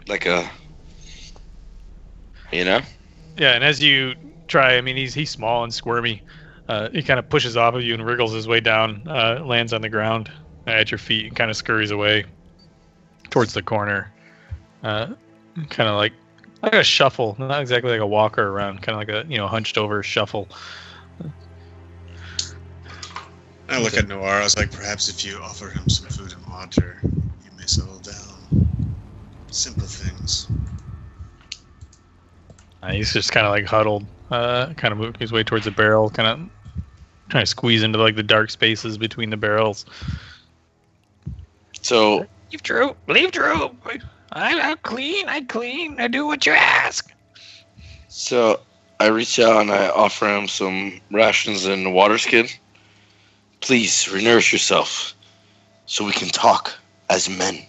Like a, you know? Yeah, and as you try, I mean, he's small and squirmy. He kind of pushes off of you and wriggles his way down, lands on the ground at your feet, and kind of scurries away towards the corner. Kind of like a shuffle, not exactly like a walker around, kind of like a hunched over shuffle. I look at Noir. I was like, perhaps if you offer him some food and water, he may settle down. Simple things. He's just kind of like huddled, kind of moving his way towards the barrel, kind of trying to squeeze into like the dark spaces between the barrels. So Leave Drew. I'm clean. I clean. I do what you ask. So I reach out and I offer him some rations and a water skin. Please renourish yourself so we can talk as men.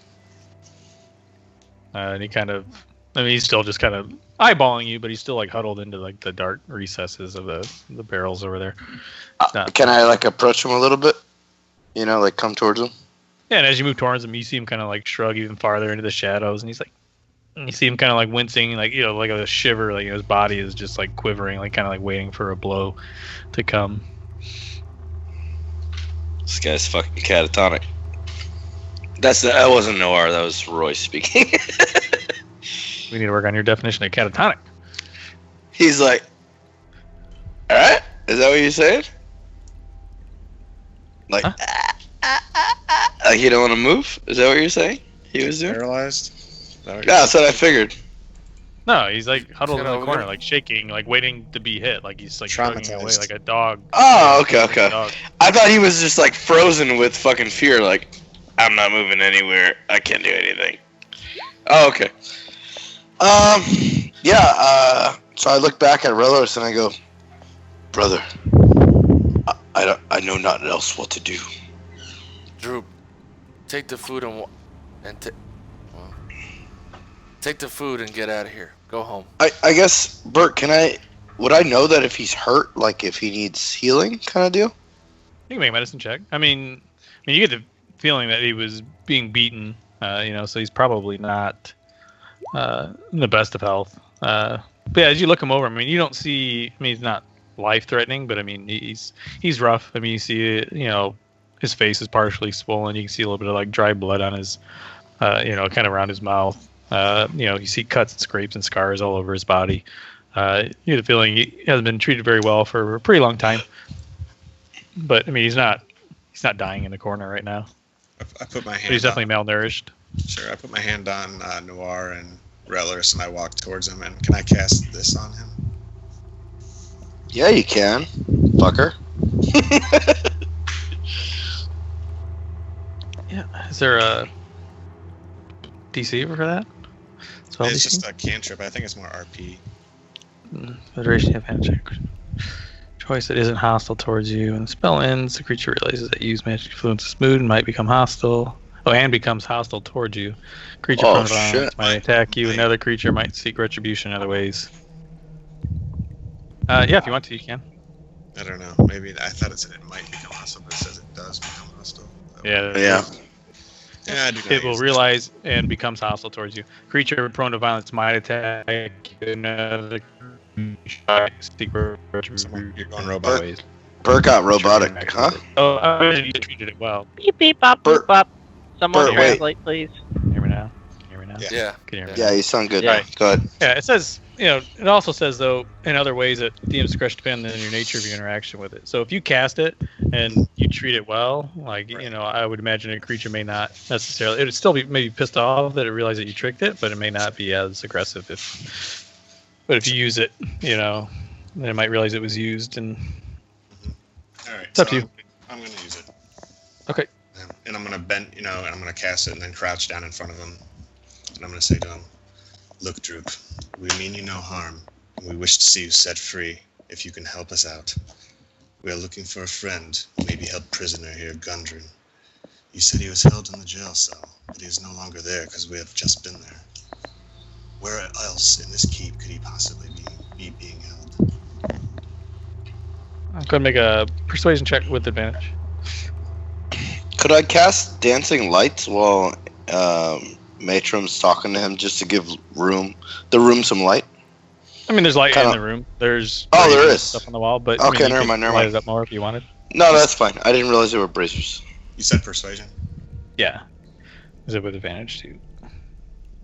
And he kind of, I mean, he's still just kind of eyeballing you, but he's still like huddled into like the dark recesses of the barrels over there. Can I like approach him a little bit? Like come towards him? Yeah, and as you move towards him, you see him kind of like shrug even farther into the shadows, and he's like, you see him kind of like wincing, like like a shiver, like his body is just like quivering, like kind of like waiting for a blow to come. This guy's fucking catatonic. That wasn't Noir, that was Roy speaking. We need to work on your definition of catatonic. He's like, alright? Is that what you're saying? Like, Huh? Like you don't want to move? Is that what you're saying? He was doing? Paralyzed? Yeah, that's what I figured. No, he's like huddled in Get the over corner, there. like shaking, like waiting to be hit, like he's like shrugging away Traumatized. like a dog. Oh, okay. Dog. I thought he was just like frozen with fucking fear, like, I'm not moving anywhere. I can't do anything. Oh, okay. So I look back at Relarus and I go, brother, I know not else what to do. Drew, take the food take the food and get out of here. Go home. I guess, Bert, would I know that if he's hurt, like if he needs healing kind of deal? You can make a medicine check. I mean, you get the feeling that he was being beaten, so he's probably not in the best of health. But yeah, as you look him over, I mean, you don't see. I mean, he's not life-threatening, but I mean, he's rough. I mean, you see, his face is partially swollen. You can see a little bit of like dry blood on his, kind of around his mouth. You see cuts and scrapes and scars all over his body. You get the feeling he hasn't been treated very well for a pretty long time. But I mean, he's not dying in the corner right now. I put my hand. But he's definitely malnourished. Sure, I put my hand on Noir and Relarus and I walk towards him. And can I cast this on him? Yeah, you can, fucker. Yeah. Is there a DC for that? It's just a cantrip. I think it's more RP. Federation of hand check. Choice that isn't hostile towards you. When the spell ends, the creature realizes that you use magic influence this mood and might become hostile. Oh, and becomes hostile towards you. Creature prone to violence shit. might attack you. Another creature might seek retribution in other ways. Yeah, if you want to, you can. I don't know. Maybe I thought it said it might become hostile, but it says it does become hostile. Yeah. Yeah. Yeah, I do. It will realize and becomes hostile towards you. Creature prone to violence might attack you. Another creature might seek retribution. You're going in robot. other ways. Bert got robotic, huh? Oh, I mean, you treated it well. Beep beep bop Bert- boop bop. Someone Bert, wait. translate, please. Hear me now? Hear me now? Yeah. Yeah. Can you hear me? Yeah, you sound good. Yeah. Go ahead. Yeah, it says it also says though in other ways that DM's discretion depends on your nature of your interaction with it. So if you cast it and you treat it well, like I would imagine a creature may not necessarily. It would still be maybe pissed off that it realized that you tricked it, but it may not be as aggressive But if you use it, then it might realize it was used, and All right. It's up to you. I'm going to use it. Okay. And I'm going to bend, and I'm going to cast it and then crouch down in front of him. And I'm going to say to him, "Look, Droop, we mean you no harm, and we wish to see you set free if you can help us out. We are looking for a friend who may be held prisoner here at Gundren. You said he was held in the jail cell, but he is no longer there because we have just been there. Where else in this keep could he possibly be being held?" I'm going to make a persuasion check with advantage. Could I cast Dancing Lights while Matrim's talking to him just to give the room some light? I mean, there's light in the room. There's there is stuff on the wall, but okay, you never could mind. light it up more if you wanted. No, that's fine. I didn't realize there were bracers. You said persuasion? Yeah. Is it with advantage too?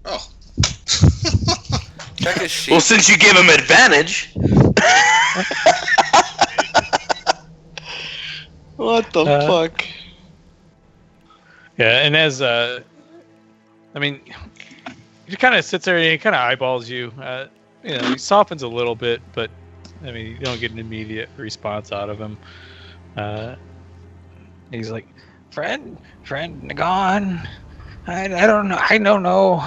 Oh. Check his sheet. Well, since you gave him advantage. What the fuck? Yeah, and as he kind of sits there and he kind of eyeballs you. He softens a little bit, but you don't get an immediate response out of him. He's like, friend, gone. I don't know. I don't know.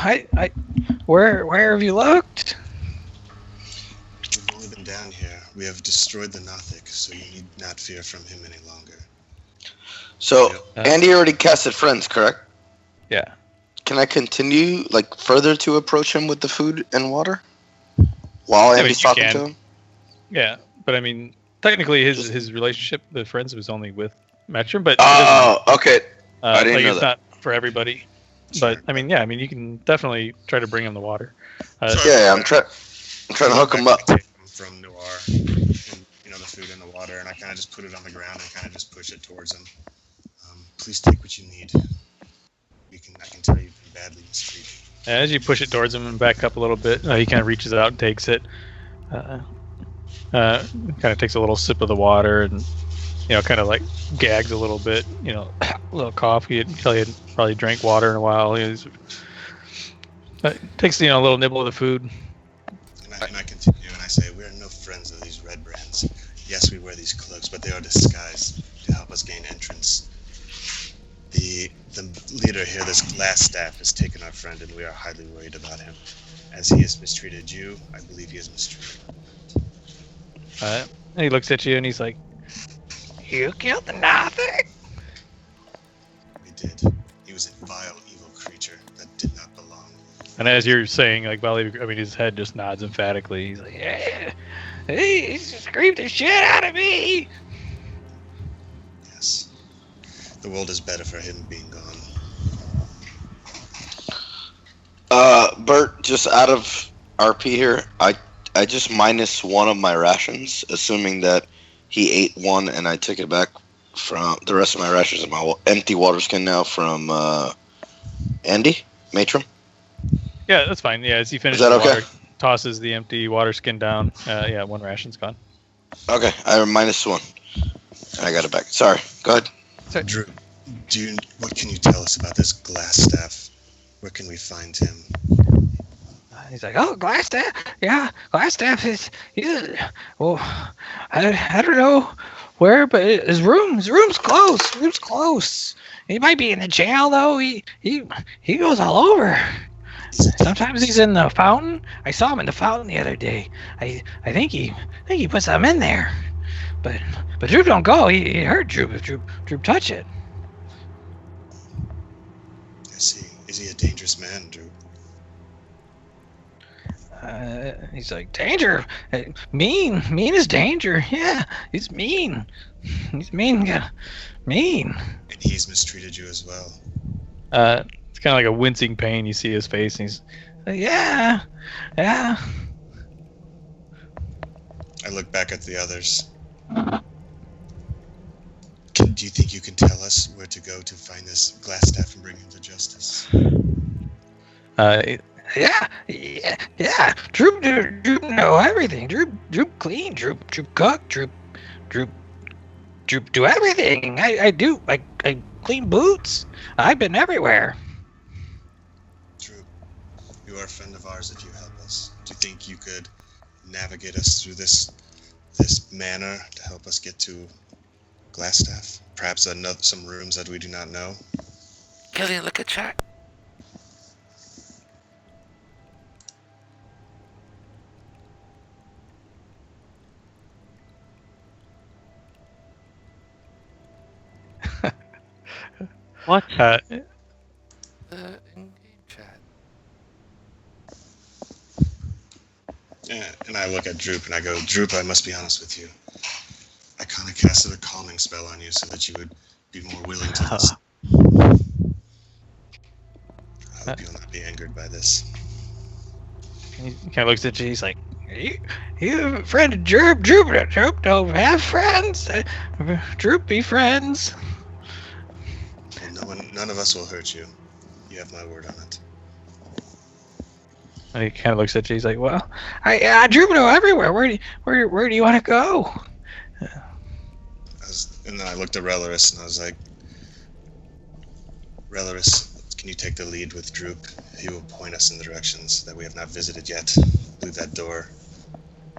Where have you looked? We've only been down here. We have destroyed the Nothic, so you need not fear from him any longer. So, Andy already casted friends, correct? Yeah. Can I continue, further to approach him with the food and water? While Andy's talking to him? Yeah, but technically his relationship, the friends, was only with Matrim, but... Oh, okay. I didn't know it's that. not for everybody. But, you can definitely try to bring him the water. I'm trying to hook him up. From Noir, and, the food and the water, and I kind of just put it on the ground and kind of just push it towards him. Please take what you need. I can tell you've been badly mistreated. As you push it towards him and back up a little bit, he kind of reaches out and takes it. Kind of takes a little sip of the water and, kind of gags a little bit. A little cough. He probably drank water in a while. Takes a little nibble of the food. And I continue and I say, we are no friends of these red brands. Yes, we wear these cloaks, but they are disguised to help us gain entrance. The leader here, this glass staff, has taken our friend, and we are highly worried about him. As he has mistreated you, I believe he has mistreated and he looks at you and he's like, "You killed the Nothic?" We did. He was a vile, evil creature that did not belong. And as you're saying, his head just nods emphatically. He's like, "Yeah, he screamed the shit out of me." Yes. The world is better for him being gone. Bert, just out of RP here, I just minus one of my rations, assuming that he ate one and I took it back from the rest of my rations in my empty water skin now from Andy, Matrim. Yeah, that's fine. Yeah, as he finishes Is that the okay? water, tosses the empty water skin down. One ration's gone. Okay, I minus one. I got it back. Sorry, go ahead. Drew, what can you tell us about this glass staff? Where can we find him? He's like, "Oh, Glassstaff. Yeah, Glassstaff is. Well, I don't know where, but his room's close. Room's close. He might be in the jail though. He goes all over. Sometimes he's in the fountain. I saw him in the fountain the other day. I think he put something in there. But Droop don't go. He hurt Droop if Droop touch it." I see. Is he a dangerous man, Drew? He's like, "Danger, mean is danger. Yeah, he's mean. He's mean, mean." And he's mistreated you as well. It's kind of like a wincing pain. You see his face, and he's like, yeah. I look back at the others. Do you think you can tell us where to go to find this Glassstaff and bring him to justice? Yeah. Droop know everything. Droop clean. Droop cook. Droop do everything. I do. I clean boots. I've been everywhere. Droop, you are a friend of ours if you help us. Do you think you could navigate us through this manor to help us get to Glassstaff? Perhaps some rooms that we do not know? Killian, look at chat. What? In-game chat. Yeah, and I look at Droop and I go, Droop, I must be honest with you. I kind of casted a calming spell on you so that you would be more willing to listen. I hope you'll not be angered by this. He kind of looks at you. He's like, "You a friend of Droop? Droop don't have friends. Droop be friends." Well, none of us will hurt you. You have my word on it. And he kind of looks at you. He's like, "Well, I Droop know everywhere. Where do you want to go?" And then I looked at Relarus and I was like, Relarus, can you take the lead with Droop? He will point us in the directions that we have not visited yet. Through that door.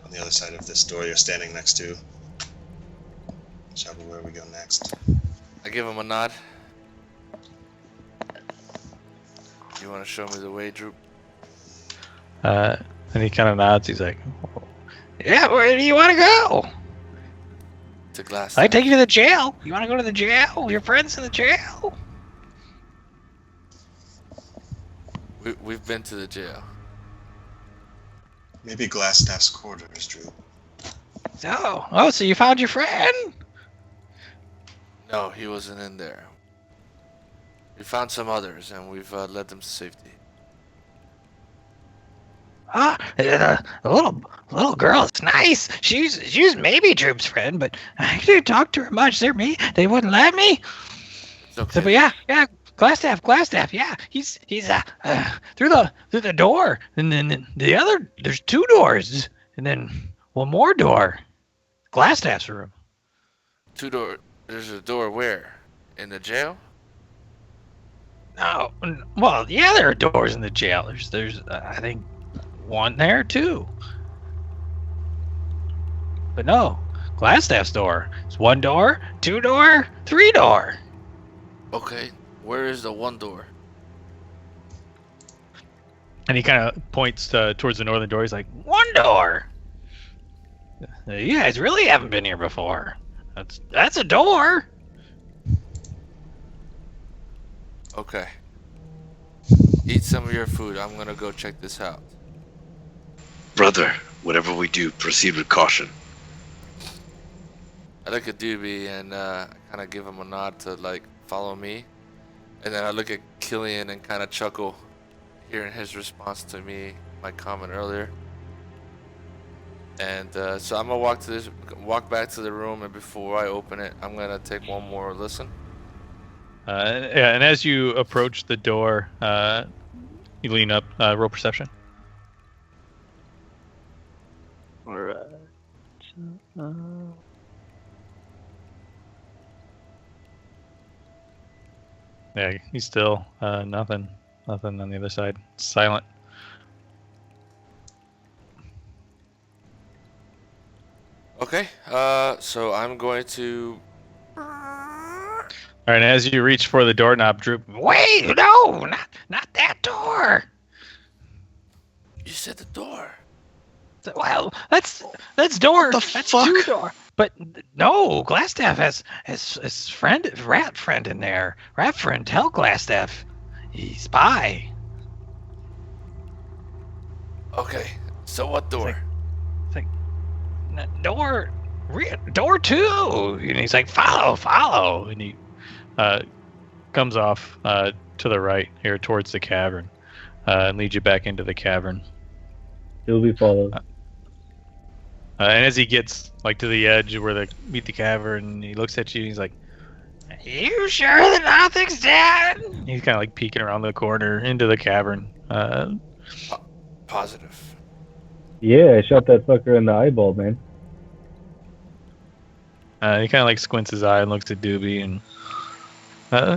On the other side of this door you're standing next to. Shall we where we go next? I give him a nod. You want to show me the way, Droop? And he kind of nods. He's like, Yeah, where do you want to go? To Glass. I take you to the jail. You want to go to the jail? Your friends in the jail. We've been to the jail. Maybe Glassstaff's quarters, Droop. So you found your friend? No, he wasn't in there. We found some others, and we've led them to safety. The little girl is nice. She's maybe Droop's friend, but I didn't talk to her much. They wouldn't let me. It's okay. So, but yeah, Glassstaff, yeah. He's through the door, and then the other. There's two doors, and then one more door. Glassstaff's room. Two door. There's a door where? In the jail? No, well, yeah, there are doors in the jail. There's I think one there too. But no, Glassstaff's door. It's one door, two door, three door. Okay, where is the one door? and he kind of points towards the northern door. He's like, One door. You guys really haven't been here before. That's a door. Okay. Eat some of your food. I'm gonna go check this out. Brother, whatever we do, proceed with caution. I look at Doobie and kind of give him a nod to like follow me, and then I look at Killian and kind of chuckle, hearing his response to me, my comment earlier. And so I'm gonna walk back to the room, and before I open it, I'm gonna take one more listen. yeah, and as you approach the door, you lean up, roll perception. Alright. Yeah, he's still nothing on the other side. Silent. Okay. So I'm going to. All right, and as you reach for the doorknob, Droop. Wait, no, not that door. You said the door. Well, that's door. What the that's fuck? two door. But no, Glassstaff has rat friend in there. Rat friend, tell Glassstaff, he's spy. Okay. So what door? Door two. And he's like, follow. And he comes off to the right here towards the cavern and leads you back into the cavern. He'll be followed. And as he gets like to the edge where they meet the cavern, he looks at you and he's like, You sure that nothing's dead? he's kind of like peeking around the corner into the cavern. Positive. Yeah, I shot that fucker in the eyeball, man. He kind of like squints his eye and looks at Doobie, and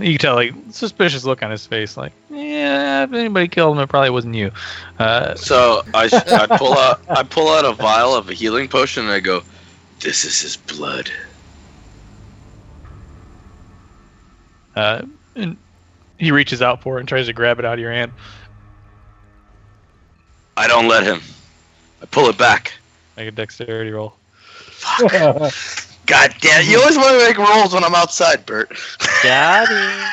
you can tell like suspicious look on his face. Like, yeah, if anybody killed him, it probably wasn't you. So I pull out a vial of a healing potion and I go, "This is his blood." And he reaches out for it and tries to grab it out of your hand. I don't let him. I pull it back. Make a dexterity roll. God damn! You always want to make rolls when I'm outside, Bert. Got him.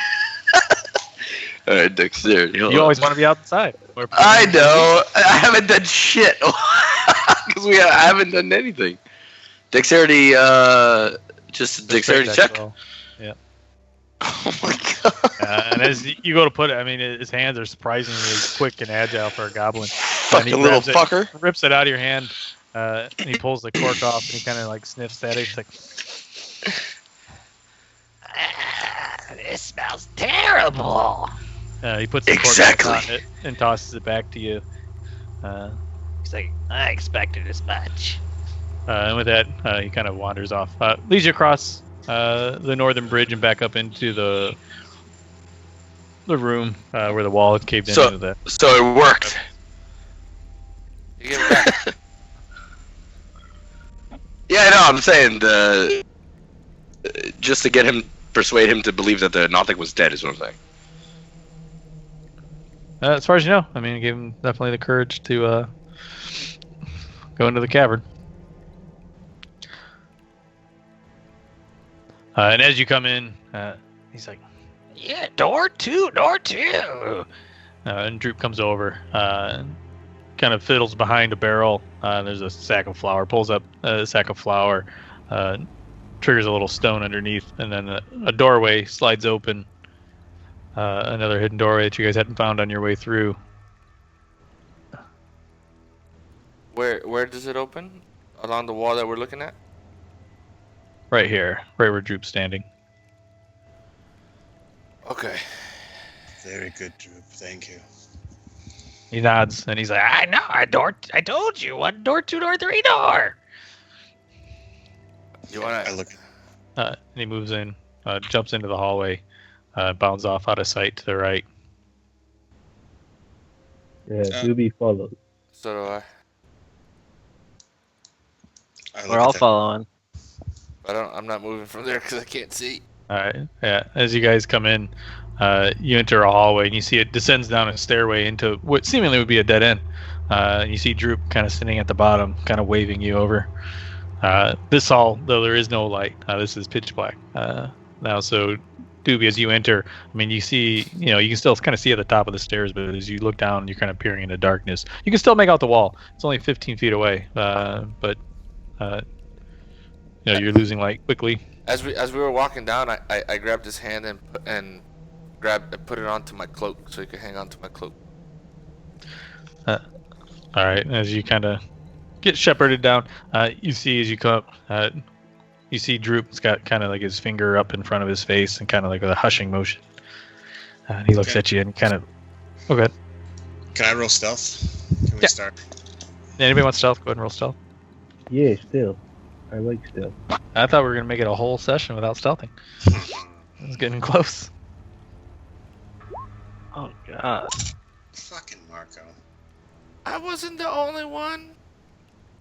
All right, dexterity. Hold You on. always want to be outside. I know. I haven't done shit because I haven't done anything. Dexterity, just a dexterity check. Roll. Yeah. Oh my god! And as you go to put it, I mean, his hands are surprisingly quick and agile for a goblin. Fucking And he little grabs it, fucker. rips it out of your hand, and he pulls the cork off, and he kind of like sniffs at it. He's like, This smells terrible. he puts the Exactly. cork on it and tosses it back to you. He's like, I expected as much. And with that, he kind of wanders off. Leads you across the northern bridge and back up into the room where the wall had caved So- into the. So it worked. You give it back. Yeah, I know. I'm saying just to persuade him to believe that the Nothic was dead is what I'm saying. As far as you know, I mean, it gave him definitely the courage to go into the cavern. And as you come in, he's like, Yeah, door two. and Droop comes over, and kind of fiddles behind a barrel. There's a sack of flour, pulls up a sack of flour, triggers a little stone underneath, and then a doorway slides open. Another hidden doorway that you guys hadn't found on your way through. Where does it open? Along the wall that we're looking at? Right here, right where Droop's standing. Okay. Very good, Droop. Thank you. He nods, and he's like, I know. I told you. 1 door, 2 door, 3 door. You wanna? I look. and he moves in, jumps into the hallway, bounds off out of sight to the right. Yeah, Doobie follows. So do I. I look We're at all that- following. I'm not moving from there because I can't see. All right. Yeah. As you guys come in, you enter a hallway and you see it descends down a stairway into what seemingly would be a dead end. And you see Droop kind of sitting at the bottom, kind of waving you over. This hall, though there is no light, this is pitch black now. So, Doobie, as you enter, I mean, you see, you can still kind of see at the top of the stairs, but as you look down, you're kind of peering into darkness. You can still make out the wall. It's only 15 feet away, but you're losing light quickly. As we were walking down, I grabbed his hand and put it onto my cloak so he could hang onto my cloak. All right. As you kind of get shepherded down, you see as you come up, you see Droop's got kind of like his finger up in front of his face and kind of like with a hushing motion. And he looks Okay. at you and kind of. Oh, good. Can I roll stealth? Can we Yeah. start? Anybody want stealth? Go ahead and roll stealth. Yeah, still. I like still. I thought we were gonna make it a whole session without stealthing. It's getting close. Oh god. Fucking Marco. I wasn't the only one.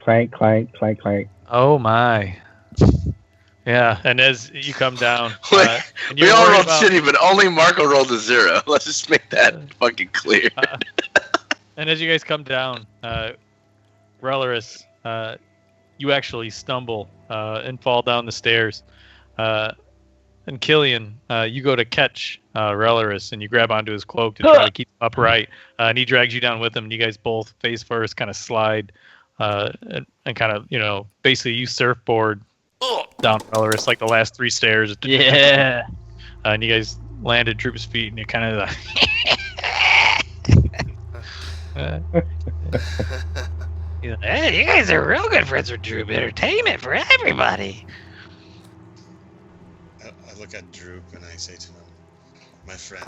Clank, clank, clank, clank. Oh my. Yeah, and as you come down, and We you're all worried rolled about- shitty, but only Marco rolled a 0. Let's just make that fucking clear. And as you guys come down, Relarus, you actually stumble and fall down the stairs. And Killian, you go to catch Relarus and you grab onto his cloak to try to keep him upright. And he drags you down with him. And you guys both face first kind of slide and kind of, basically you surfboard down Relarus like the last 3 stairs. Yeah. And you guys land at Droop's feet and you kind of Hey, you guys are real good friends with Droop. Entertainment for everybody. I look at Droop and I say to him, my friend,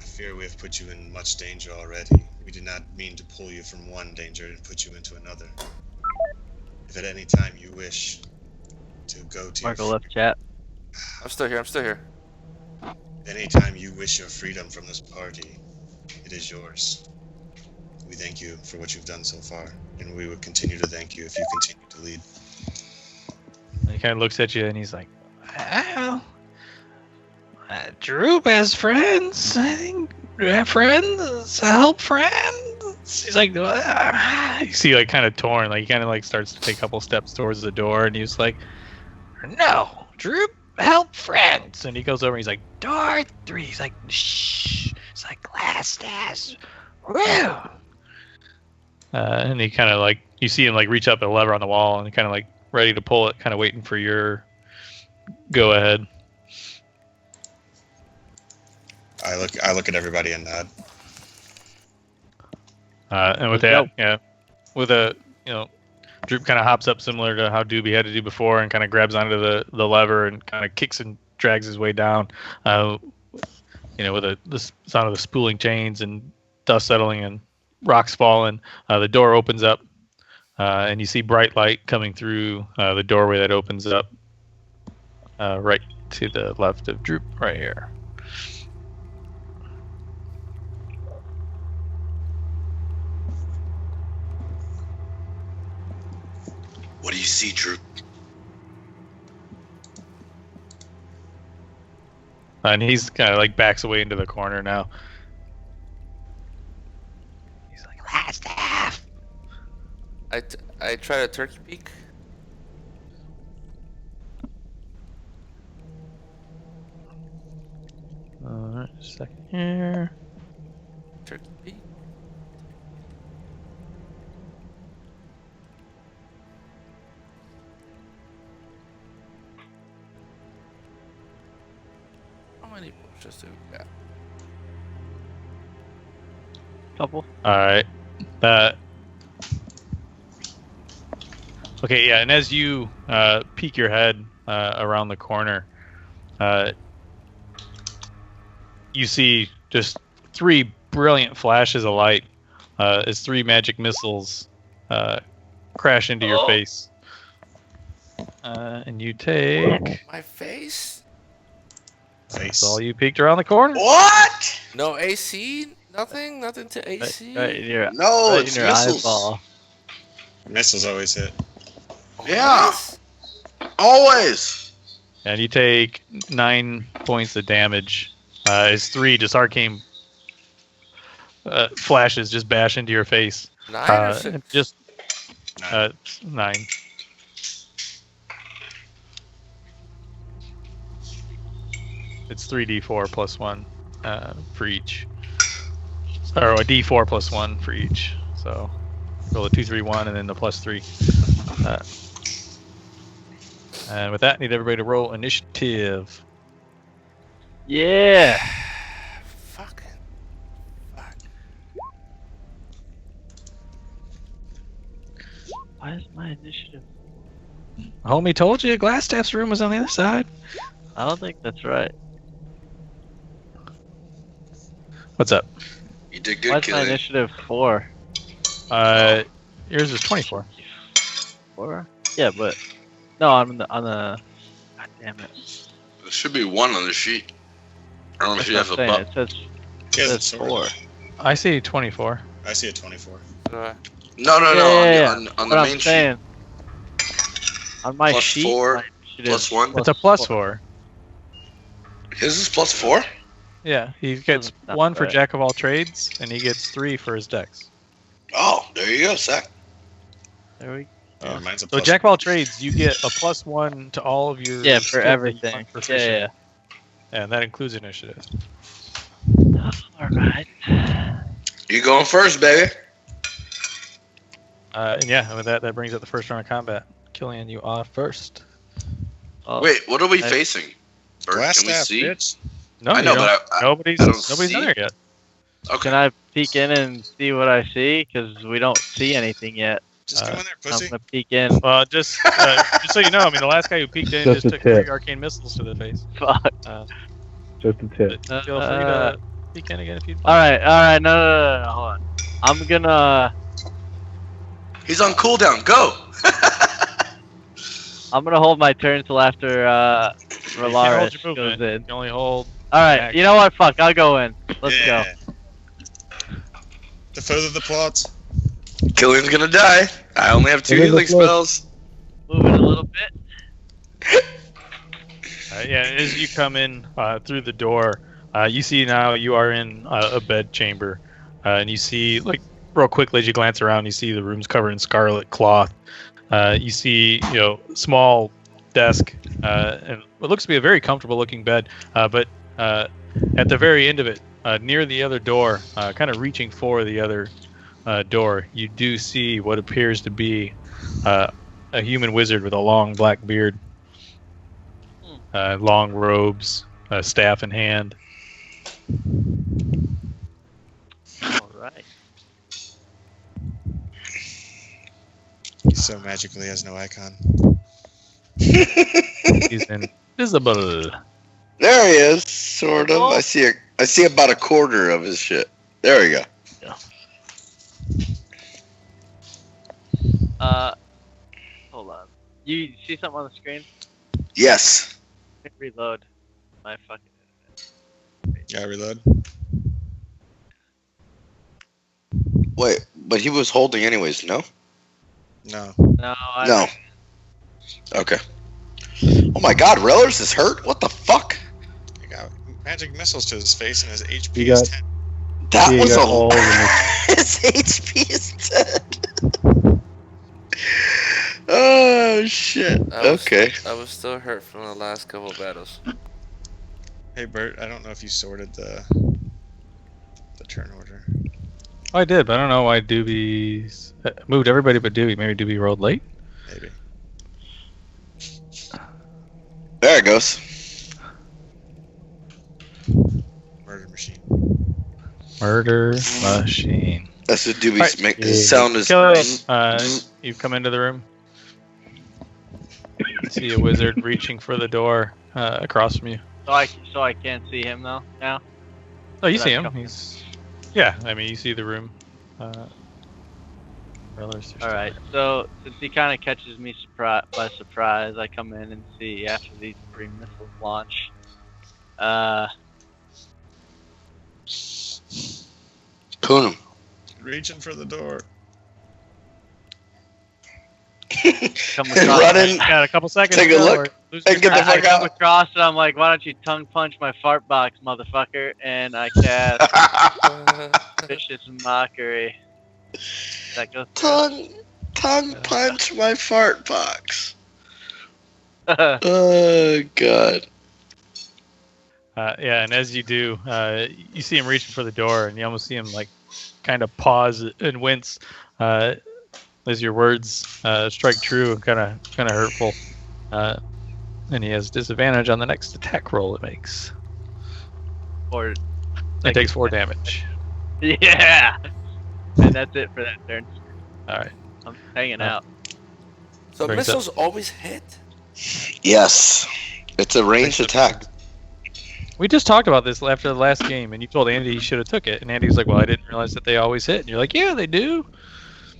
I fear we have put you in much danger already. We did not mean to pull you from one danger and put you into another. If at any time you wish to go to Marco left chat. I'm still here. I'm still here. anytime you wish your freedom from this party, it is yours. We thank you for what you've done so far, and we will continue to thank you if you continue to lead. And he kind of looks at you and he's like, Well, Droop has friends. I think friends help friends. He's like, you see, like, kind of torn. Like, he kind of like starts to take a couple steps towards the door, and he's like, no, Droop help friends. and he goes over and he's like, Door 3. He's like, shh. It's like glass ass. Woo. and he kind of like, you see him like reach up a lever on the wall and kind of like ready to pull it, kind of waiting for your go ahead. I look at everybody and nod. And with that, yeah, with a, Droop kind of hops up similar to how Doobie had to do before and kind of grabs onto the lever and kind of kicks and drags his way down, with the sound of the spooling chains and dust settling and rocks falling. The door opens up, and you see bright light coming through the doorway that opens up right to the left of Droop right here. What do you see, Drew? And he's kind of like backs away into the corner now. He's like, last half. I try to turkey peek. Alright, a second here. Turkey peek. How many bushes do we got? Couple. Alright. Okay, yeah, and as you peek your head around the corner, you see just 3 brilliant flashes of light as 3 magic missiles crash into your face. And you take... My face? That's all you peeked around the corner? What? No AC? Nothing? Nothing to AC? Right in your, No, right it's in your missiles. eyeball. Missiles always hit. Yeah. Always. And you take 9 points of damage as 3 just arcane flashes just bash into your face. 9 or 6? Just 9. 9. It's 3d4 plus 1 for each. Or a d4 plus 1 for each. So roll a 2, 3, 1, and then the plus 3. And with that, I need everybody to roll initiative. Yeah. Fuck. Why is my initiative? Homie told you Glassstaff's room was on the other side. I don't think that's right. What's up? You did Why good, is my Killian. initiative 4? Yours is 24. 4? Yeah, but no, I'm on the. God damn it! There should be 1 on the sheet. I don't know if you have a Saying. buck. It says, He has a says sword. 4. I see 24. I see a 24. No. Yeah. On What the I'm main sheet. saying. On my Plus sheet, 4, my initiative plus 1. It's a plus 4. His is plus 4? Yeah, he gets Not 1 for right. Jack of all trades, and he gets 3 for his dex. Oh, there you go, Zach. There we Yeah, mine's a So plus Jack of all trades, you get a plus 1 to all of your Yeah, skills for that you everything. want proficient. Yeah. And that includes initiative. Alright. You going first, baby. And yeah, with that brings up the first round of combat. Killian, you are first. Oh, Wait, what are we I- facing? Bert, Glass can we staff, see? bitch. No, I know, you don't. but nobody's I don't in see. there yet. Okay. Can I peek in and see what I see? Because we don't see anything yet. Just come in there, pussy. I'm gonna peek in. Well, just so you know, I mean, the last guy who peeked in Just just a took tip. 3 arcane missiles to the face. Fuck. Just a tip. Feel free to You can again if you. Alright, no, hold on. I'm gonna He's on cooldown. Go. hold my turn till after You can't hold Relarus your movement. goes in. You can only hold. Alright, you know what? Fuck, I'll go in. Let's go. The further the plots. Killian's gonna die. I only have 2 It is a healing flush. spells. Move it a little bit. Yeah, as you come in through the door, you see now you are in a bed chamber, and you see like real quickly as you glance around, you see the room's covered in scarlet cloth. You see, small desk and what looks to be a very comfortable looking bed, but at the very end of it, near the other door, kind of reaching for the other door, you do see what appears to be a human wizard with a long black beard, long robes, staff in hand. Alright. He so magically has no icon. He's invisible. There he is, sort of. I see about a quarter of his shit. There we go. Hold on. You see something on the screen? Yes. Let me reload my fucking Yeah, reload. Wait, but he was holding anyways, no? No. No, No. Okay. Oh my god, Relarus is hurt? What the fuck? He got magic missiles to his face and his HP You is got- 10. That Yeah, was you a got all of his HP is dead. Oh shit. Okay. I was still hurt from the last couple of battles. Hey Bert, I don't know if you sorted the turn order. Oh, I did, but I don't know why Doobie's moved everybody but Doobie. Maybe Doobie rolled late. Maybe. There it goes. Murder machine. Murder machine. That's what Doobie's Alright. make. His sound is. Killian, you've come into the room. You see a wizard reaching for the door across from you. So I can't see him though now. Oh, you Did see I him. come- He's. Yeah, I mean, you see the room. Relarus, All right. So since he kind of catches me by surprise, I come in and see after these 3 missiles launch. Poon him. Reaching for the door. Come across, Running. Got a couple seconds. Take to a go, look. or lose And your get the turn. fuck I come out. across and I'm like, why don't you tongue punch my fart box, motherfucker? And I cast vicious mockery. That goes. tongue punch my fart box. Oh god. Yeah, and as you do, you see him reaching for the door, and you almost see him like kind of pause and wince as your words strike true and kind of hurtful. And he has disadvantage on the next attack roll it makes. Or It takes 4 damage. yeah. And that's it for that turn. All right. I'm hanging out. So Brings missiles always hit? Yes. It's a ranged attack. We just talked about this after the last game, and you told Andy he should have took it, and Andy was like, "Well, I didn't realize that they always hit." And you're like, "Yeah, they do."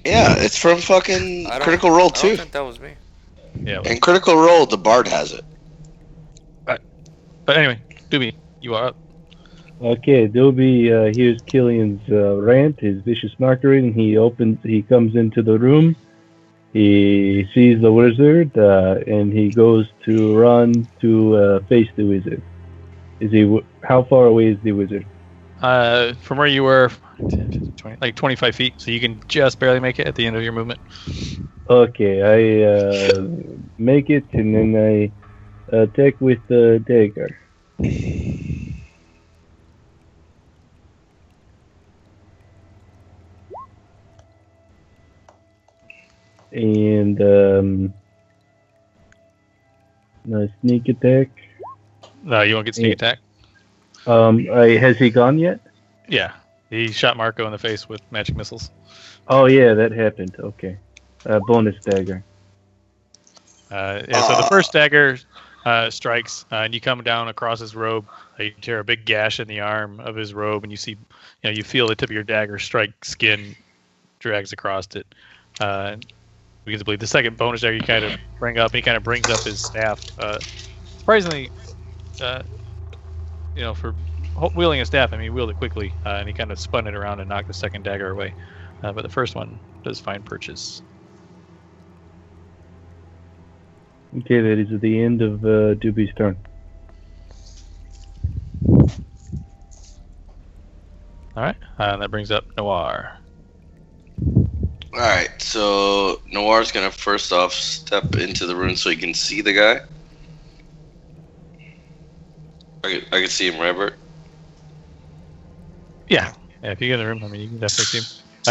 Yeah, it's from fucking I don't- Critical Role I don't 2. think that was me. Yeah. In Critical Role, the Bard has it. But anyway, Doobie, you are up. Okay, Doobie hears Killian's rant, his vicious mockery, and he comes into the room. He sees the wizard, and he goes to run to face the wizard. How far away is the wizard? From where you were, 10, 15, 20, like 25 feet, so you can just barely make it at the end of your movement. Okay, I make it, and then I attack with the dagger. And a sneak attack. No, you won't get sneak attack. Has he gone yet? Yeah, he shot Marco in the face with magic missiles. Oh yeah, that happened. Okay, bonus dagger. Yeah, so the first dagger strikes, and you come down across his robe. You tear a big gash in the arm of his robe, and you feel the tip of your dagger strike skin, drags across it. Begins to bleed. The second bonus dagger you kind of bring up, and he kind of brings up his staff. Surprisingly, for wielding a staff, he wielded it quickly, and he kind of spun it around and knocked the second dagger away. But the first one does find purchase. Okay, that is at the end of Doobie's turn. All right, that brings up Noir. All right, so Noir's gonna first off step into the room so he can see the guy. I can see him, right, Bert? Yeah, if you get in the room, you can definitely see him.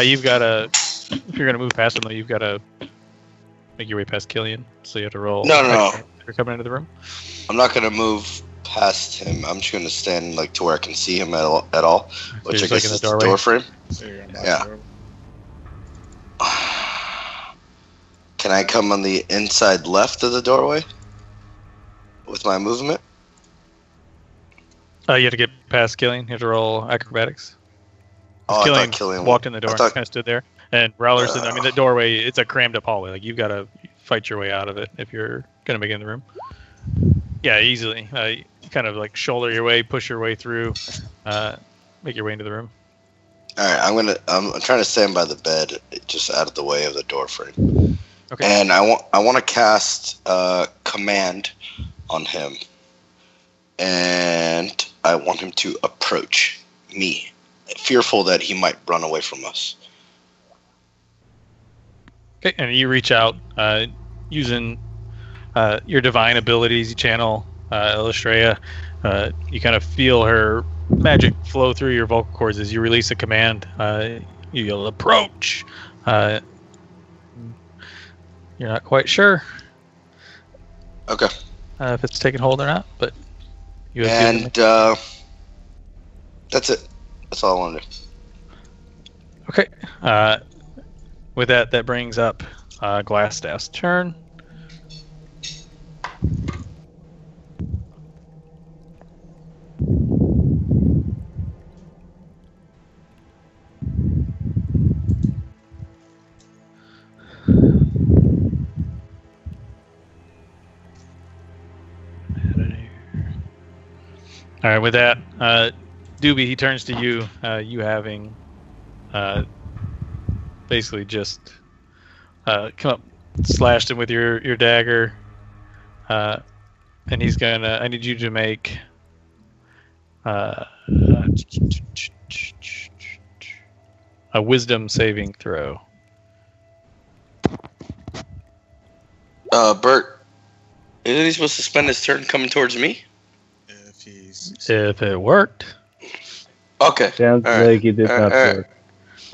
You've got to, if you're gonna move past him, though, you've got to make your way past Killian. So you have to roll. No. You're coming into the room. I'm not gonna move past him. I'm just gonna stand to where I can see him at all. Which I guess is the door frame. So you're gonna Yeah. Can I come on the inside left of the doorway with my movement? You have to get past Killian. You have to roll acrobatics. Oh, Killian, I thought Killian walked in the door and kind of stood there. And Relarus, the doorway, it's a crammed up hallway. You've got to fight your way out of it if you're going to make it in the room. Yeah, easily. You kind of shoulder your way, push your way through, make your way into the room. All right, I'm trying to stand by the bed, just out of the way of the door frame. Okay. And I want to cast command on him, and I want him to approach me, fearful that he might run away from us. Okay, and you reach out using your divine abilities. You channel Illustrea. You kind of feel her magic flow through your vocal cords as you release a command. You'll approach. You're not quite sure. Okay. If it's taking hold or not, but you have and that's it. That's all I want to do. Okay. With that brings up Glassstaff's turn. All right, with that, Doobie, he turns to you, you having basically just come up, slashed him with your dagger, and he's gonna, I need you to make a wisdom saving throw. Bert, isn't he supposed to spend his turn coming towards me? If it worked. Okay. Sounds like it did not work.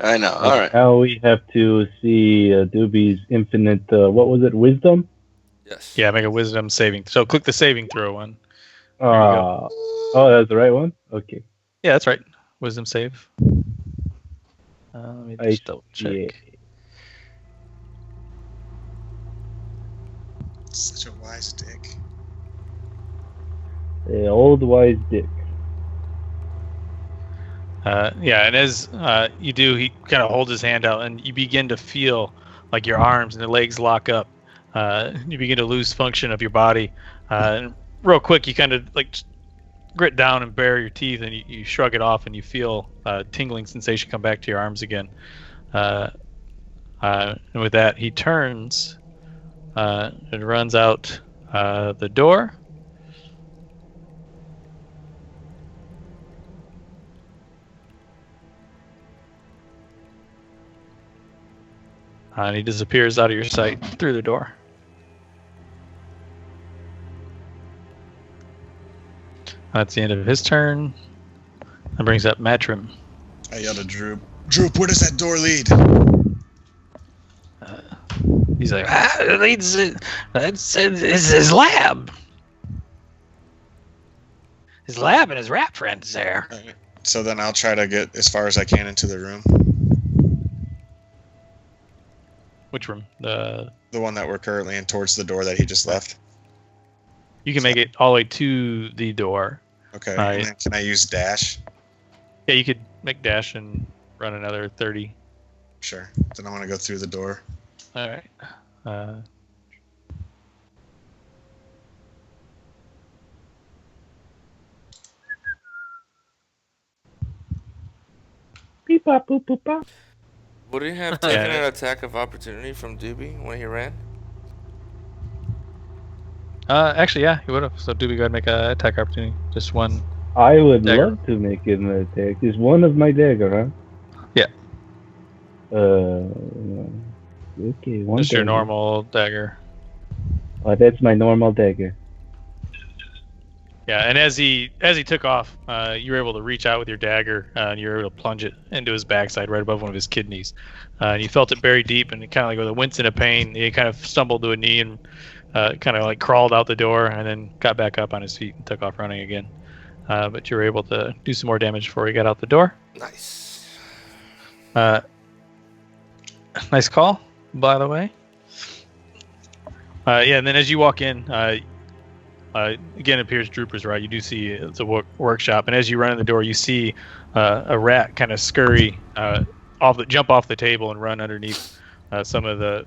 I know. All right. Now we have to see Doobie's infinite. What was it? Wisdom. Yes. Yeah, make a wisdom saving. So click the saving throw one. Oh, that's the right one. Okay. Yeah, that's right. Wisdom save. Let me just double check. Yeah. Such a wise dick. The old wise dick. Yeah, and as you do, he kind of holds his hand out, and you begin to feel like your arms and the legs lock up. You begin to lose function of your body. And real quick, you kind of grit down and bare your teeth, and you shrug it off, and you feel tingling sensation come back to your arms again. And with that, he turns and runs out the door. And he disappears out of your sight through the door. That's the end of his turn. That brings up Matrim. I yelled at Droop. Droop, where does that door lead? He's like, it leads. It's his lab. His lab and his rat friends there. Right. So then I'll try to get as far as I can into the room. Which room? The one that we're currently in, towards the door that he just left. You can make it all the way to the door. Okay. And then can I use dash? Yeah, you could make dash and run another 30. Sure. Then I want to go through the door. All right. Beep bop boop boop bop. Would he have taken an attack of opportunity from Doobie when he ran? Actually, yeah, he would have. So Doobie, go ahead and make an attack opportunity. Just one. I would Dagger. love to make an attack. Is one of my dagger, huh? Yeah. Okay, one. Just your dagger. normal dagger. That's my normal dagger. Yeah, and as he took off, you were able to reach out with your dagger, and you were able to plunge it into his backside, right above one of his kidneys. And you felt it very deep, and kind of like with a wince in a pain, he kind of stumbled to a knee and kind of like crawled out the door, and then got back up on his feet and took off running again. But you were able to do some more damage before he got out the door. Nice. Nice call, by the way. Yeah, and then as you walk in, again, it appears Drooper's right. You do see it's a workshop, and as you run in the door, you see a rat kind of scurry jump off the table and run underneath some of the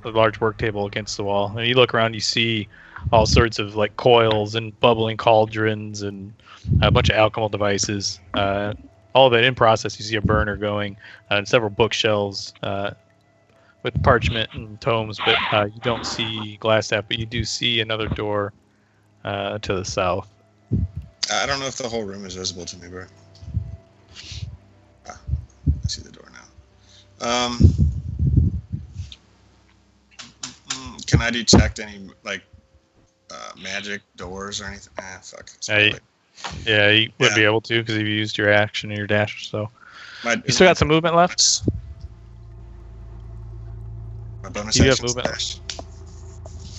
large work table against the wall. And you look around, you see all sorts of like coils and bubbling cauldrons and a bunch of alchemical devices. All of it in process. You see a burner going and several bookshelves with parchment and tomes, but you don't see Glassstaff, but you do see another door to the south. I don't know if the whole room is visible to me, bro. I see the door now. Can I detect any like magic doors or anything? Fuck. Yeah, you wouldn't be able to because you used your action and your dash. So you You still got some movement left. My bonus You have action movement. dash.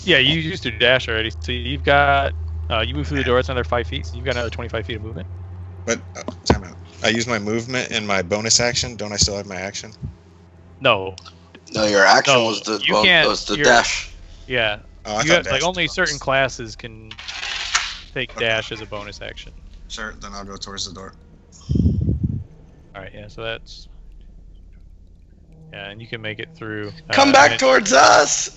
Yeah, you used your dash already. So you've got you move through the door. It's another 5 feet. So you've got another 25 feet of movement. But time out. I use my movement and my bonus action. Don't I still have my action? No. No, your action No, was the you can't- was the you're- dash. Yeah. Oh, I You thought got, like dash only was certain bonus. classes can take dash as a bonus action. Sure. Then I'll go towards the door. All right. Yeah. So that's. Yeah, and you can make it through. Come back towards us.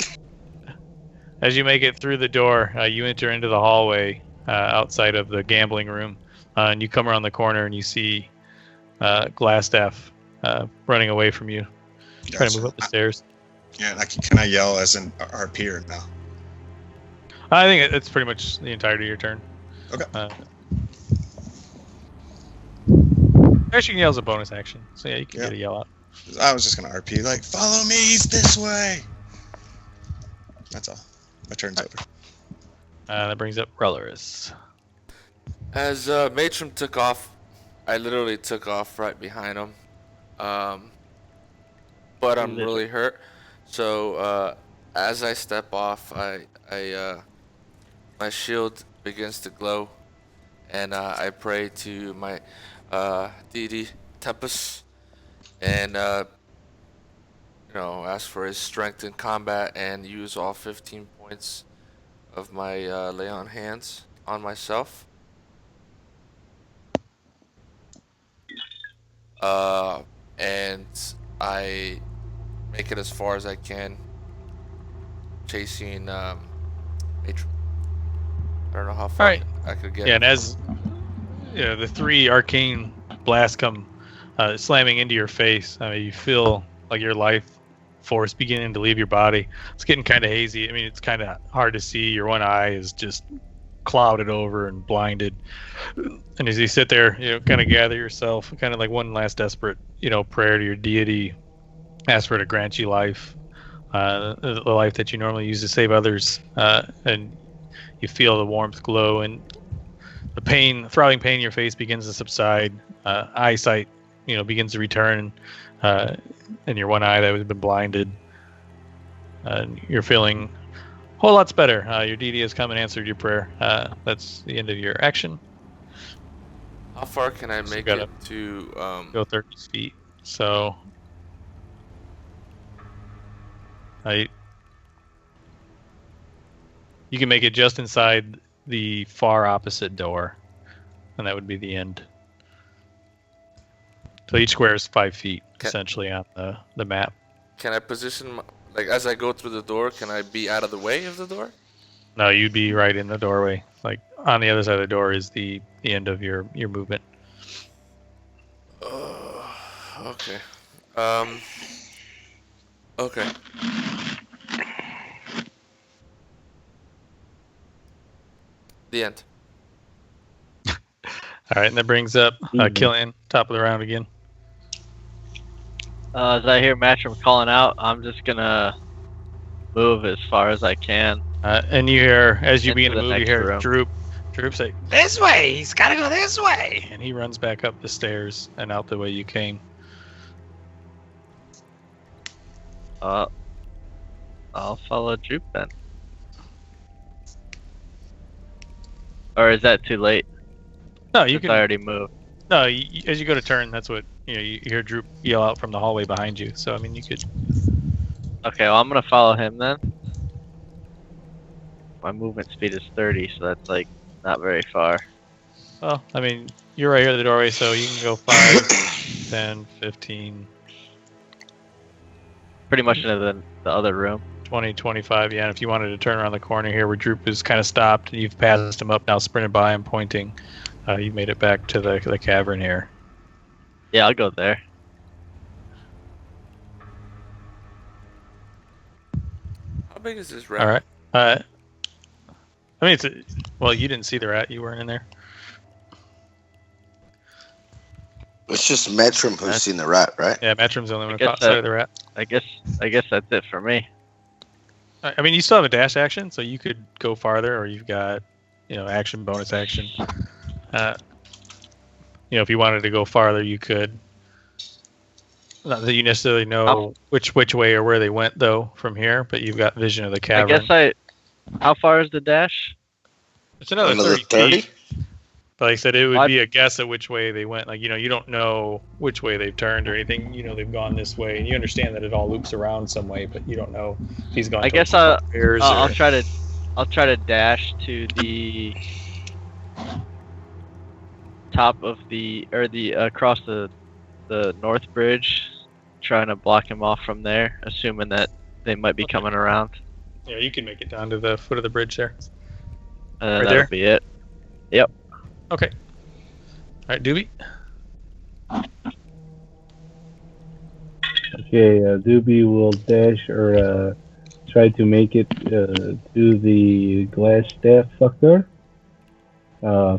As you make it through the door, you enter into the hallway outside of the gambling room, and you come around the corner and you see Glassstaff running away from you, trying to move up the stairs. Yeah. Can I yell as an RP or no? I think it's pretty much the entirety of your turn. Okay. Actually, you can yell as a bonus action, so yeah, you can get a yell out. I was just gonna RP like, follow me, he's this way. That's all. My turn's over. That brings up Relarus. As Matrim took off, I literally took off right behind him. But I'm really hurt. So as I step off, my shield begins to glow, and I pray to my deity Tempest, and ask for his strength in combat, and use all 15 points of my lay on hands on myself. And I make it as far as I can, chasing Matrim. I don't know how far I could get. Yeah, and as the 3 arcane blasts come slamming into your face, you feel like your life force beginning to leave your body. It's getting kind of hazy. I mean, it's kind of hard to see. Your one eye is just clouded over and blinded. And as you sit there, kind of gather yourself, kind of like one last desperate, prayer to your deity, ask for it to grant you life, the life that you normally use to save others, and you feel the warmth glow, and the throbbing pain in your face begins to subside. Eyesight, begins to return, and your one eye that has been blinded. You're feeling a whole lot better. Your deity has come and answered your prayer. That's the end of your action. How far can I make it to? Go 30 feet. So You can make it just inside the far opposite door, and that would be the end. So each square is 5 feet, essentially, on the map. Can I position, like, as I go through the door, can I be out of the way of the door? No, you'd be right in the doorway. Like, on the other side of the door is the end of your movement. Okay. Okay. The end. All right, and that brings up Killian, top of the round again. As I hear Matrim calling out, I'm just gonna move as far as I can. And you hear, as you begin to Into the move, you next hear room. Droop say, This way! He's gotta go this way! and he runs back up the stairs and out the way you came. I'll follow Droop then. Or is that too late? No, you Since can. I already moved. No, as you go to turn, that's what you hear. Droop yell out from the hallway behind you. So I mean, you could. Okay, well I'm gonna follow him then. My movement speed is 30, so that's like not very far. Well, I mean, you're right here at the doorway, so you can go 5, 10, 15, Pretty much into the other room. 20, 25. Yeah, and if you wanted to turn around the corner here where Droop is kind of stopped, and you've passed him up now, sprinted by him, pointing. You made it back to the cavern here. Yeah, I'll go there. How big is this rat? All right. I mean, well, you didn't see the rat. You weren't in there. It's just Matrim who's seen the rat, right? Yeah, Matrim's the only one who guess caught sight of the rat. I guess that's it for me. I mean, you still have a dash action, so you could go farther, or you've got, action, bonus action. If you wanted to go farther, you could. Not that you necessarily know which way or where they went, though, from here, but you've got vision of the cavern. How far is the dash? It's another 30 feet. But like I said, it would be a guess at which way they went. Like, you don't know which way they've turned or anything. They've gone this way, and you understand that it all loops around some way, but you don't know if he's gone. I guess I'll try to dash to the top of across the north bridge, trying to block him off from there, assuming that they might be coming around. Yeah, you can make it down to the foot of the bridge there. And that'll be it. Yep. Okay. All right, Doobie. Okay, Doobie will dash or try to make it to the glass staff fucker.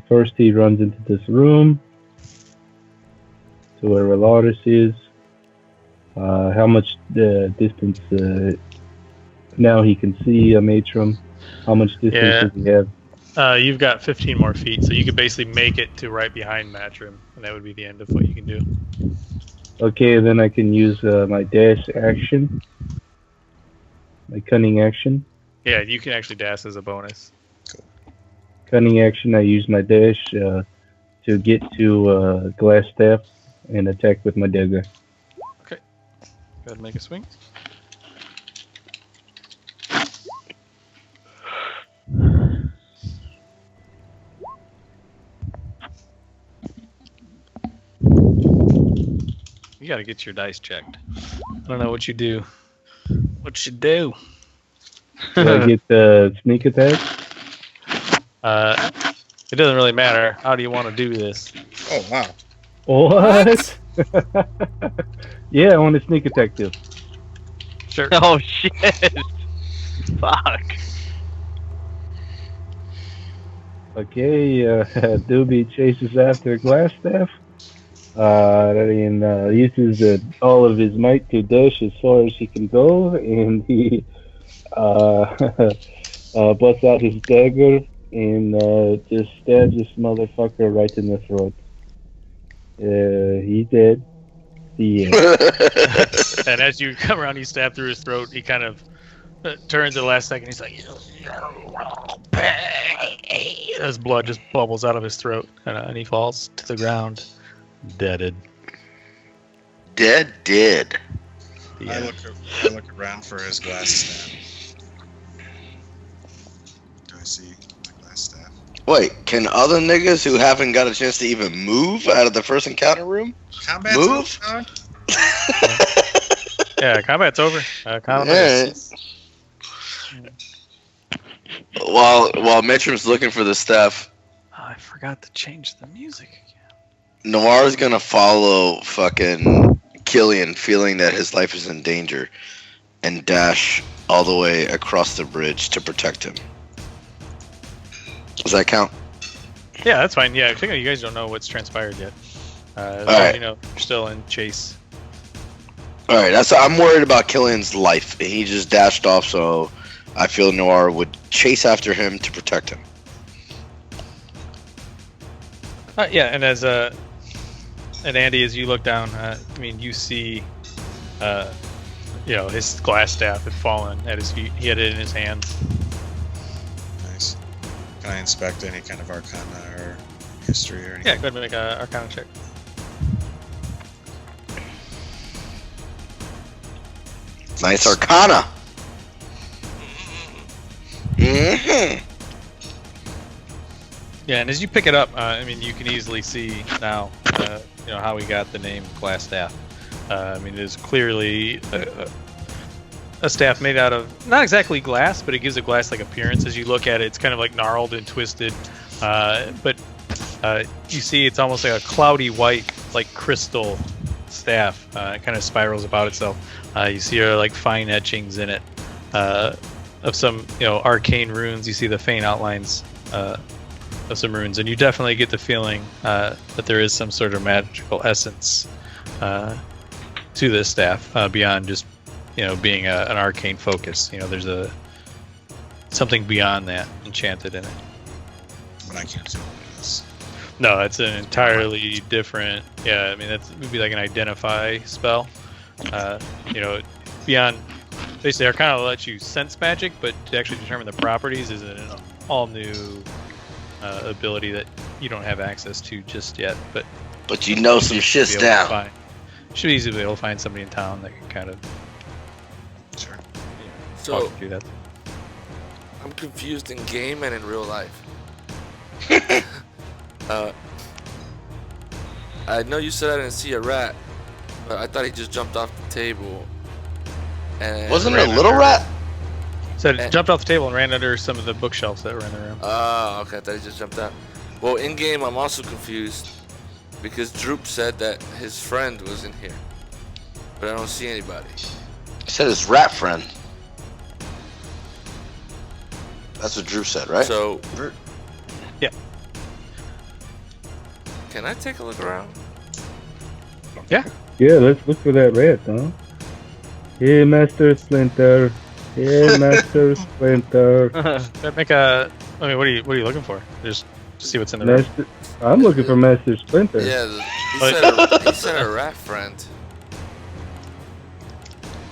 First, he runs into this room to where Relarus is. How much distance? Now he can see Matrim. How much distance does he have? You've got 15 more feet, so you could basically make it to right behind Matrim, and that would be the end of what you can do. Okay, then I can use my dash action, my cunning action. Yeah, you can actually dash as a bonus. Cunning action, I use my dash to get to glass staff and attack with my dagger. Okay. Go ahead and make a swing. You gotta get your dice checked. I don't know what you do. What you do? Do I get the sneak attack? It doesn't really matter. How do you want to do this? Oh, wow. What? Yeah, I want to sneak attack too. Sure. Oh shit! Fuck. Okay, Doobie chases after Glassstaff. And uses all of his might to dash as far as he can go, and he busts out his dagger and just stabs this motherfucker right in the throat. He's dead. The end. And as you come around, you stab through his throat. He kind of turns at the last second. He's like, his blood just bubbles out of his throat, and he falls to the ground, deaded. Dead. I look around for his glass staff. see the glass staff. Wait, can other niggas who haven't got a chance to even move out of the first encounter room Combat's move? over, Yeah, combat's over. Yeah. While Matrim's looking for the staff, I forgot to change the music again. Noir's gonna follow fucking Killian, feeling that his life is in danger, and dash all the way across the bridge to protect him. Does that count? Yeah, that's fine. Yeah, I think you guys don't know what's transpired yet. Alright. You know, you're still in chase. Alright, I'm worried about Killian's life. He just dashed off, so I feel Noir would chase after him to protect him. Yeah, and as and Andy, as you look down, I mean, you see, you know, his glass staff had fallen at his feet. He had it in his hands. Nice. Can I inspect any kind of arcana or history or anything? Yeah, go ahead and make a Arcana check. Nice Arcana. Mm-hmm. Yeah, and as you pick it up, I mean, you can easily see now, you know, how he got the name Glass Staff. I mean, it is clearly a staff made out of, not exactly glass, but it gives a glass-like appearance. As you look at it, it's kind of like gnarled and twisted, but you see it's almost like a cloudy white, like crystal staff. It kind of spirals about itself. You see like fine etchings in it of some, you know, arcane runes. You see the faint outlines of some runes, and you definitely get the feeling that there is some sort of magical essence to this staff beyond just, you know, being an arcane focus. You know, there's something beyond that enchanted in it. But I can't see what it is. No, it's an entirely different. Yeah, I mean, that would be like an identify spell. You know, beyond basically Arcana lets you sense magic, but to actually determine the properties is an all new ability that you don't have access to just yet. But you know some shit's down. Should easily be able to find somebody in town that can kind of Sure. So walk you through that. I'm confused in game and in real life. I know you said I didn't see a rat, but I thought he just jumped off the table. And Wasn't it a little rat? So it jumped off the table and ran under some of the bookshelves that were in the room. Oh, okay. I thought he just jumped out. Well, in game, I'm also confused because Droop said that his friend was in here, but I don't see anybody. I said his rat friend. That's what Drew said, right? So, Yeah. Can I take a look around? Yeah, let's look for that rat, huh? Hey, Master Splinter. Hey, Master Splinter. Make a. I mean, what are you looking for? Just see what's in the room. I'm looking for Master Splinter. Yeah, he said a rat friend.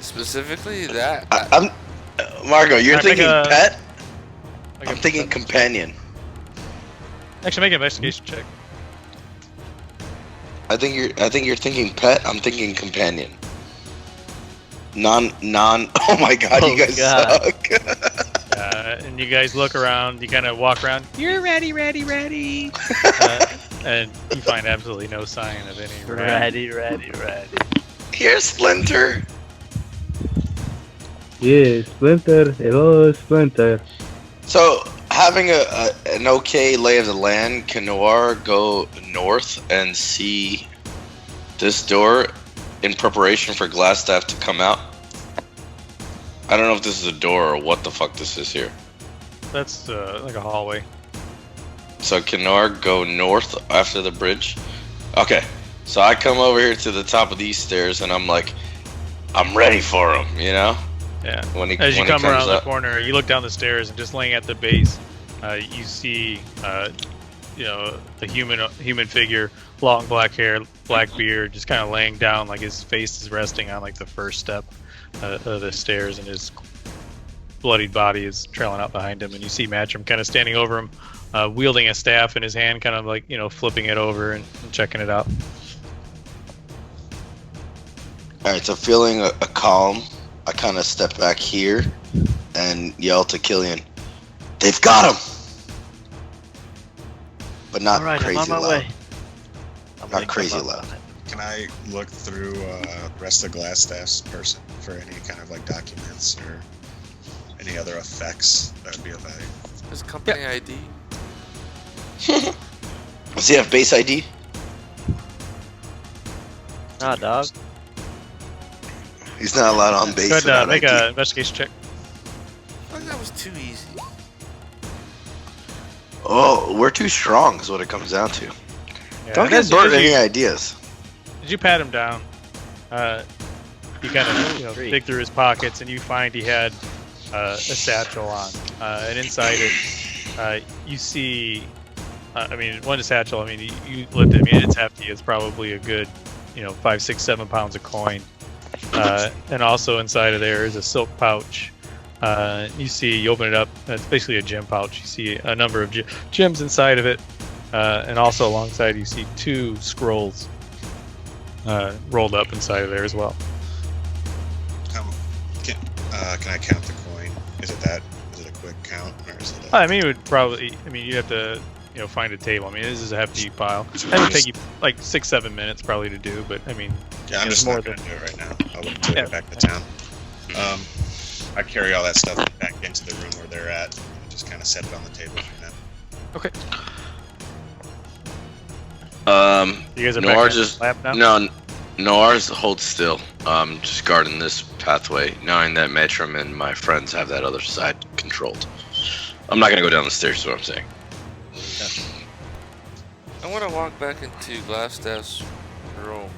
Specifically that. I'm Margo, you're Alright, make thinking a- pet? Make I'm a- thinking companion. Actually, make an investigation check. I think you're thinking pet. I'm thinking companion. Non. Oh my god, you guys suck. And you guys look around. You kind of walk around. You're ready. And you find absolutely no sign of any rat. Ready. Here's Splinter. Yeah, Splinter. Hello, Splinter. So, having an okay lay of the land, can Noir go north and see this door in preparation for Glassstaff to come out? I don't know if this is a door or what the fuck this is here. That's like a hallway. So can Noir go north after the bridge? Okay, so I come over here to the top of these stairs and I'm like, I'm ready for him, you know? Yeah. When he As you when he come comes around the up. corner, you look down the stairs and just laying at the base, you see, you know, a human figure, long black hair, black beard, just kind of laying down, like his face is resting on like the first step of the stairs, and his bloodied body is trailing out behind him. And you see Matrim kind of standing over him, wielding a staff in his hand, kind of like, you know, flipping it over and checking it out. Alright, so feeling a calm, I kind of step back here and yell to Killian, They've got him! But not Alright, I'm crazy on my loud. way. I'm Not gonna crazy come up loud. on it. Can I look through the rest of the Glassstaff's person for any kind of like documents or any other effects that would be of value? His company ID. Does he have base ID? Nah, dog. He's not allowed on base. Go ahead, without make ID. an investigation check. I thought that was too easy. Oh, we're too strong is what it comes down to. Yeah, Don't and get as burnt you- any ideas. As you pat him down, you kind of dig through his pockets, and you find he had a satchel on, and inside it, you see. I mean, one satchel. I mean, you lift it. I mean, it's hefty. It's probably a good, 5, 6, 7 pounds of coin. And also inside of there is a silk pouch. You open it up. It's basically a gem pouch. You see a number of gems inside of it, and also alongside you see 2 scrolls rolled up inside of there as well. Can I count the coin? Is it a quick count or is it? I mean, it would probably. I mean, you have to, find a table. I mean, this is a hefty pile. It would take you like 6, 7 minutes probably to do, but I mean, Yeah, I'm it's just more not going to do it right now. I'll wait until we get back to town. I carry all that stuff back into the room where they're at and just kind of set it on the table for now. Okay. You guys are Noir back in just the lab now? no. Noir's holds still. Just guarding this pathway, knowing that Matrim and my friends have that other side controlled. I'm not gonna go down the stairs. Is what I'm saying. I want to walk back into Glassstaff's room,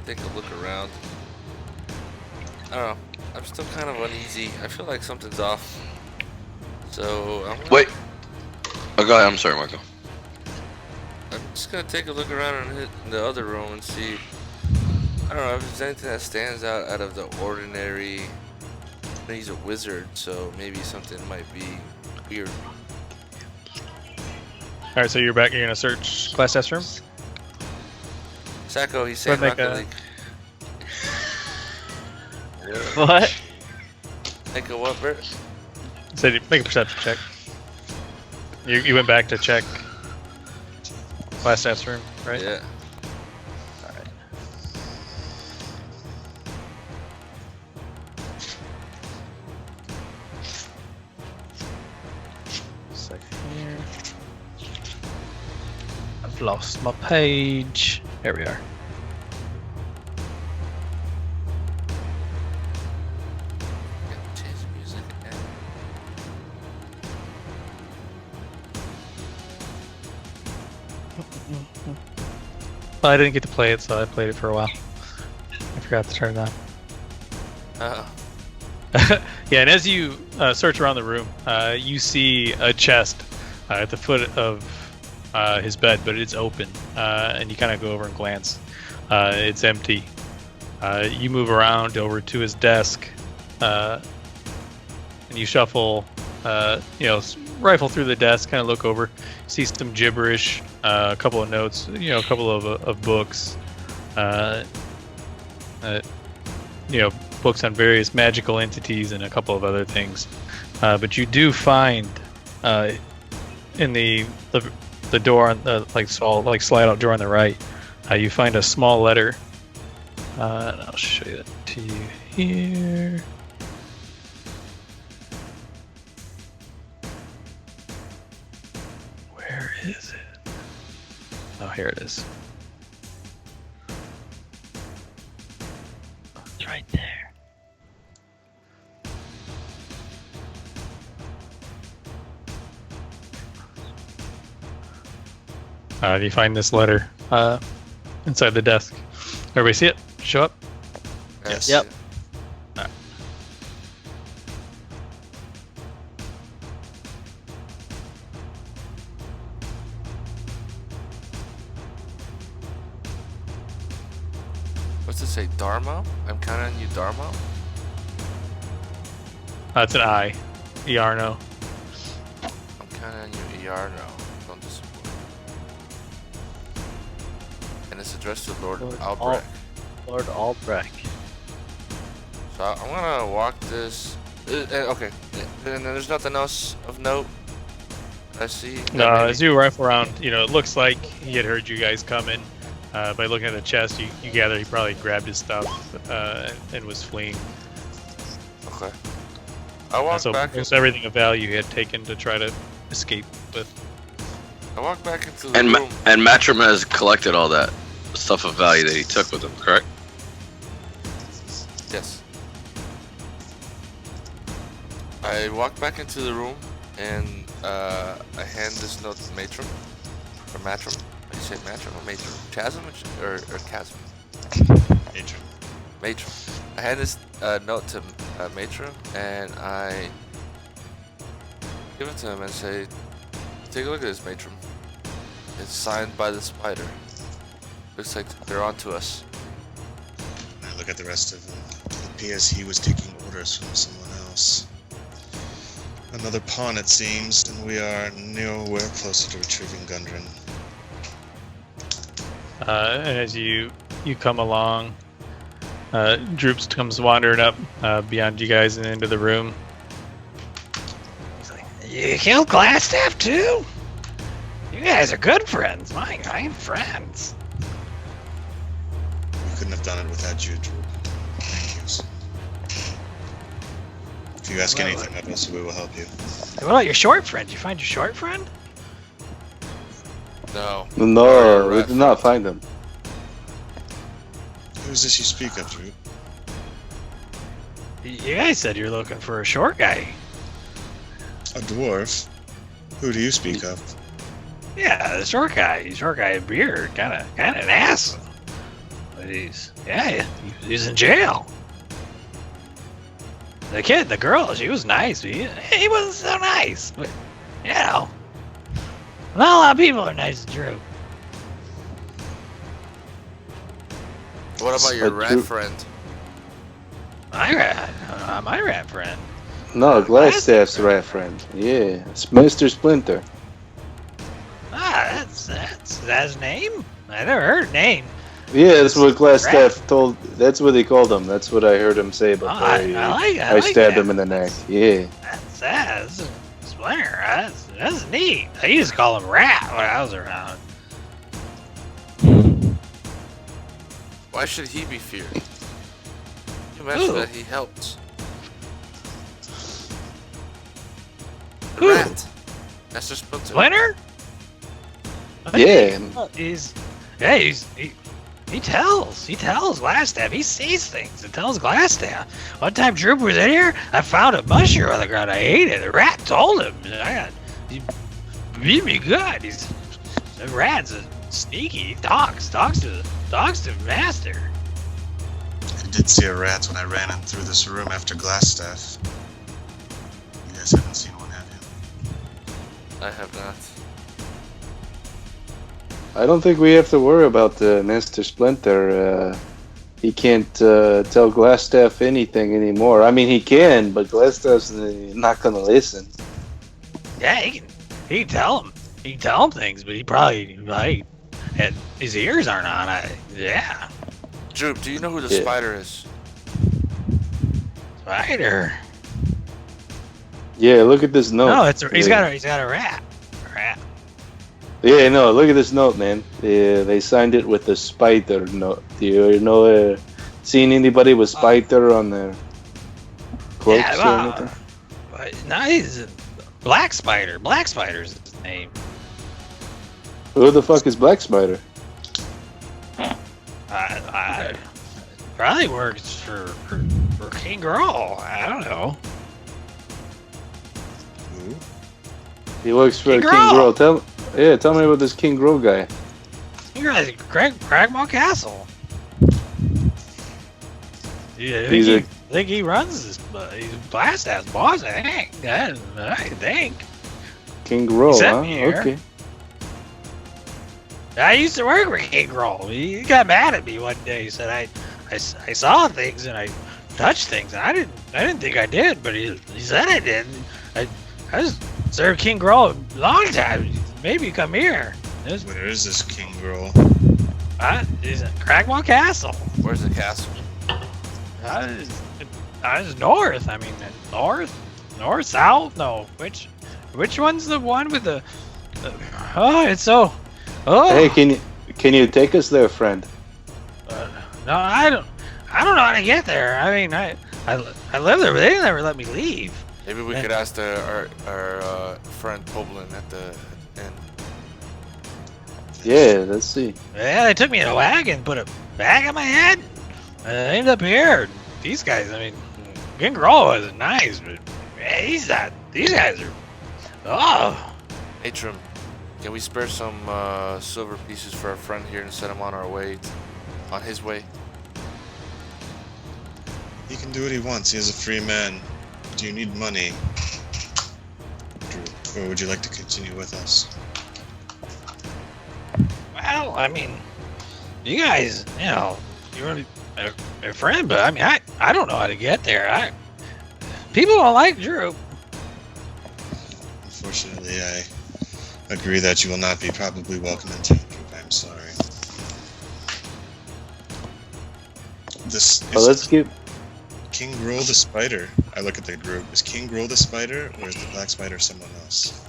take a look around. I don't know. I'm still kind of uneasy. I feel like something's off. So I'm gonna, Wait. Oh, go ahead. I'm sorry, Marco. I'm just gonna take a look around and hit the other room and see. I don't know if there's anything that stands out of the ordinary. I know he's a wizard, so maybe something might be weird. All right, so you're back. You're gonna search class test room. Sacco, he's saying Go ahead, Rocket League. What? Make a what, Bert? So make a perception check. You went back to check class test room, right? Yeah. All right. Second here. I've lost my page. There we are. Change the music again. Well, I didn't get to play it, so I played it for a while. I forgot to turn it on. Oh. Yeah, and as you search around the room, you see a chest at the foot of his bed, but it's open, and you kind of go over and glance. It's empty. You move around over to his desk, and you shuffle, rifle through the desk, kind of look over, see some gibberish, a couple of notes, a couple of books, books on various magical entities and a couple of other things. But you do find in the door on the slide out door on the right, you find a small letter. And I'll show you that to you here. Where is it? Oh, here it is. It's right there. You find this letter inside the desk. Everybody see it? Show up. Yes. Yep. What's it say? Dharma? I'm counting on you, Dharma? That's an I. Yarno. I'm counting on you, Iarno. Don't disappoint. And it's addressed to Lord Albrecht. Lord Albrecht. So I'm gonna walk this. Okay. And then there's nothing else of note I see. No, as you rifle around, it looks like he had heard you guys coming. By looking at the chest, you gather he probably grabbed his stuff and was fleeing. Okay. I walk So back. most everything of value he had taken to try to escape with. I walk back into the room. And Matrim has collected all that stuff of value that he took with him, correct? Yes. I walk back into the room and I hand this note to Matrim. Or Matrim. What do you say, Matrim or Matrim? Chasm or Chasm? Matrim. Matrim. I hand this note to Matrim and I give it to him and say, take a look at this, Matrim. It's signed by the spider. Looks like they're onto us. And I look at the rest of them. It appears he was taking orders from someone else. Another pawn, it seems, and we are nowhere closer to retrieving Gundren. And as you come along, Droops comes wandering up beyond you guys and into the room. He's like, you killed Glassstaff too? You guys are good friends. I'm friends. We couldn't have done it without you, Drew. Thank you. If you ask anything of us, we will help you. What about your short friend? Did you find your short friend? No. No, we did not find him. Who is this you speak of, Drew? You guys said you're looking for a short guy. A dwarf? Who do you speak of? Yeah, the short guy. Short guy with beard. Kind of an ass. But he's in jail. The girl, she was nice. But he wasn't so nice. But, not a lot of people are nice to Drew. What about your rat friend? My rat friend. No, Glassstaff's rat friend. Yeah, it's Mr. Splinter. That's his name? I never heard his name. Yeah, that's what Glassstaff told. That's what they called him. That's what I heard him say before I stabbed that. him in the neck. Yeah. That's Splinter. That's neat. I used to call him Rat when I was around. Why should he be feared? You mentioned that he helped. Who? Rat. That's just Splinter. Splinter? Yeah. He tells Glassstaff. He sees things and tells Glassstaff. One time Droop was in here, I found a mushroom on the ground. I ate it. The rat told him. He beat me good. The rat's sneaky. He talks to master. I did see a rat when I ran in through this room after Glassstaff. You guys haven't seen one, have you? I have not. I don't think we have to worry about Mr. Splinter. He can't tell Glassstaff anything anymore. I mean, he can, but Glassstaff's not gonna listen. Yeah, he can tell him. He can tell him things, but he probably his ears aren't on. Yeah. Droop, do you know who the spider is? Spider. Yeah, look at this note. No, he's got a rat. Yeah, no, look at this note, man. They signed it with the spider note. Do you know, seen anybody with spider on their cloaks or anything? No, he's Black Spider. Black Spider's his name. Who the fuck is Black Spider? Probably works for King Grohl. I don't know. Who? He works for King King Grohl. Grohl. Tell me about this King Grohl guy. King Grohl is Cragmaw Castle. Yeah, I think he runs this. He's Blast's boss. I think. King Grohl, sent huh? me here. Okay. I used to work with King Grohl. He got mad at me one day. He said I saw things and I touched things. And I didn't think I did, but he said I did. I was served King Grohl a long time. Maybe come here. Where is this King Grohl? He's at Cragmaw Castle. Where's the castle? I was north. I mean, north, south. No, which Which one's the one with the? Oh, it's so. Oh. Hey, can you take us there, friend? No, I don't know how to get there. I mean, I live there, but they never let me leave. Maybe we could ask our friend Poblin at the inn. Yeah, let's see. Yeah, they took me in a wagon, put a bag on my head. I ended up here. These guys, I mean, Gingrol is nice, but he's not. These guys are. Oh. Matrim, can we spare some silver pieces for our friend here and send him on our way, on his way? He can do what he wants. He is a free man. Do you need money, Drew, or would you like to continue with us? Well, I mean, you guys, you know, you're a friend, but I mean, I don't know how to get there. People don't like Drew. Unfortunately, I agree that you will not be probably welcome in town, Drew. I'm sorry. This is Well, let's keep. King Grohl the Spider. I look at the group. Is King Grohl the Spider, or is the Black Spider someone else?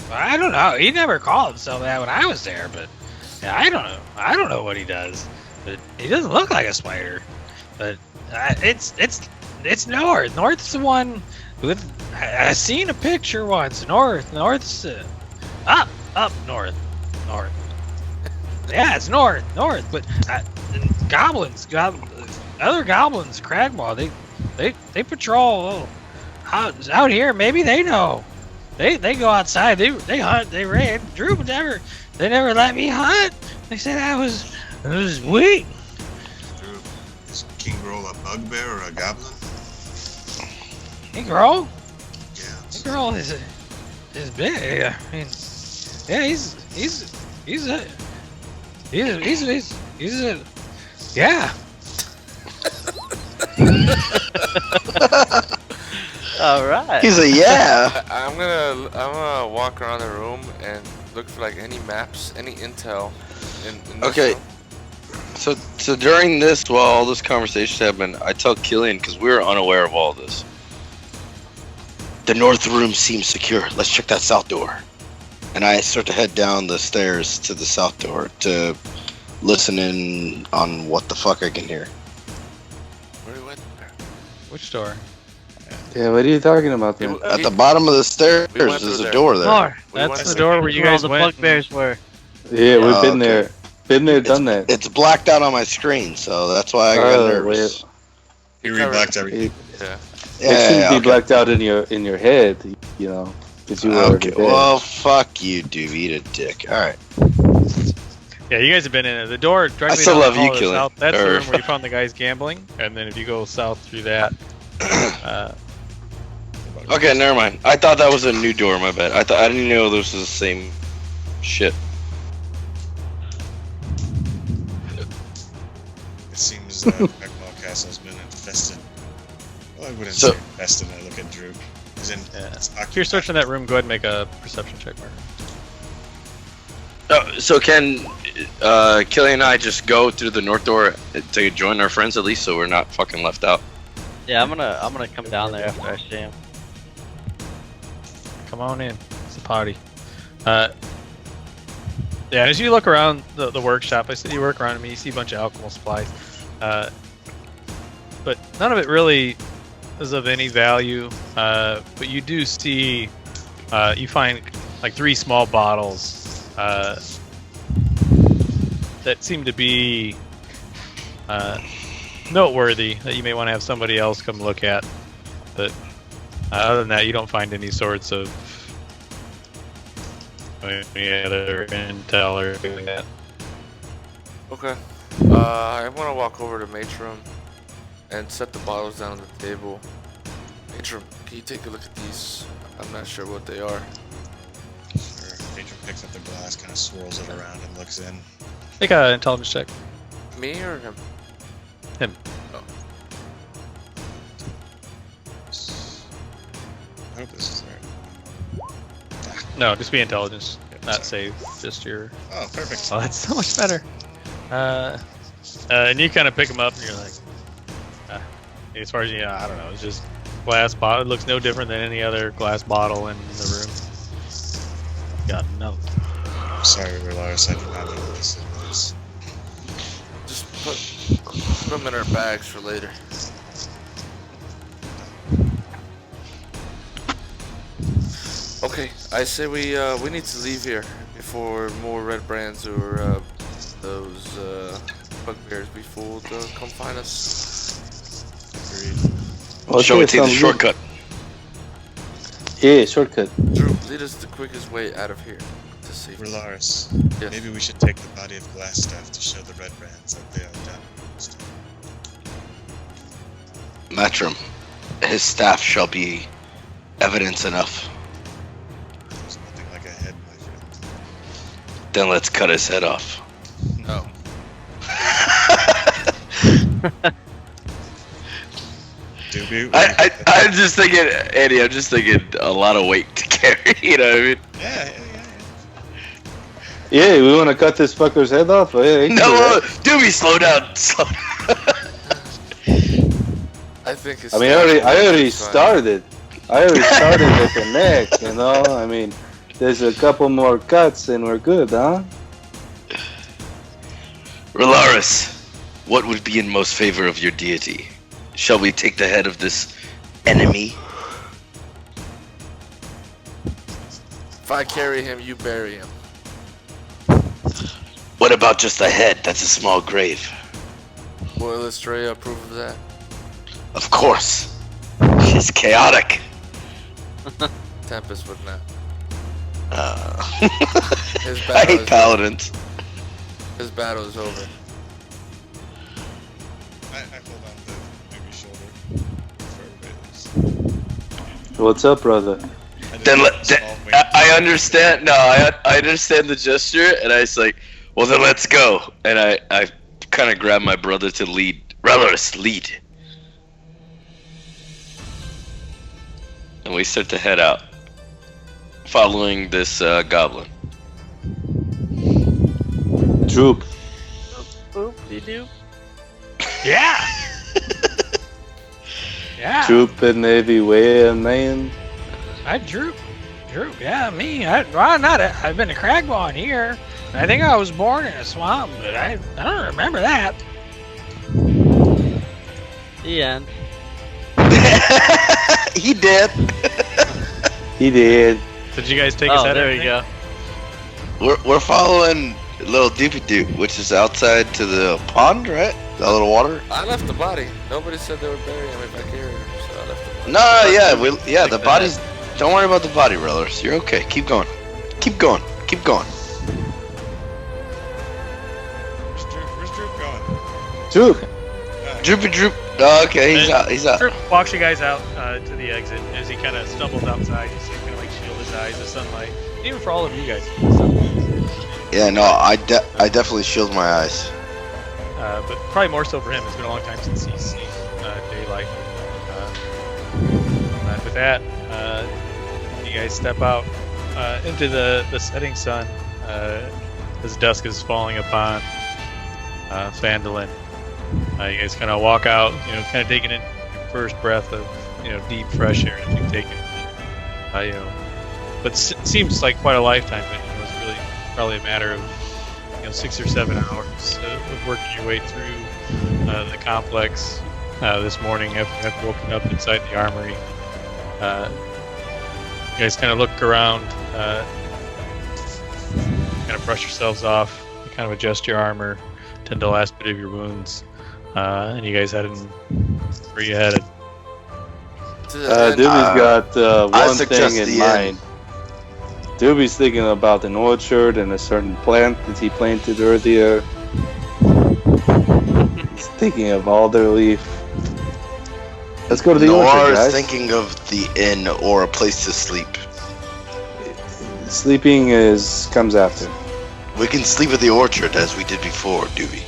I don't know. He never called himself that when I was there, but yeah, I don't know. I don't know what he does, but he doesn't look like a spider. But it's North. North's the one with. I seen a picture once. North's up north. Yeah, it's north. But goblins, other goblins, Cragmaw, they patrol out here. Maybe they know. They go outside. They hunt. They raid. Drew never. They never let me hunt. They said I was weak. Drew, is King Grohl a bugbear or a goblin? King Grohl? Yeah. King Grohl is big. I mean, yeah, he's a yeah. All right. He's a yeah. I'm gonna walk around the room and look for like any maps, any intel. In this Okay. room. So during this, while all this conversation happened, I tell Killian, because we were unaware of all this. The north room seems secure. Let's check that south door. And I start to head down the stairs to the south door to listen in on what the fuck I can hear. Where we went? Which door? Yeah, what are you talking about there? At the bottom of the stairs, We went there's through a there. door there. North. We went That's the to door where you guys the went. bugbears were. Yeah, we've been okay. there. Been there, done that. It's blacked out on my screen, so that's why I got nervous. He reblacked everything. Yeah. It shouldn't be okay. blacked out in your head, you know, because you were already Okay, there. well, fuck you, dude. Eat a dick. Alright. Yeah, you guys have been in it. The door directly still down the love you, hall is Killian. south. That's the Or- room where you found the guys gambling, and then if you go south through that, Okay, never mind. I thought that was a new door, my bad. I didn't know this was the same shit. It seems that Beckball Castle has been infested. Well, I wouldn't So- say infested. I look at Drew. As in, Yeah. it's if you're searching that room, go ahead and make a perception check, Mark. So can Killian and I just go through the north door to join our friends at least, so we're not fucking left out? Yeah, I'm gonna come down there after I see him. Come on in. It's a party. Yeah, as you look around the workshop, I said you work around me, you see a bunch of alchemical supplies. But none of it really is of any value. But you do see, you find like 3 small bottles that seem to be noteworthy, that you may want to have somebody else come look at. But other than that, you don't find any sorts of any other intel or anything like that. Okay. I want to walk over to Matrim and set the bottles down on the table. Matrim, can you take a look at these? I'm not sure what they are. Sure. Patron picks up the glass, kind of swirls it around, and looks in. Make an intelligence check. Me or him? Him. Oh. I hope this is right. No, just be intelligence, not save. Just your. Oh, perfect. Oh, that's so much better. And you kind of pick them up, and you're like, as far as you know, I don't know. It's just glass bottle. It looks no different than any other glass bottle in the room. Got no. Sorry, Relarus, I do not know what this is. Just put them in our bags for later. Okay, I say we need to leave here before more red brands or those bugbears be fooled come find us. Agreed. Okay, Shall we take the sounds shortcut? good. Yeah, shortcut. Drew, lead us the quickest way out of here to safety. Relarus, Yes. maybe we should take the body of Glassstaff to show the red brands that they are down. Matrim, his staff shall be evidence enough. There's nothing like a head, my friend. Then let's cut his head off. No. Doobie, I'm just thinking, Andy, I'm just thinking a lot of weight to carry, you know what I mean? Yeah. Yeah, we want to cut this fucker's head off? Oh, yeah, he can do No, that. Doobie, slow down. Slow down. I think it's I mean, I already started. I already started with the neck, you know? I mean, there's a couple more cuts and we're good, huh? Relarus, what would be in most favor of your deity? Shall we take the head of this enemy? If I carry him, you bury him. What about just the head? That's a small grave. Will Estrella approve of that? Of course. She's chaotic. Tempest would not. His I battle hate is paladins. His battle is over. I hold on to Doobie's shoulder for everybody. What's up, brother? Then I understand. No, I understand the gesture, and I was like, well, then let's go. And I kind of grabbed my brother to lead. Relarus, lead. And we start to head out, following this goblin. Droop. Boop-de-doo. Yeah. Yeah. Droop and heavy way, man. I droop. Yeah, me. I've been a cragbawn here. I think I was born in a swamp, but I don't remember that. The end. He did. He did. Did you guys take his Oh, head? there and we go. We're following little Doobie Doo, which is outside to the pond, right? The little water. I left the body. Nobody said they would bury him if I carried him, so I left the body. No, yeah, the body's. Don't worry about the body, Relarus. You're okay. Keep going. Keep going. Keep going. Where's Droop going? Droop. Droopy Droop. Oh, okay, he's And out. He's out. Drew walks you guys out to the exit as he kind of stumbles outside. You see him kind of like shield his eyes, the sunlight, even for all of you guys. Yeah, no, I definitely shield my eyes. But probably more so for him. It's been a long time since he's seen daylight. And with that, you guys step out into the setting sun as dusk is falling upon Phandalin. You guys kind of walk out, kind of taking in your first breath of, deep fresh air that you've taken. But it seems like quite a lifetime. But it's really probably a matter of 6 or 7 hours of working your way through the complex this morning after having woken up inside the armory. You guys kind of look around, kind of brush yourselves off, kind of adjust your armor, tend to the last bit of your wounds, and you guys heading where you headed. Doobie's got I one suggest thing in the mind. Doobie's thinking about an orchard and a certain plant that he planted earlier. He's thinking of Alderleaf. Let's go to the Noir orchard, is guys. thinking of the inn or a place to sleep. Sleeping comes after. We can sleep at the orchard as we did before, Doobie.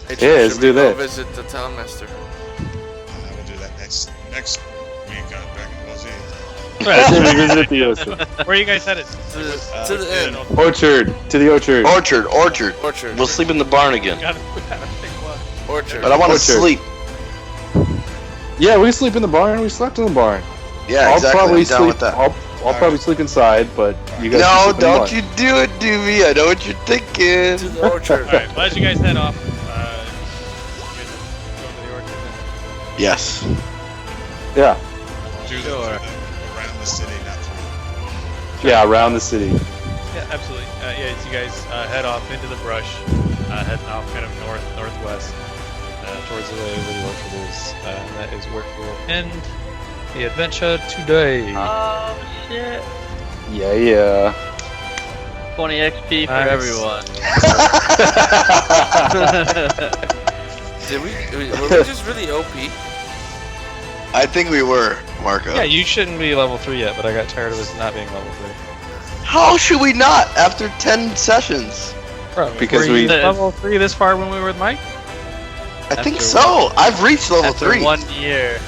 Hey, Yeah, let's should do we go that. visit the town master. We'll do that next week on Dragon Ball Z. I say we visit the orchard. Where are you guys headed? To the inn. Orchard. To the orchard. Orchard. Orchard. We'll sleep in the barn again. We gotta pick one. Orchard. But I want to Orchard. sleep. Yeah, we sleep in the barn. We slept in the barn. Yeah, I'll exactly. probably I'm down sleep. with that. I'll probably sleep inside, but you guys. No, can sleep in the don't barn. you do it, Doobie. I know what you're thinking. To the orchard. Alright, well, as you guys head off, you guys go to the orchard then. Yes. Yeah, Around the city, not through. yeah, around the city. Yeah, absolutely. Yeah, as you guys head off into the brush, heading off kind of northwest towards the way where the orchard is. And that is where we'll end the adventure today. Oh shit! Yeah. 20 XP for Nice. everyone. Were we just really OP? I think we were, Marco. Yeah, you shouldn't be level 3 yet, but I got tired of us not being level 3. How should we not after 10 sessions? Bro, Because were you we- level 3 this far when we were with Mike? I think After so. I've reached level After 3. 1 year.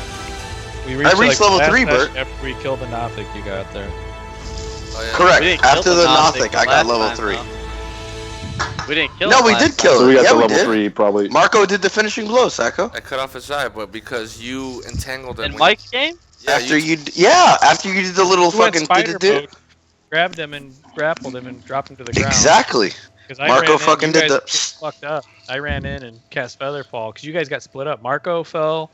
We I reached the level last 3, session Bert. After we killed the Nothic, you got there. Oh, yeah. Correct. We didn't kill After the Nothic, I got last level time, 3. though. We didn't kill No, him we last did kill time. So we got Yeah, to we level did. 3 probably. Marco did the finishing blow, Sacco. I cut off his eye, but because you entangled him. In when- Mike's game? Yeah, After you did the little You went fucking spider do. mode, grabbed him and grappled him and dropped him to the ground. Exactly. 'Cause I Marco ran in, fucking you did guys the- just fucked up. I ran in and cast Featherfall because you guys got split up. Marco fell,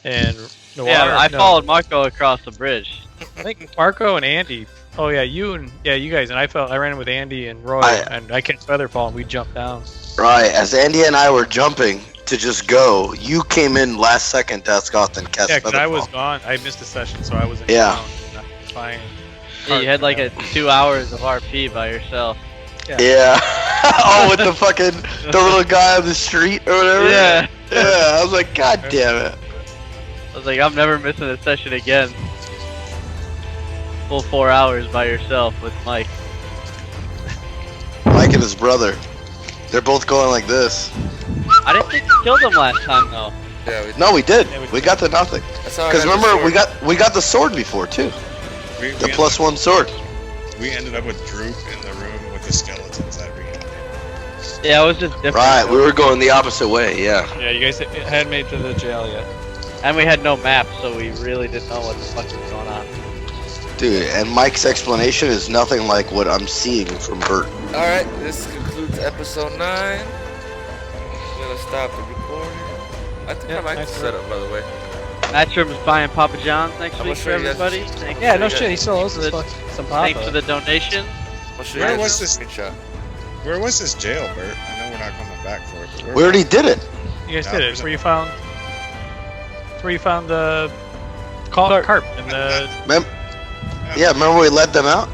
and Noir. Yeah, I no, followed Marco across the bridge. I think Marco and Andy. Oh yeah, you guys, and I ran in with Andy and Roy, and I cast Featherfall and we jumped down. Right. As Andy and I were jumping to just go, you came in last second to ask Cauthon cast Yeah, because I was Featherfall. gone. I missed a session, so I was in Yeah. town. And I was fine. Yeah, you had like a 2 hours of RP by yourself. Yeah. Oh, with the fucking the little guy on the street or whatever. Yeah. Yeah. I was like, God damn it. I was like, I'm never missing a session again. Full 4 hours by yourself with Mike. Mike and his brother. They're both going like this. I didn't think you killed him last time though. Yeah, No, we did. Yeah, we We got the nothing. that's how I Because got the remember, sword. we got the sword before too. We The ended +1 sword. We ended up with Droop in the room with the skeletons that we had. Yeah, it was just different. Right. We were going the opposite way. Yeah. Yeah, you guys hadn't made it to the jail yet. And we had no map, so we really didn't know what the fuck was going on. Dude, and Mike's explanation is nothing like what I'm seeing from Bert. Alright, this concludes episode 9. I'm gonna stop the recording. I think Yeah, I like nice the setup, by the way. Matrim is buying Papa John's next I'm week gonna for show you guys- everybody. Thanks Yeah, for no the- shit. He still owes thanks us for the- some Thanks for papa. the donation. I'll show you Where guys was a this? screenshot. Where was this jail, Bert? I know we're not coming back for it. But where We already did it. You guys No, did it. there's It's a- where you found. It's where you found the carp and the. Yeah, remember we let them out?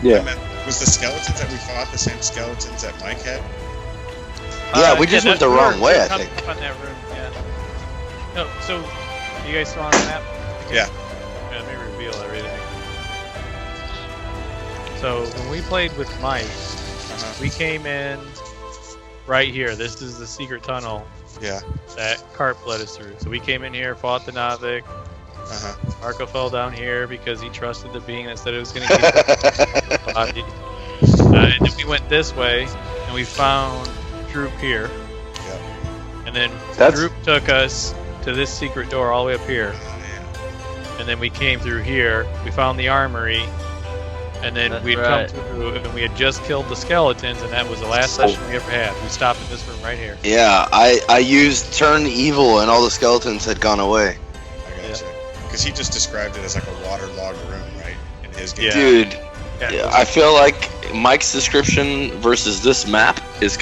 Yeah. I meant, was the skeletons that we fought the same skeletons that Mike had? Yeah, we just went the wrong way, I think. On that room, yeah. No, so you guys saw on the map? Yeah. Yeah, let me reveal everything. So when we played with Mike, we came in right here. This is the secret tunnel Yeah. that carp led us through. So we came in here, fought the Nothic. Marco fell down here because he trusted the being that said it was going to keep him body. And then we went this way, and we found Droop here. Yep. And then That's- Droop took us to this secret door all the way up here. And then we came through here. We found the armory. And then That's we'd right. come through, and we had just killed the skeletons, and that was the last session we ever had. We stopped in this room right here. Yeah, I used turn evil and all the skeletons had gone away. I gotcha. Because he just described it as like a waterlogged room, right? In his game. Yeah. Dude, Yeah, yeah, I feel like Mike's description versus this map is